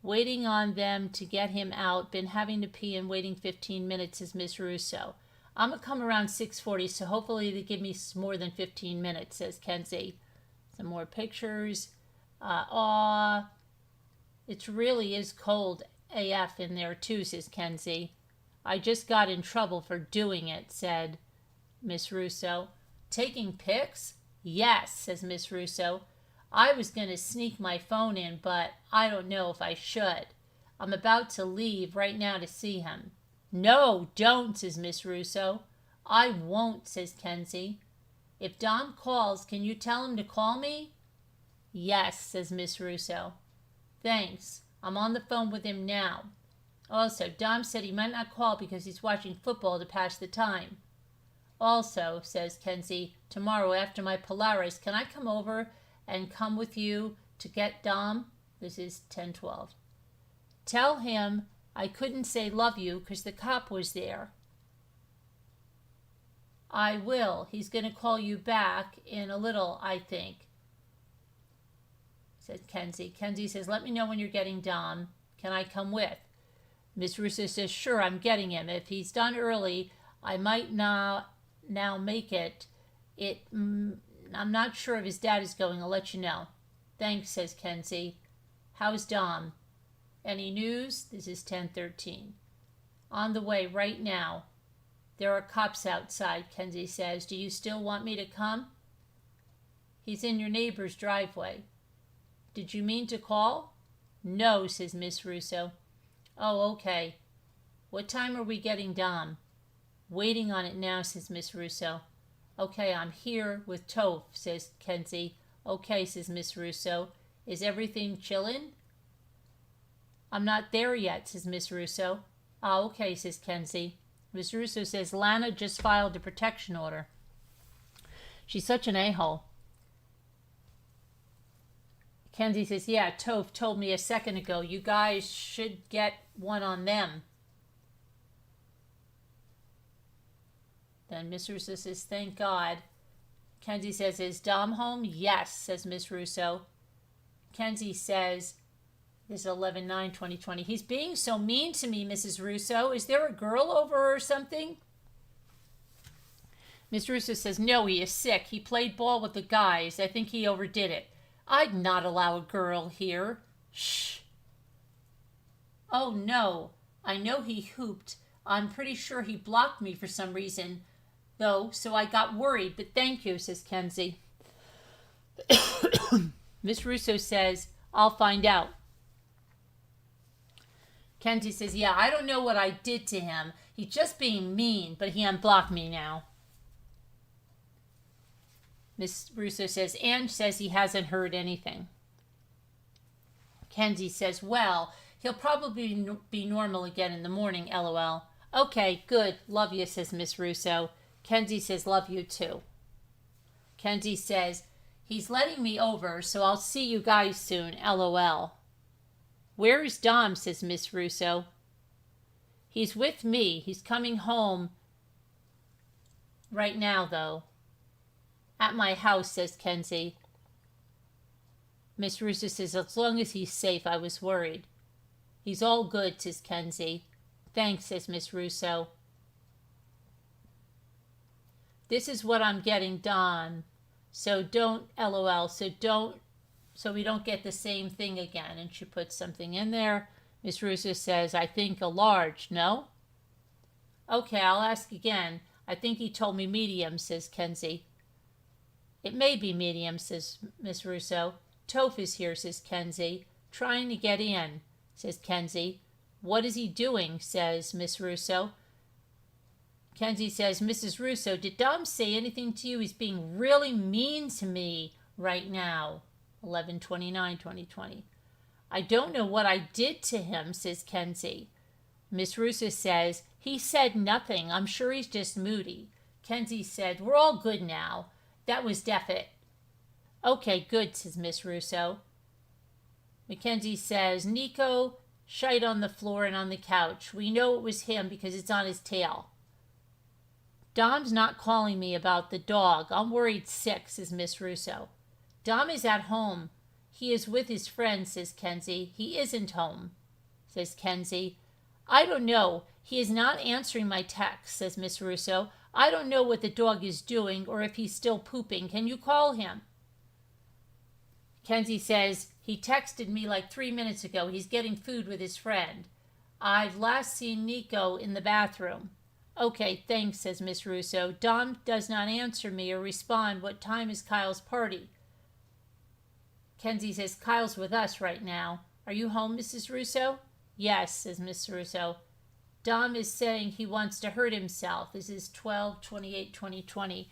Waiting on them to get him out. Been having to pee and waiting 15 minutes, says Miss Russo. I'm going to come around 6:40, so hopefully they give me more than 15 minutes, says Kenzie. Some more pictures. It really is cold AF in there too, says Kenzie. I just got in trouble for doing it, said Miss Russo. Taking pics? Yes, says Miss Russo. I was going to sneak my phone in, but I don't know if I should. I'm about to leave right now to see him. No, don't, says Miss Russo. I won't, says Kenzie. If Dom calls, can you tell him to call me? Yes, says Miss Russo. Thanks. I'm on the phone with him now. Also, Dom said he might not call because he's watching football to pass the time. Also, says Kenzie, tomorrow after my Polaris, can I come over and come with you to get Dom? This is 10:12. Tell him I couldn't say love you because the cop was there. I will. He's going to call you back in a little, I think, said Kenzie. Kenzie says, let me know when you're getting Dom. Can I come with? Miss Russo says, sure, I'm getting him. If he's done early, I might now make it. I'm not sure if his dad is going. I'll let you know. Thanks, says Kenzie. How's Dom? Any news? This is 10:13. On the way right now. There are cops outside, Kenzie says. Do you still want me to come? He's in your neighbor's driveway. Did you mean to call? No, says Miss Russo. Oh, okay. What time are we getting Dom? Waiting on it now, says Miss Russo. Okay, I'm here with Toph, says Kenzie. Okay, says Miss Russo. Is everything chillin'? I'm not there yet, says Miss Russo. Oh, okay, says Kenzie. Miss Russo says Lana just filed a protection order. She's such an a-hole. Kenzie says, yeah, Toph told me a second ago. You guys should get one on them. Then Miss Russo says, thank God. Kenzie says, is Dom home? Yes, says Miss Russo. Kenzie says, this is 11/9/2020. He's being so mean to me, Mrs. Russo. Is there a girl over or something? Miss Russo says, no, he is sick. He played ball with the guys. I think he overdid it. I'd not allow a girl here. Shh. Oh, no. I know he hooped. I'm pretty sure he blocked me for some reason, though, so I got worried, but thank you, says Kenzie. Miss Russo says, I'll find out. Kenzie says, yeah, I don't know what I did to him. He's just being mean, but he unblocked me now. Miss Russo says, Ange says he hasn't heard anything. Kenzie says, well, he'll probably be normal again in the morning, LOL. Okay, good. Love you, says Miss Russo. Kenzie says, love you too. Kenzie says, he's letting me over, so I'll see you guys soon, LOL. Where is Dom, says Miss Russo. He's with me. He's coming home right now, though. At my house, says Kenzie. Miss Russo says, as long as he's safe, I was worried. He's all good, says Kenzie. Thanks, says Miss Russo. This is what I'm getting done. So don't, LOL, so we don't get the same thing again. And she puts something in there. Miss Russo says, I think a large, no? Okay, I'll ask again. I think he told me medium, says Kenzie. It may be medium, says Miss Russo. Toph is here, says Kenzie. Trying to get in, says Kenzie. What is he doing, says Miss Russo. Kenzie says, Mrs. Russo, did Dom say anything to you? He's being really mean to me right now. 11/29/2020. I don't know what I did to him, says Kenzie. Miss Russo says, he said nothing. I'm sure he's just moody. Kenzie said, we're all good now. That was definite. Okay, good, says Miss Russo. Mackenzie says, Nico shite on the floor and on the couch. We know it was him because it's on his tail. Dom's not calling me about the dog. I'm worried sick, says Miss Russo. Dom is at home. He is with his friends, says Kenzie. He isn't home, says Kenzie. I don't know. He is not answering my text, says Miss Russo. I don't know what the dog is doing or if he's still pooping. Can you call him? Kenzie says, he texted me like 3 minutes ago. He's getting food with his friend. I've last seen Nico in the bathroom. Okay, thanks, says Miss Russo. Dom does not answer me or respond. What time is Kyle's party? Kenzie says, Kyle's with us right now. Are you home, Mrs. Russo? Yes, says Miss Russo. Dom is saying he wants to hurt himself. This is 12/28/2020.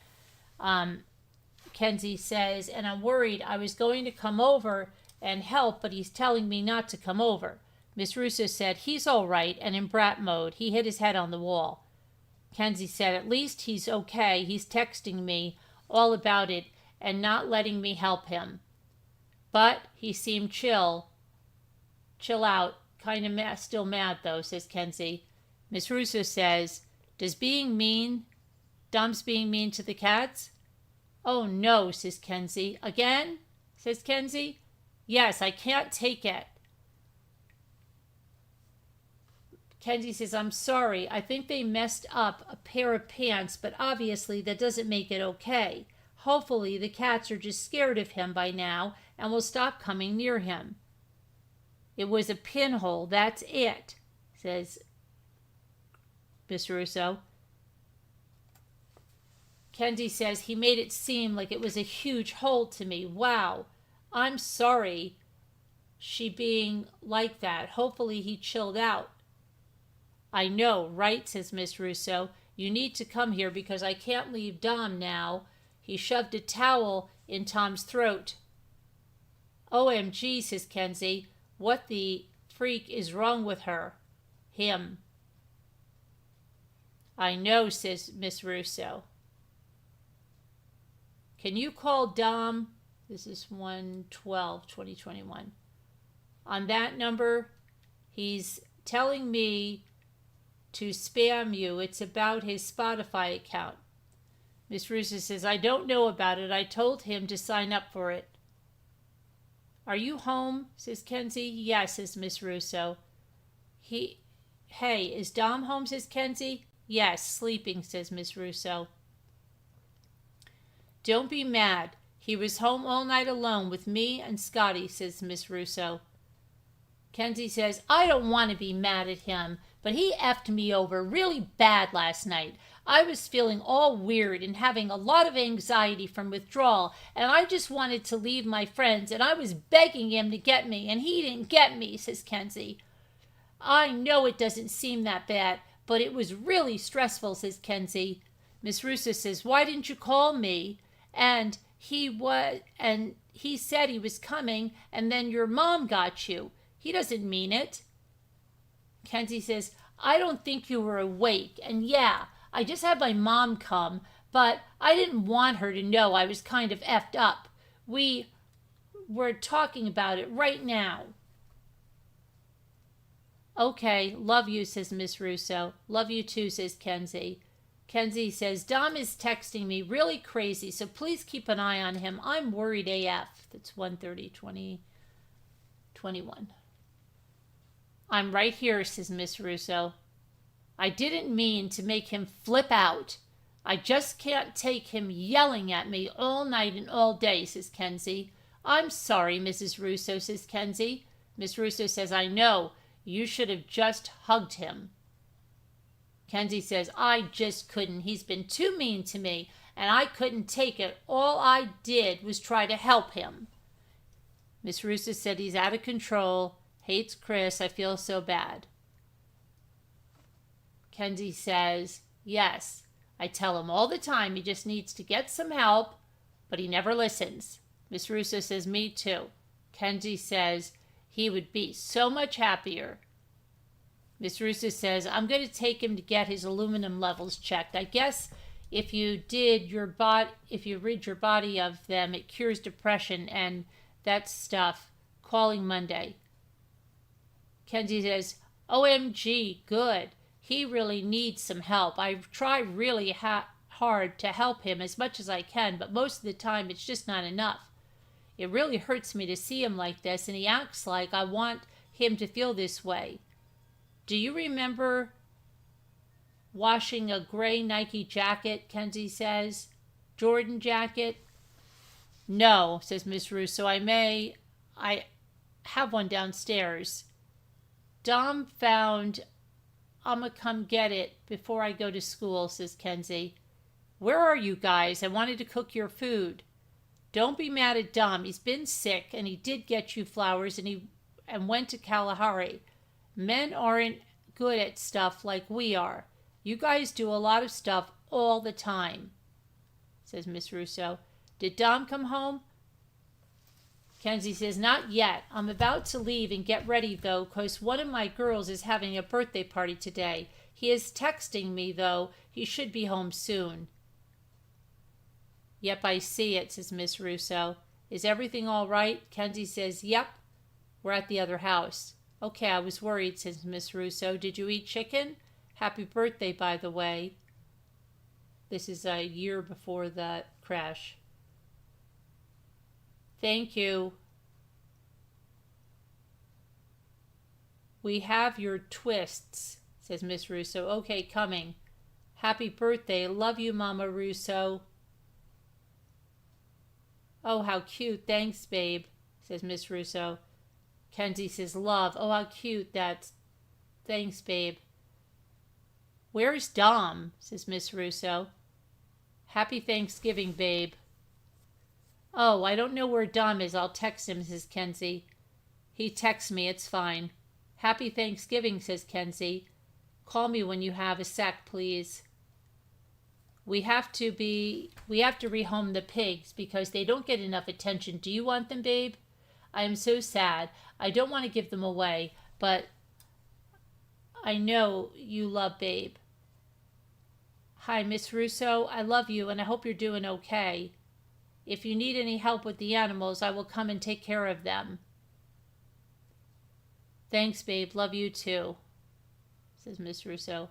Kenzie says, and I'm worried. I was going to come over and help, but he's telling me not to come over. Miss Russo said, he's all right and in brat mode. He hit his head on the wall. Kenzie said, at least he's okay. He's texting me all about it and not letting me help him. But he seemed chill out, kind of still mad though, says Kenzie. Miss Russo says, Dom's being mean to the cats? Oh no, says Kenzie. Again? Says Kenzie. Yes, I can't take it. Kenzie says, I'm sorry. I think they messed up a pair of pants, but obviously that doesn't make it okay. Hopefully the cats are just scared of him by now and will stop coming near him. It was a pinhole, that's it, says Miss Russo. Kenzie says, he made it seem like it was a huge hole to me. Wow, I'm sorry she being like that. Hopefully he chilled out. I know, right, says Miss Russo. You need to come here because I can't leave Dom now. He shoved a towel in Tom's throat. OMG, says Kenzie. What the freak is wrong with her? Him. I know, says Miss Russo. Can you call Dom? This is 1/12/2021. On that number, he's telling me to spam you. It's about his Spotify account. Miss Russo says, I don't know about it. I told him to sign up for it. Are you home? Says Kenzie. Yes, says Miss Russo. Hey, is Dom home? Says Kenzie. Yes, sleeping, says Miss Russo. Don't be mad. He was home all night alone with me and Scotty, says Miss Russo. Kenzie says, I don't want to be mad at him. but he effed me over really bad last night. I was feeling all weird and having a lot of anxiety from withdrawal, and I just wanted to leave my friends, and I was begging him to get me, and he didn't get me, says Kenzie. I know it doesn't seem that bad, but it was really stressful, says Kenzie. Miss Russo says, why didn't you call me? And he said he was coming, and then your mom got you. He doesn't mean it. Kenzie says, I don't think you were awake, and yeah, I just had my mom come, but I didn't want her to know I was kind of effed up. We were talking about it right now. Okay, love you, says Miss Russo. Love you too, says Kenzie. Kenzie says, Dom is texting me really crazy, so please keep an eye on him. I'm worried AF. That's 1:30:2021. I'm right here, says Miss Russo. I didn't mean to make him flip out. I just can't take him yelling at me all night and all day, says Kenzie. I'm sorry, Mrs. Russo, says Kenzie. Miss Russo says, I know. You should have just hugged him. Kenzie says, I just couldn't. He's been too mean to me, and I couldn't take it. All I did was try to help him. Miss Russo said, he's out of control. Hates Chris. I feel so bad. Kenzie says, yes, I tell him all the time he just needs to get some help, but he never listens. Miss Russo says, me too. Kenzie says, he would be so much happier. Miss Russo says, I'm going to take him to get his aluminum levels checked. I guess if you rid your body of them, it cures depression and that stuff. Calling Monday. Kenzie says, OMG, good. He really needs some help. I try really hard to help him as much as I can, but most of the time it's just not enough. It really hurts me to see him like this, and he acts like I want him to feel this way. Do you remember washing a gray Nike jacket, Kenzie says? Jordan jacket? No, says Miss Russo. I have one downstairs. Dom found I'ma come get it before I go to school, says Kenzie. Where are you guys? I wanted to cook your food. Don't be mad at Dom. He's been sick, and he did get you flowers, and went to Kalahari. Men aren't good at stuff like we are. You guys do a lot of stuff all the time, says Miss Russo. Did Dom come home? Kenzie says, not yet. I'm about to leave and get ready, though, because one of my girls is having a birthday party today. He is texting me, though. He should be home soon. Yep, I see it, says Miss Russo. Is everything all right? Kenzie says, yep. We're at the other house. Okay, I was worried, says Miss Russo. Did you eat chicken? Happy birthday, by the way. This is a year before that crash. Thank you. We have your twists, says Miss Russo. Okay, coming. Happy birthday. Love you, Mama Russo. Oh, how cute. Thanks, babe, says Miss Russo. Kenzie says, love. Oh, how cute. That's... Thanks, babe. Where's Dom, says Miss Russo. Happy Thanksgiving, babe. Oh, I don't know where Dom is. I'll text him, says Kenzie. He texts me. It's fine. Happy Thanksgiving, says Kenzie. Call me when you have a sec, please. We have to rehome the pigs because they don't get enough attention. Do you want them, babe? I am so sad. I don't want to give them away, but I know you love Babe. Hi, Miss Russo. I love you, and I hope you're doing okay. If you need any help with the animals, I will come and take care of them. Thanks, babe. Love you too, says Miss Russo.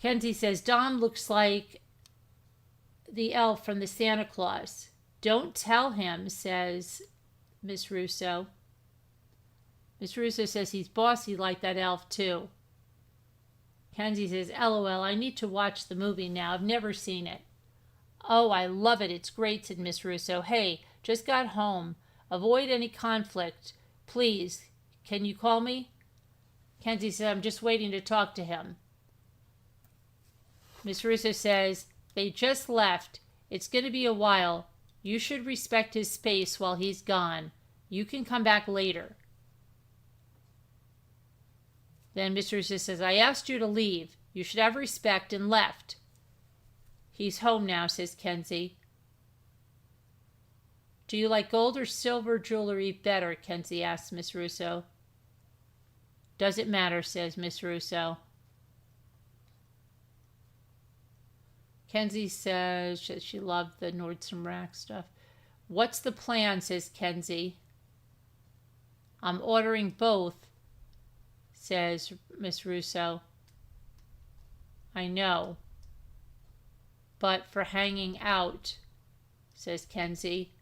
Kenzie says, Dom looks like the elf from the Santa Claus. Don't tell him, says Miss Russo. Miss Russo says he's bossy like that elf too. Kenzie says, LOL, I need to watch the movie now. I've never seen it. Oh, I love it. It's great, said Miss Russo. Hey, just got home. Avoid any conflict. Please, can you call me? Kenzie says, I'm just waiting to talk to him. Miss Russo says, they just left. It's going to be a while. You should respect his space while he's gone. You can come back later. Then Miss Russo says, I asked you to leave. You should have respect, and left. He's home now, says Kenzie. Do you like gold or silver jewelry better? Kenzie asks Miss Russo. Doesn't matter, says Miss Russo. Kenzie says that she loved the Nordstrom Rack stuff. What's the plan, says Kenzie. I'm ordering both, says Miss Russo. I know. But for hanging out, says Kenzie.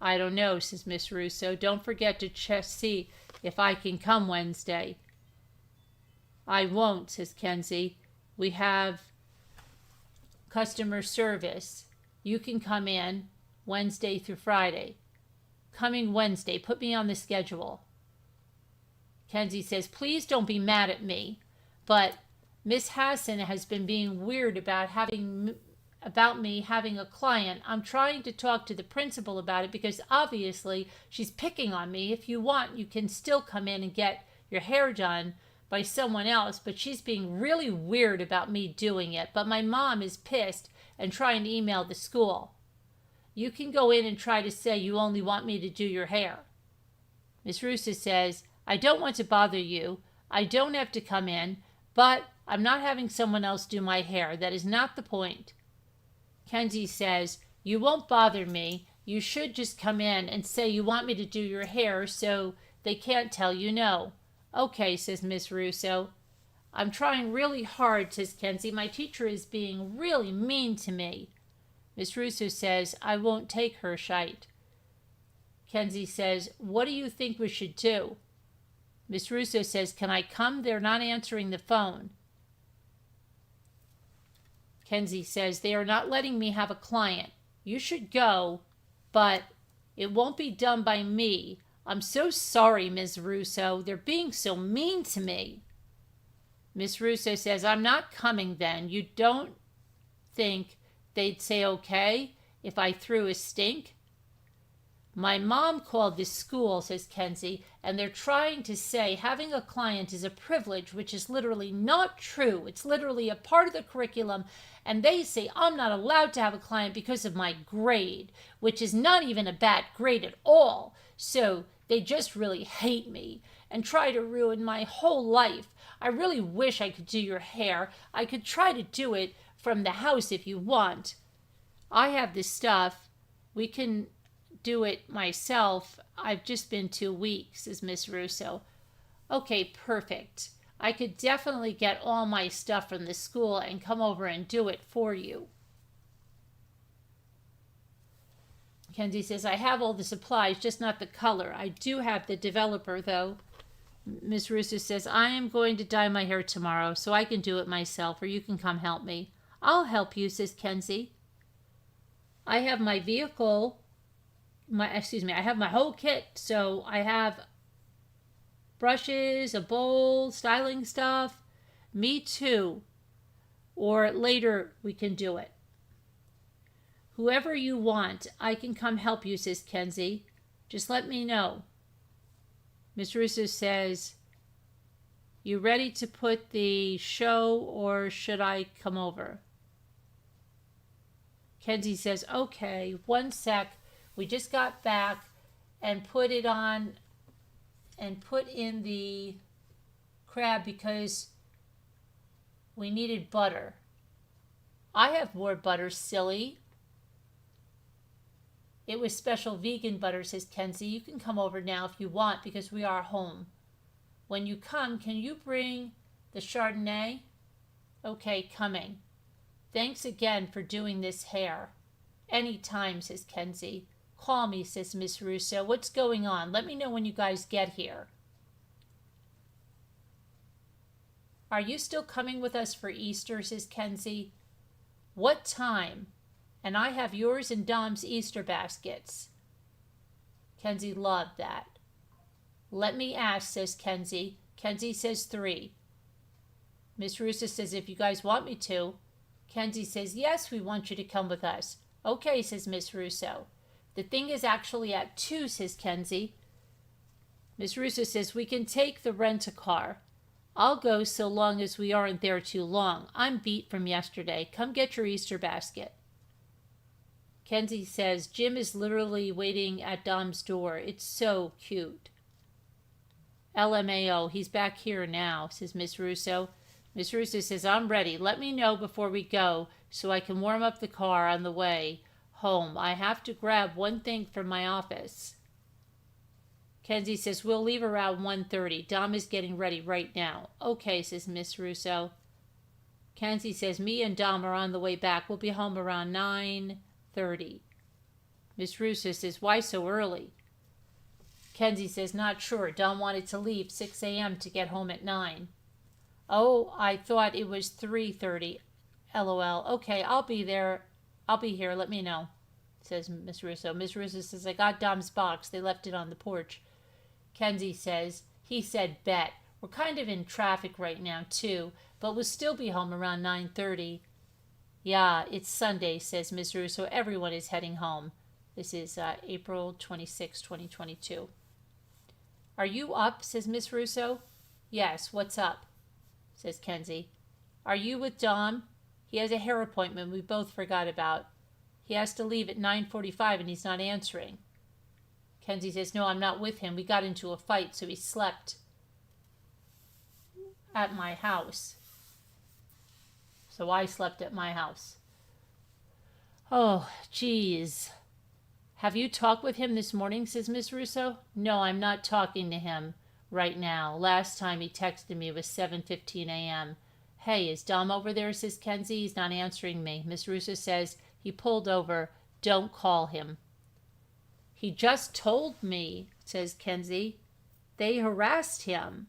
I don't know, says Miss Russo. Don't forget to see if I can come Wednesday. I won't, says Kenzie. We have customer service. You can come in Wednesday through Friday. Coming Wednesday. Put me on the schedule. Kenzie says, please don't be mad at me, but Miss Hassan has been being weird about me having a client. I'm trying to talk to the principal about it because obviously she's picking on me. If you want, you can still come in and get your hair done by someone else, but she's being really weird about me doing it. But my mom is pissed and trying to email the school. You can go in and try to say you only want me to do your hair. Miss Russo says, I don't want to bother you. I don't have to come in, but I'm not having someone else do my hair. That is not the point. Kenzie says, you won't bother me. You should just come in and say you want me to do your hair so they can't tell you no. Okay, says Miss Russo. I'm trying really hard, says Kenzie. My teacher is being really mean to me. Miss Russo says, I won't take her shite. Kenzie says, what do you think we should do? Miss Russo says, can I come? They're not answering the phone. Kenzie says, they are not letting me have a client. You should go, but it won't be done by me. I'm so sorry, Ms. Russo. They're being so mean to me. Miss Russo says, I'm not coming then. You don't think they'd say okay if I threw a stink? My mom called this school, says Kenzie, and they're trying to say having a client is a privilege, which is literally not true. It's literally a part of the curriculum, and they say I'm not allowed to have a client because of my grade, which is not even a bad grade at all. So they just really hate me and try to ruin my whole life. I really wish I could do your hair. I could try to do it from the house if you want. I have this stuff. We can do it myself. I've just been 2 weeks, says Miss Russo. Okay, perfect. I could definitely get all my stuff from the school and come over and do it for you. Kenzie says, I have all the supplies, just not the color. I do have the developer, though. Miss Russo says, I am going to dye my hair tomorrow, so I can do it myself, or you can come help me. I'll help you, says Kenzie. I have my vehicle, I have my whole kit, so I have brushes, a bowl, styling stuff. Me too. Or later we can do it. Whoever you want, I can come help you, says Kenzie. Just let me know. Miss Russo says, you ready to put the show or should I come over? Kenzie says, okay, 1 sec. We just got back and put it on and put in the crab because we needed butter. I have more butter, silly. It was special vegan butter, says Kenzie. You can come over now if you want because we are home. When you come, can you bring the Chardonnay? Okay, coming. Thanks again for doing this hair. Anytime, says Kenzie. Call me, says Miss Russo. What's going on? Let me know when you guys get here. Are you still coming with us for Easter, says Kenzie. What time? And I have yours and Dom's Easter baskets. Kenzie loved that. Let me ask, says Kenzie. Kenzie says 3. Miss Russo says, if you guys want me to. Kenzie says, yes, we want you to come with us. Okay, says Miss Russo. The thing is actually at 2, says Kenzie. Miss Russo says, we can take the rent-a-car. I'll go so long as we aren't there too long. I'm beat from yesterday. Come get your Easter basket. Kenzie says, Jim is literally waiting at Dom's door. It's so cute. LMAO, he's back here now, says Miss Russo. Miss Russo says, I'm ready. Let me know before we go so I can warm up the car on the way home. I have to grab one thing from my office. Kenzie says, we'll leave around 1:30. Dom is getting ready right now. Okay, says Miss Russo. Kenzie says, me and Dom are on the way back. We'll be home around 9:30. Miss Russo says, why so early? Kenzie says, not sure. Dom wanted to leave 6 a.m. to get home at 9. Oh, I thought it was 3:30. LOL. Okay, I'll be there. I'll be here. Let me know, says Miss Russo. Miss Russo says, I got Dom's box. They left it on the porch. Kenzie says, he said bet. We're kind of in traffic right now, too, but we'll still be home around 9:30. Yeah, it's Sunday, says Miss Russo. Everyone is heading home. This is April 26, 2022. Are you up, says Miss Russo. Yes, what's up, says Kenzie. Are you with Dom? He has a hair appointment we both forgot about. He has to leave at 9:45 and he's not answering. Kenzie says, no, I'm not with him. We got into a fight, so he slept at my house. So I slept at my house. Oh, geez. Have you talked with him this morning, says Miss Russo. No, I'm not talking to him right now. Last time he texted me was 7:15 a.m. Hey, is Dom over there, says Kenzie. He's not answering me. Miss Russo says, he pulled over. Don't call him. He just told me, says Kenzie. They harassed him.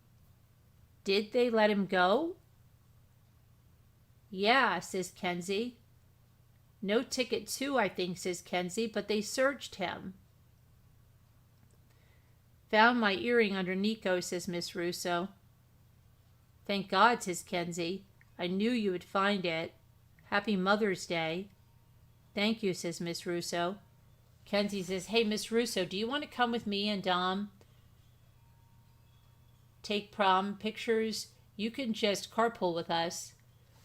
Did they let him go? Yeah, says Kenzie. No ticket too, I think, says Kenzie, but they searched him. Found my earring under Nico, says Miss Russo. Thank God, says Kenzie. I knew you would find it. Happy Mother's Day. Thank you, says Miss Russo. Kenzie says, hey, Miss Russo, do you want to come with me and Dom? Take prom pictures? You can just carpool with us.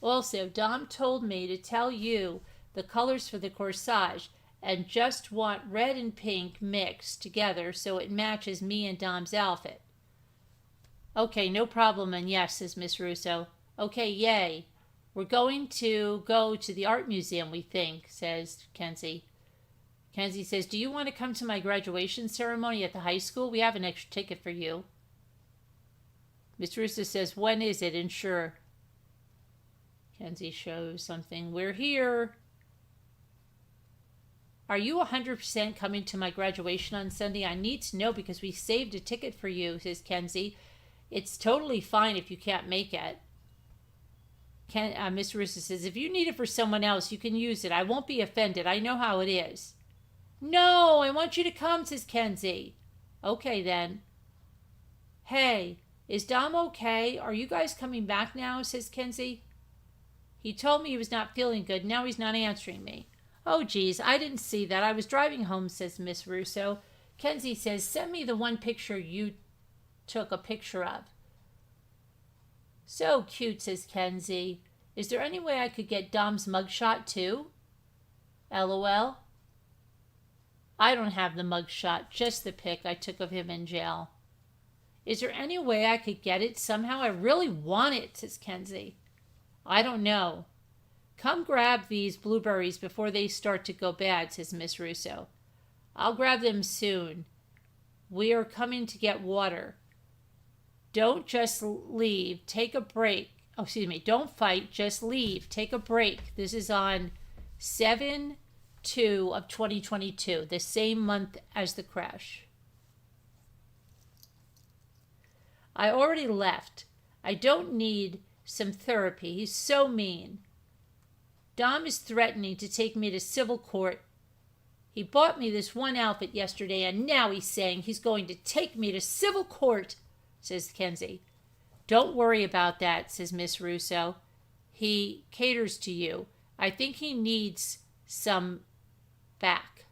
Also, Dom told me to tell you the colors for the corsage and just want red and pink mixed together so it matches me and Dom's outfit. Okay, no problem, and yes, says Miss Russo. Okay, yay. We're going to go to the art museum, we think, says Kenzie. Kenzie says, do you want to come to my graduation ceremony at the high school? We have an extra ticket for you. Miss Russo says, when is it? And sure. Kenzie shows something. We're here. Are you 100% coming to my graduation on Sunday? I need to know because we saved a ticket for you, says Kenzie. It's totally fine if you can't make it. Miss Russo says, if you need it for someone else, you can use it. I won't be offended. I know how it is. No, I want you to come, says Kenzie. Okay, then. Hey, is Dom okay? Are you guys coming back now, says Kenzie. He told me he was not feeling good. Now he's not answering me. Oh, geez, I didn't see that. I was driving home, says Miss Russo. Kenzie says, send me the one picture you took a picture of. So cute, says Kenzie. Is there any way I could get Dom's mugshot too? LOL. I don't have the mugshot, just the pic I took of him in jail. Is there any way I could get it somehow? I really want it, says Kenzie. I don't know. Come grab these blueberries before they start to go bad, says Miss Russo. I'll grab them soon. We are coming to get water. Don't just leave. Take a break. Oh, excuse me. Don't fight. Just leave. Take a break. This is on 7/2 of 2022, the same month as the crash. I already left. I don't need some therapy. He's so mean. Dom is threatening to take me to civil court. He bought me this one outfit yesterday, and now he's saying he's going to take me to civil court, says Kenzie. Don't worry about that, says Miss Russo. He caters to you. I think he needs some back.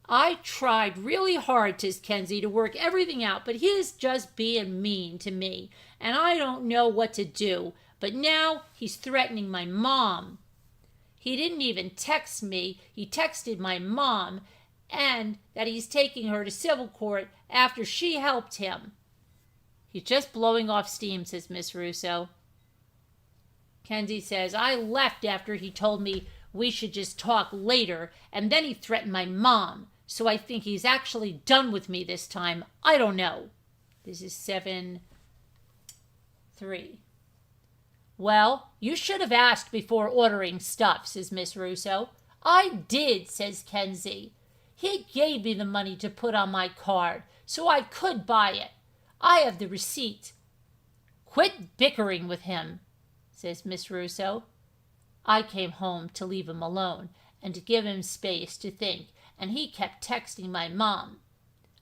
I tried really hard, says Kenzie, to work everything out, but he is just being mean to me, and I don't know what to do. But now he's threatening my mom. He didn't even text me. He texted my mom, and that he's taking her to civil court after she helped him. He's just blowing off steam, says Miss Russo. Kenzie says, I left after he told me we should just talk later, and then he threatened my mom. So I think he's actually done with me this time. I don't know. This is 7-3. Well, you should have asked before ordering stuff, says Miss Russo. I did, says Kenzie. He gave me the money to put on my card, so I could buy it. I have the receipt. Quit bickering with him, says Miss Russo. I came home to leave him alone and to give him space to think, and he kept texting my mom.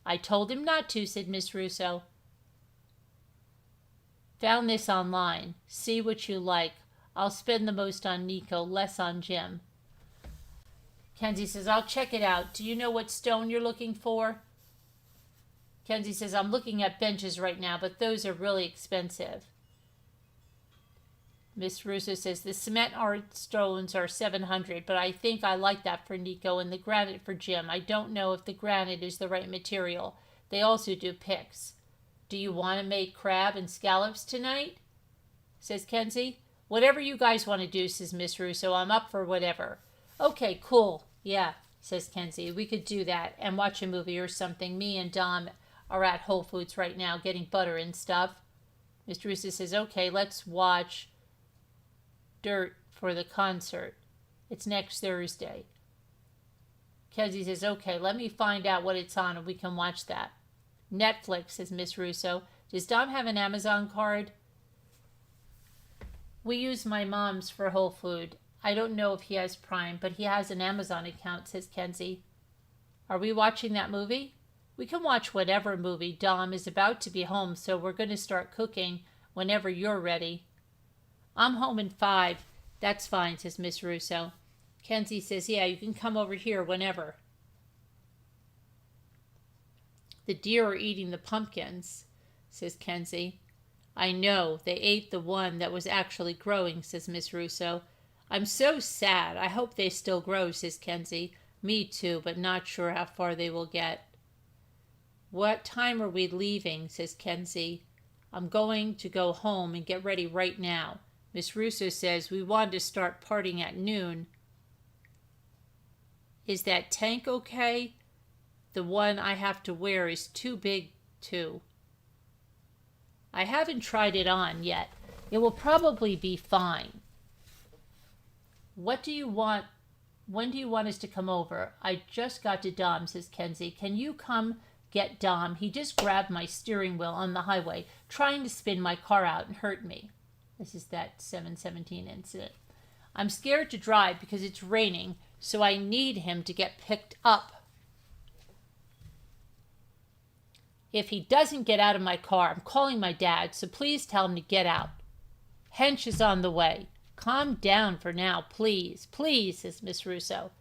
I told him not to, said Miss Russo. Found this online. See what you like. I'll spend the most on Nico, less on Jim. Kenzie says, I'll check it out. Do you know what stone you're looking for? Kenzie says, I'm looking at benches right now, but those are really expensive. Miss Russo says, the cement art stones are $700, but I think I like that for Nico and the granite for Jim. I don't know if the granite is the right material. They also do picks. Do you want to make crab and scallops tonight? Says Kenzie. Whatever you guys want to do, says Miss Russo. I'm up for whatever. Okay, cool. Yeah, says Kenzie. We could do that and watch a movie or something. Me and Dom are at Whole Foods right now getting butter and stuff. Miss Russo says, okay, let's watch Dirt for the concert. It's next Thursday. Kenzie says, okay, let me find out what it's on and we can watch that. Netflix, says Miss Russo. Does Dom have an Amazon card? We use my mom's for Whole Food. I don't know if he has Prime, but he has an Amazon account, says Kenzie. Are we watching that movie? We can watch whatever movie. Dom is about to be home, so we're going to start cooking whenever you're ready. I'm home in 5. That's fine, says Miss Russo. Kenzie says, yeah, you can come over here whenever. The deer are eating the pumpkins, says Kenzie. I know, they ate the one that was actually growing, says Miss Russo. I'm so sad. I hope they still grow, says Kenzie. Me too, but not sure how far they will get. What time are we leaving, says Kenzie. I'm going to go home and get ready right now. Miss Russo says we wanted to start partying at noon. Is that tank okay? The one I have to wear is too big, too. I haven't tried it on yet. It will probably be fine. What do you want? When do you want us to come over? I just got to Dom, says Kenzie. Can you come get Dom? He just grabbed my steering wheel on the highway, trying to spin my car out and hurt me. This is that 7/17 incident. I'm scared to drive because it's raining, so I need him to get picked up. If he doesn't get out of my car, I'm calling my dad, so please tell him to get out. Hench is on the way. Calm down for now, please. Please, says Miss Russo.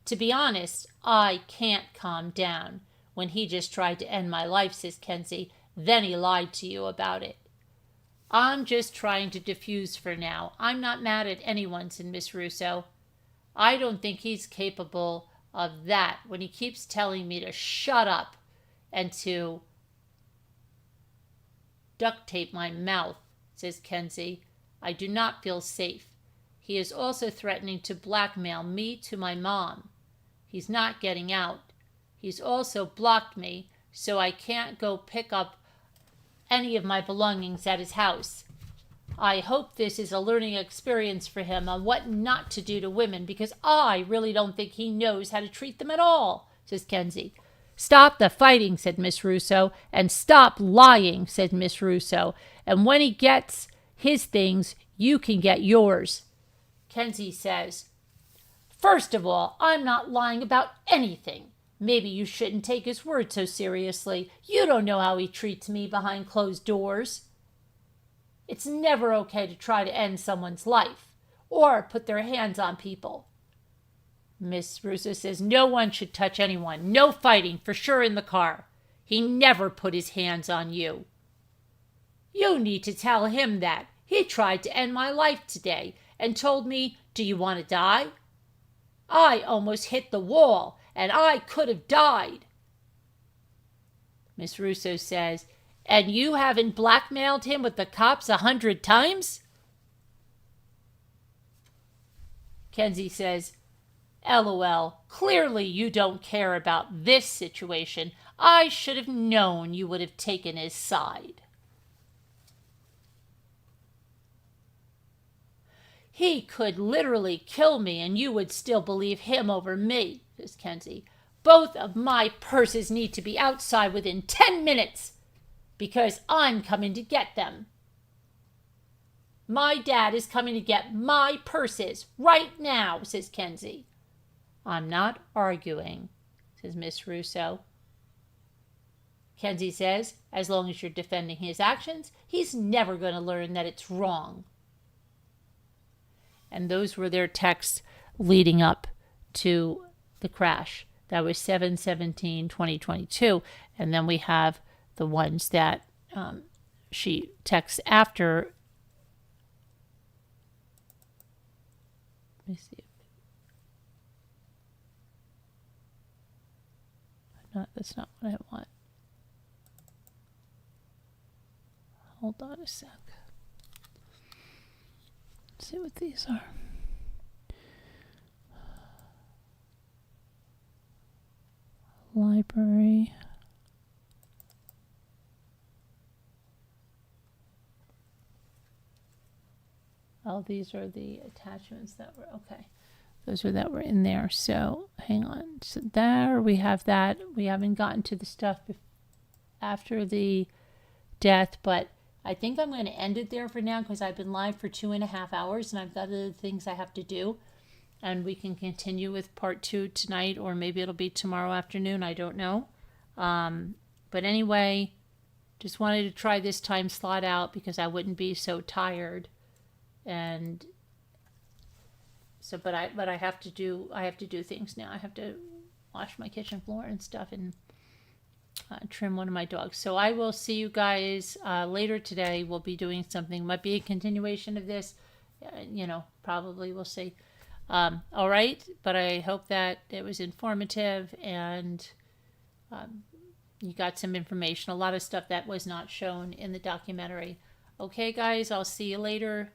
To be honest, I can't calm down. When he just tried to end my life, says Kenzie, then he lied to you about it. I'm just trying to diffuse for now. I'm not mad at anyone, said Miss Russo. I don't think he's capable of that when he keeps telling me to shut up and to duct tape my mouth, says Kenzie. I do not feel safe. He is also threatening to blackmail me to my mom. He's not getting out. He's also blocked me, so I can't go pick up any of my belongings at his house. I hope this is a learning experience for him on what not to do to women, because I really don't think he knows how to treat them at all, says Kenzie. Stop the fighting, said Miss Russo, and stop lying, said Miss Russo. And when he gets his things, you can get yours. Kenzie says, First of all, I'm not lying about anything. Maybe you shouldn't take his word so seriously. You don't know how he treats me behind closed doors. It's never okay to try to end someone's life or put their hands on people. Miss Russo says no one should touch anyone. No fighting, for sure, in the car. He never put his hands on you. You need to tell him that. He tried to end my life today and told me, do you want to die? I almost hit the wall, and I could have died. Miss Russo says, and you haven't blackmailed him with the cops 100 times? Kenzie says, LOL, clearly you don't care about this situation. I should have known you would have taken his side. He could literally kill me and you would still believe him over me, says Kenzie. Both of my purses need to be outside within 10 minutes because I'm coming to get them. My dad is coming to get my purses right now, says Kenzie. I'm not arguing, says Miss Russo. Kenzie says, as long as you're defending his actions, he's never going to learn that it's wrong. And those were their texts leading up to the crash. That was 7/17/2022. And then we have the ones that she texts after. Let me see. That's not what I want. Hold on a sec. Let's see what these are. Library. Oh, these are the attachments that were, okay. Those are that were in there. So hang on. So there we have that. We haven't gotten to the stuff after the death, but I think I'm going to end it there for now because I've been live for 2.5 hours and I've got other things I have to do. And we can continue with part 2 tonight, or maybe it'll be tomorrow afternoon. I don't know. But anyway, just wanted to try this time slot out because I wouldn't be so tired. And so, but I have to do things now. I have to wash my kitchen floor and stuff and trim one of my dogs. So I will see you guys later today. We'll be doing something. Might be a continuation of this. Probably we'll see. All right, but I hope that it was informative and you got some information. A lot of stuff that was not shown in the documentary. Okay, guys, I'll see you later.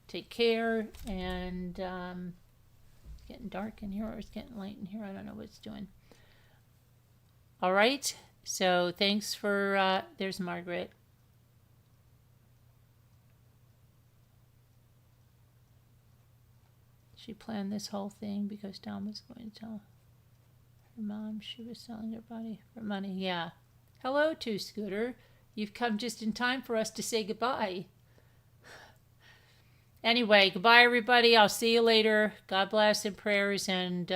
Take care, and it's getting dark in here, or it's getting light in here. I don't know what it's doing. All right, so thanks for, there's Margaret. She planned this whole thing because Dom was going to tell her mom she was selling her body for money. Yeah. Hello, Two Scooter. You've come just in time for us to say goodbye. Anyway, goodbye, everybody. I'll see you later. God bless and prayers. And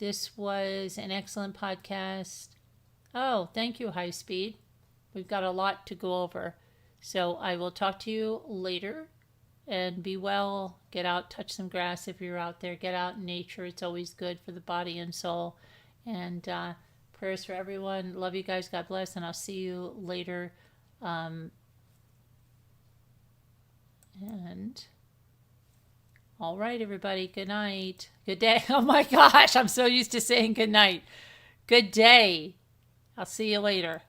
this was an excellent podcast. Oh, thank you, High Speed. We've got a lot to go over. So I will talk to you later. And be well. Get out, touch some grass if you're out there. Get out in nature. It's always good for the body and soul. And prayers for everyone. Love you guys. God bless. And I'll see you later. And all right, everybody. Good night. Good day. Oh my gosh. I'm so used to saying good night. Good day. I'll see you later.